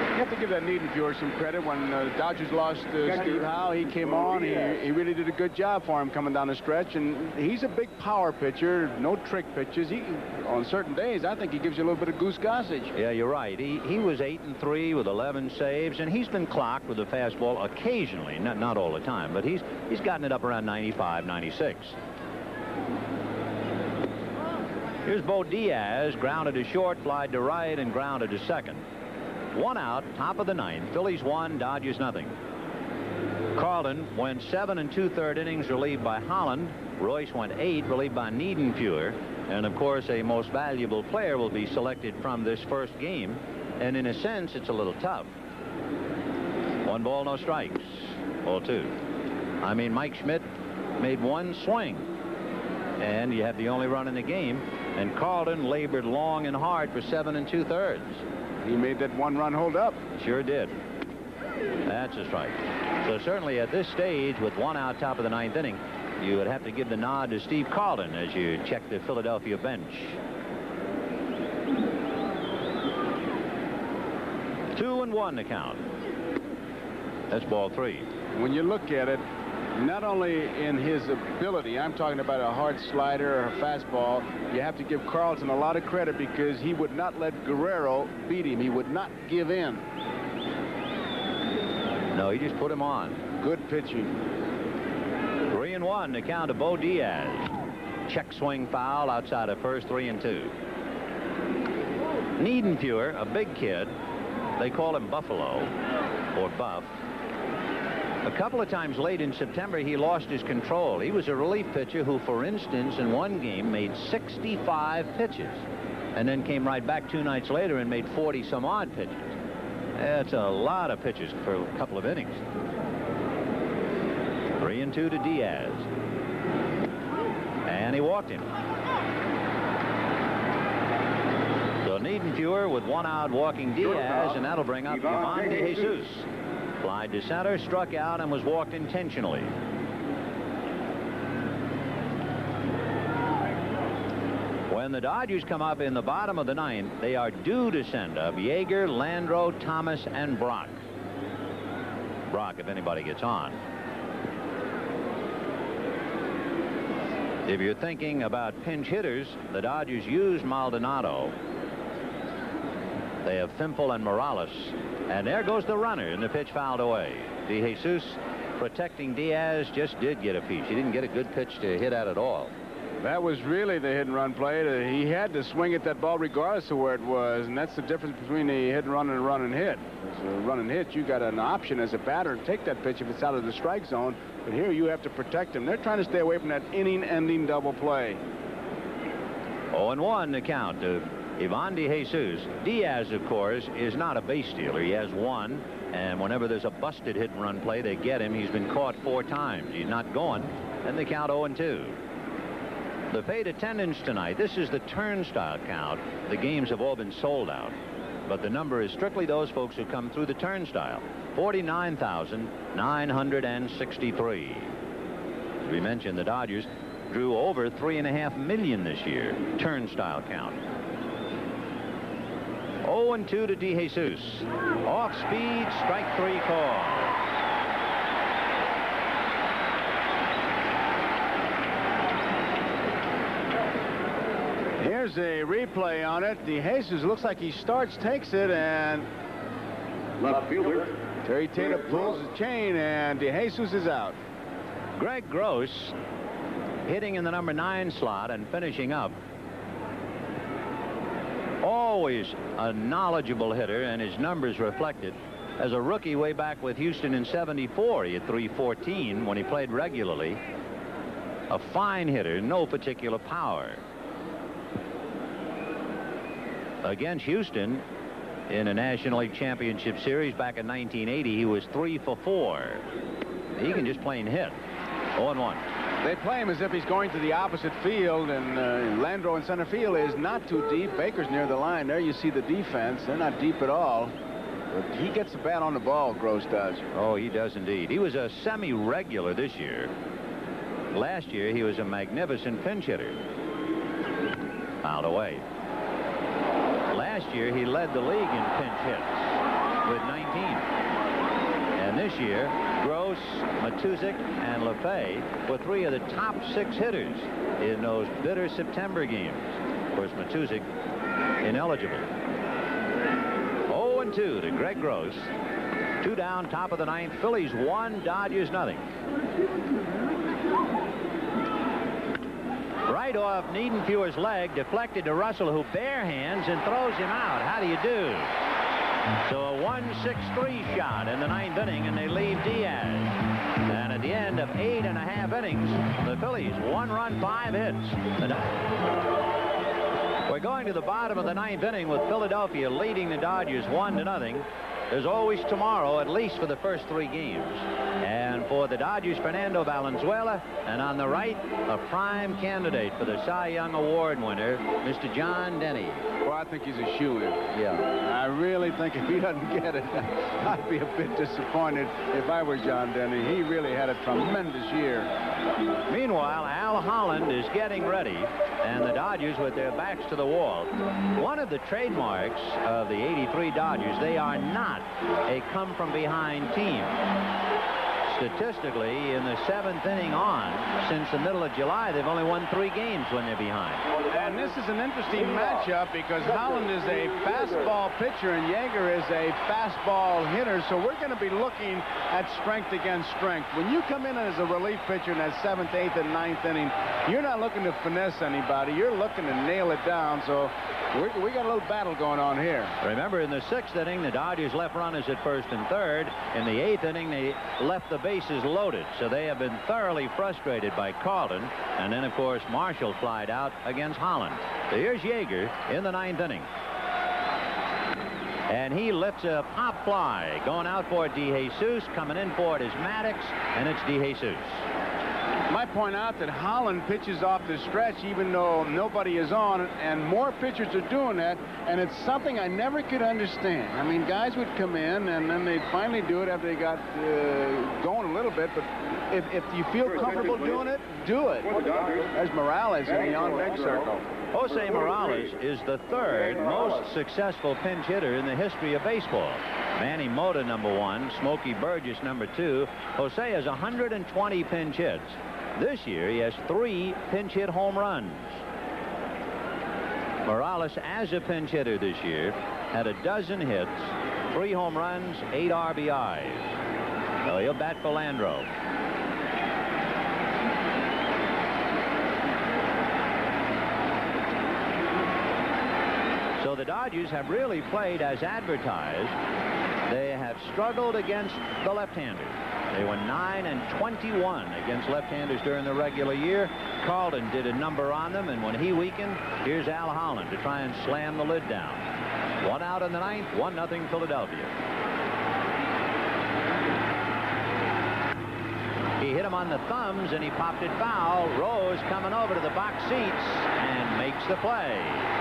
You have to give that Niedenfuer some credit. When the Dodgers lost Steve Howe, he came on. He really did a good job for him coming down the stretch. And he's a big power pitcher, no trick pitches. On certain days, I think he gives you a little bit of Goose Gossage. Yeah, you're right. He was 8-3 with 11 saves, and he's been clocked with a fastball occasionally, not all the time, but he's gotten it up around 95, 96. Here's Bo Diaz, grounded to short, flied to right, and grounded to second. 1 out, top of the 9th. Phillies 1, Dodgers nothing. Carlton went 7 2/3 innings, relieved by Holland. Royce went 8, relieved by Niedenfuer. And of course, a most valuable player will be selected from this first game. And in a sense, it's a little tough. 1 ball, no strikes. Ball 2. I mean, Mike Schmidt made 1 swing. And you have the only run in the game. And Carlton labored long and hard for 7 2/3. He made that 1 run hold up. Sure did. That's a strike. So certainly at this stage, with 1 out, top of the 9th inning, you would have to give the nod to Steve Carlton as you check the Philadelphia bench. 2-1 to count. That's ball 3. When you look at it, not only in his ability, I'm talking about a hard slider or a fastball, you have to give Carlton a lot of credit because he would not let Guerrero beat him. He would not give in. No, he just put him on. Good pitching. 3-1 to count to Bo Diaz. Check swing foul outside of first, 3-2. Niedenfuer, a big kid. They call him Buffalo or Buff. A couple of times late in September, he lost his control. He was a relief pitcher who, for instance, in one game made 65 pitches and then came right back 2 nights later and made 40-some-odd pitches. That's a lot of pitches for a couple of innings. 3-2 to Diaz. And he walked him. So Niedenfuer with 1 out walking Diaz, and that'll bring up Ivan DeJesus. Flied to center, struck out, and was walked intentionally. When the Dodgers come up in the bottom of the 9th, they are due to send up Yeager, Landreau, Thomas, and Brock. Brock, if anybody gets on. If you're thinking about pinch hitters, the Dodgers use Maldonado. They have Fimple and Morales. And there goes the runner, and the pitch fouled away. DeJesus, protecting Diaz, just did get a piece. He didn't get a good pitch to hit at all. That was really the hit-and-run play. He had to swing at that ball regardless of where it was, and that's the difference between a hit-and-run and a run-and-hit. As a run-and-hit, you got an option as a batter to take that pitch if it's out of the strike zone, but here you have to protect him. They're trying to stay away from that inning-ending double play. 0-1 to count to Ivan DeJesus. Diaz, of course, is not a base stealer. He has one, and whenever there's a busted hit and run play, they get him. He's been caught 4 times. He's not going, and they count 0-2. The paid attendance tonight, this is the turnstile count. The games have all been sold out, but the number is strictly those folks who come through the turnstile. 49,963. As we mentioned, the Dodgers drew over 3.5 million this year. Turnstile count. 0-2 to DeJesus. Off speed, strike 3 call. Here's a replay on it. DeJesus looks like he starts, takes it, and Left fielder. Terry Taylor pulls the chain, and DeJesus is out. Greg Gross hitting in the number 9 slot and finishing up. Always a knowledgeable hitter, and his numbers reflect it. As a rookie way back with Houston in '74, he had .314 when he played regularly. A fine hitter, no particular power. Against Houston in a National League Championship Series back in 1980, he was 3 for 4. He can just plain hit. 0-1. They play him as if he's going to the opposite field, and Landreau in center field is not too deep. Baker's near the line. There you see the defense. They're not deep at all. But he gets the bat on the ball, Gross does. Oh, he does indeed. He was a semi-regular this year. Last year, he was a magnificent pinch hitter. Fouled away. Last year, he led the league in pinch hits with 19. And this year, Gross, Matuzik, and LeFay were 3 of the top 6 hitters in those bitter September games. Of course, Matuzik ineligible. 0-2 to Greg Gross. 2 down, top of the 9th. Phillies 1, Dodgers nothing. Right off Niedenfuhr's leg, deflected to Russell, who barehands and throws him out. How do you do? So a 1-6-3 shot in the 9th inning, and they leave Diaz. And at the end of 8.5 innings, the Phillies 1 run, 5 hits. We're going to the bottom of the 9th inning with Philadelphia leading the Dodgers 1-0. There's always tomorrow, at least for the first 3 games. And for the Dodgers, Fernando Valenzuela, and on the right, a prime candidate for the Cy Young Award winner, Mr. John Denny. Well, I think he's a shoo-in. Yeah. I really think if he doesn't get it, I'd be a bit disappointed if I were John Denny. He really had a tremendous year. Meanwhile, Al Holland is getting ready, and the Dodgers with their backs to the wall. One of the trademarks of the '83 Dodgers, they are not a come-from-behind team. Statistically, in the 7th inning on, since the middle of July, they've only won 3 games when they're behind. And this is an interesting matchup because Holland is a fastball pitcher and Yeager is a fastball hitter, so we're going to be looking at strength against strength. When you come in as a relief pitcher in that 7th, 8th, and 9th inning, you're not looking to finesse anybody. You're looking to nail it down, so we got a little battle going on here. Remember, in the 6th inning, the Dodgers left runners at 1st and 3rd. In the 8th inning, they left the bases loaded, so they have been thoroughly frustrated by Carlton. And then, of course, Marshall flied out against Holland. So here's Yeager in the 9th inning. And he lifts a pop fly. Going out for DeJesus. Coming in for it is Maddox, and it's DeJesus. Might point out that Holland pitches off the stretch even though nobody is on, and more pitchers are doing that, and it's something I never could understand. I mean, guys would come in and then they'd finally do it after they got going a little bit, but if you feel comfortable doing it, do it. There's Morales in the on-deck circle. Jose Morales is the 3rd most successful pinch hitter in the history of baseball. Manny Mota, number 1. Smokey Burgess, number 2. Jose has 120 pinch hits. This year, he has 3 pinch hit home runs. Morales, as a pinch hitter this year, had 12 hits, 3 home runs, 8 RBIs. So he'll bat for Landreau. So the Dodgers have really played as advertised. They have struggled against the left-handers. They were 9-21 against left-handers during the regular year. Carlton did a number on them, and when he weakened, here's Al Holland to try and slam the lid down. 1 out in the 9th, 1-0 Philadelphia. He hit him on the thumbs, and he popped it foul. Rose coming over to the box seats and makes the play.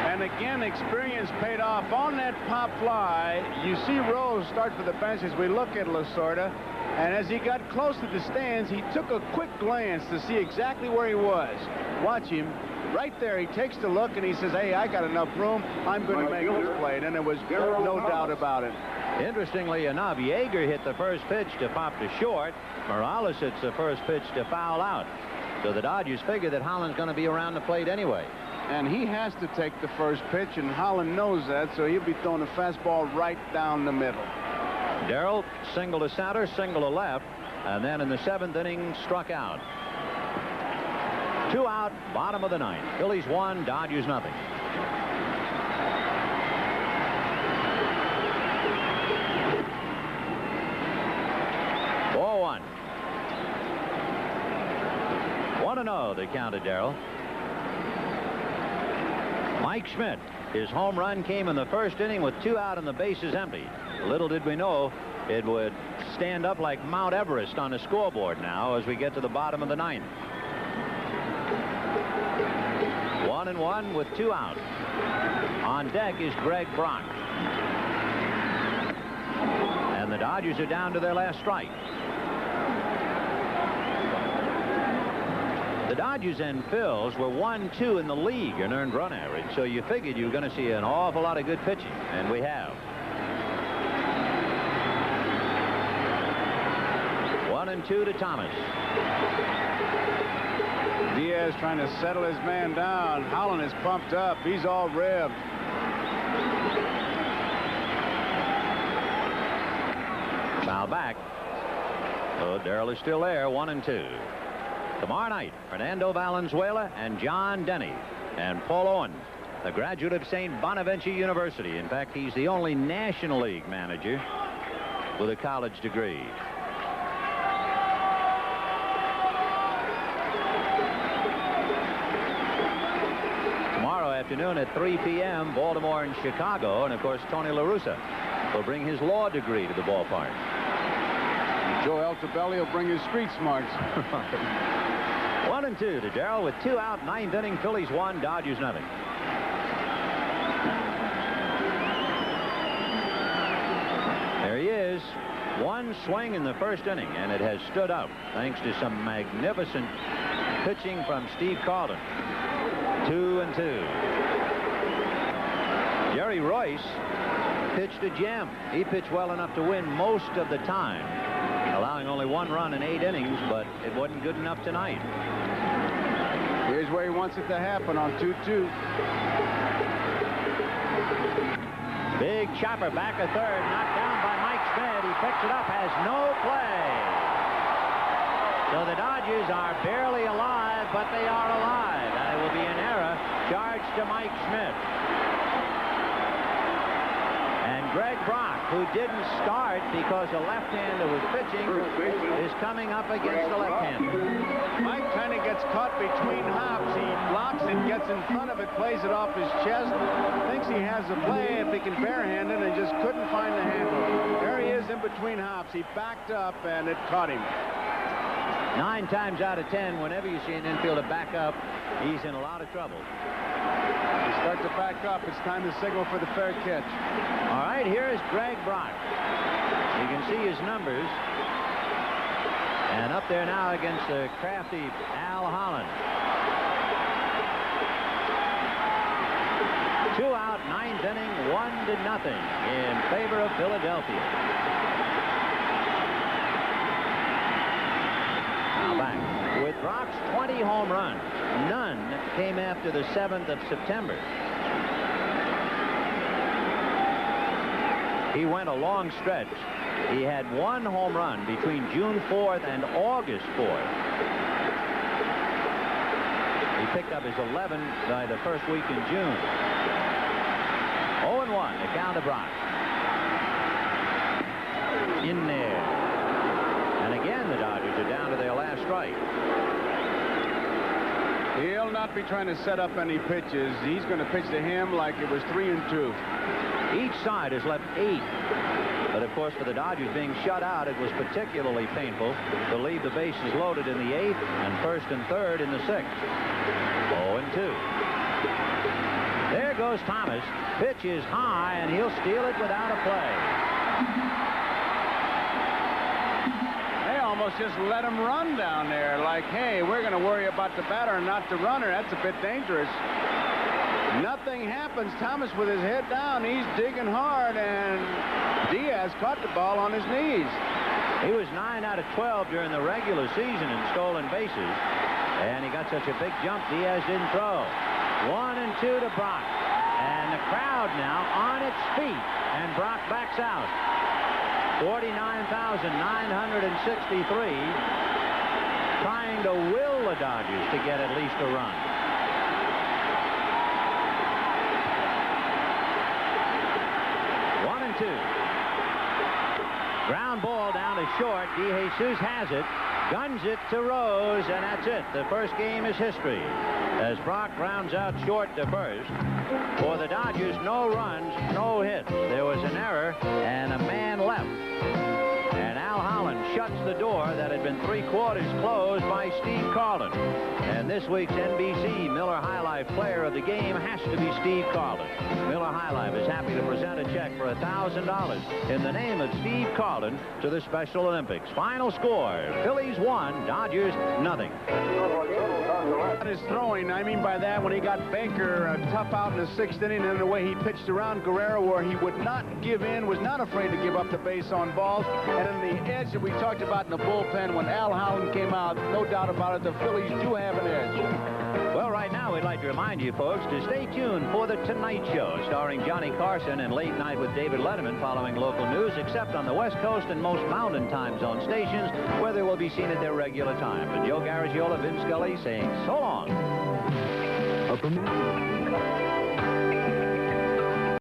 And again, experience paid off on that pop fly. You see Rose start for the bench as we look at Lasorda. And as he got close to the stands, he took a quick glance to see exactly where he was. Watch him. Right there, he takes the look, and he says, hey, I got enough room. I'm going to make this play. And there was no doubt about it. Interestingly enough, Yeager hit the first pitch to pop to short. Morales hits the first pitch to foul out. So the Dodgers figure that Holland's going to be around the plate anyway. And he has to take the first pitch, and Holland knows that, so he'll be throwing a fastball right down the middle. Darrell single to center, single to left, and then in the 7th inning struck out. 2 out, bottom of the 9th. Phillies 1, Dodgers nothing. Ball 1. 1-0 they counted Darrell. Mike Schmidt, his home run came in the 1st inning with 2 out and the bases empty. Little did we know it would stand up like Mount Everest on the scoreboard now as we get to the bottom of the 9th. 1-1 with 2 out. On deck is Greg Brock. And the Dodgers are down to their last strike. The Dodgers and Phils were 1-2 in the league in earned run average, so you figured you were going to see an awful lot of good pitching, and we have. 1-2 to Thomas. Diaz trying to settle his man down. Holland is pumped up. He's all revved. Foul back. So Darrell is still there, 1-2. Tomorrow night, Fernando Valenzuela and John Denny and Paul Owens, the graduate of St. Bonaventure University. In fact, he's the only National League manager with a college degree. Tomorrow afternoon at 3 p.m., Baltimore and Chicago, and of course Tony La Russa will bring his law degree to the ballpark. Joe Altobelli will bring his street smarts. 1-2 to Darrell with 2 out, 9th inning. Phillies 1, Dodgers nothing. There he is. One swing in the 1st inning, and it has stood up thanks to some magnificent pitching from Steve Carlton. 2-2. Jerry Royce pitched a gem. He pitched well enough to win most of the time, allowing only 1 run in 8 innings, but it wasn't good enough tonight. Here's where he wants it to happen on 2-2. Big chopper back a third, knocked down by Mike Schmidt. He picks it up, has no play. So the Dodgers are barely alive, but they are alive. And it will be an error charged to Mike Schmidt. And Greg Brock, who didn't start because a left-hander was pitching, is coming up against the left-hander. Mike kind of gets caught between hops. He blocks it, gets in front of it, plays it off his chest, thinks he has a play if he can barehand it, and just couldn't find the handle. There he is in between hops. He backed up, and it caught him. 9 times out of 10, whenever you see an infielder back up, he's in a lot of trouble. You start to back up. It's time to signal for the fair catch. All right, here is Greg Brock. You can see his numbers. And up there now against the crafty Al Holland. 2 out, 9th inning, 1-0 in favor of Philadelphia. Now back. With Brock's 20 home runs, none came after the 7th of September. He went a long stretch. He had 1 home run between June 4th and August 4th. He picked up his 11th by the first week in June. 0-1, the count of Brock. In there. And again, not be trying to set up any pitches. He's going to pitch to him like it was 3-2. Each side has left 8. But, of course, for the Dodgers being shut out, it was particularly painful to leave the bases loaded in the 8th and 1st and 3rd in the 6th. 0-2. There goes Thomas. Pitch is high, and he'll steal it without a play. They almost just let him run down there like, hey, we're going to worry about the batter and not the runner. That's a bit dangerous. Nothing happens. Thomas with his head down. He's digging hard, and Diaz caught the ball on his knees. He was 9 out of 12 during the regular season in stolen bases, and he got such a big jump, Diaz didn't throw. 1-2 to Brock, and the crowd now on its feet, and Brock backs out. 49,963 trying to will the Dodgers to get at least a run. Ground ball down to short. DeJesus has it, guns it to Rose, and that's it. The first game is history as Brock rounds out short to first. For the Dodgers, no runs, no hits. There was an error and a man left. And Al Holland shuts the door that had been 3/4 closed by Steve Carlin. And this week's NBC Miller High Life player of the game has to be Steve Carlin. Miller High Life is happy to present a check for $1,000 in the name of Steve Carlin to the Special Olympics. Final score, Phillies 1, Dodgers nothing. His throwing, I mean by that when he got Baker tough out in the 6th inning and the way he pitched around Guerrero where he would not give in, was not afraid to give up the base on balls. And in the edge that we talked about in the bullpen when Al Holland came out, no doubt about it, the Phillies do have an edge. Well, right now we'd like to remind you folks to stay tuned for The Tonight Show starring Johnny Carson and Late Night with David Letterman following local news, except on the West Coast and most Mountain Time Zone stations where they will be seen at their regular time. For Joe Garagiola, Vin Scully saying so long.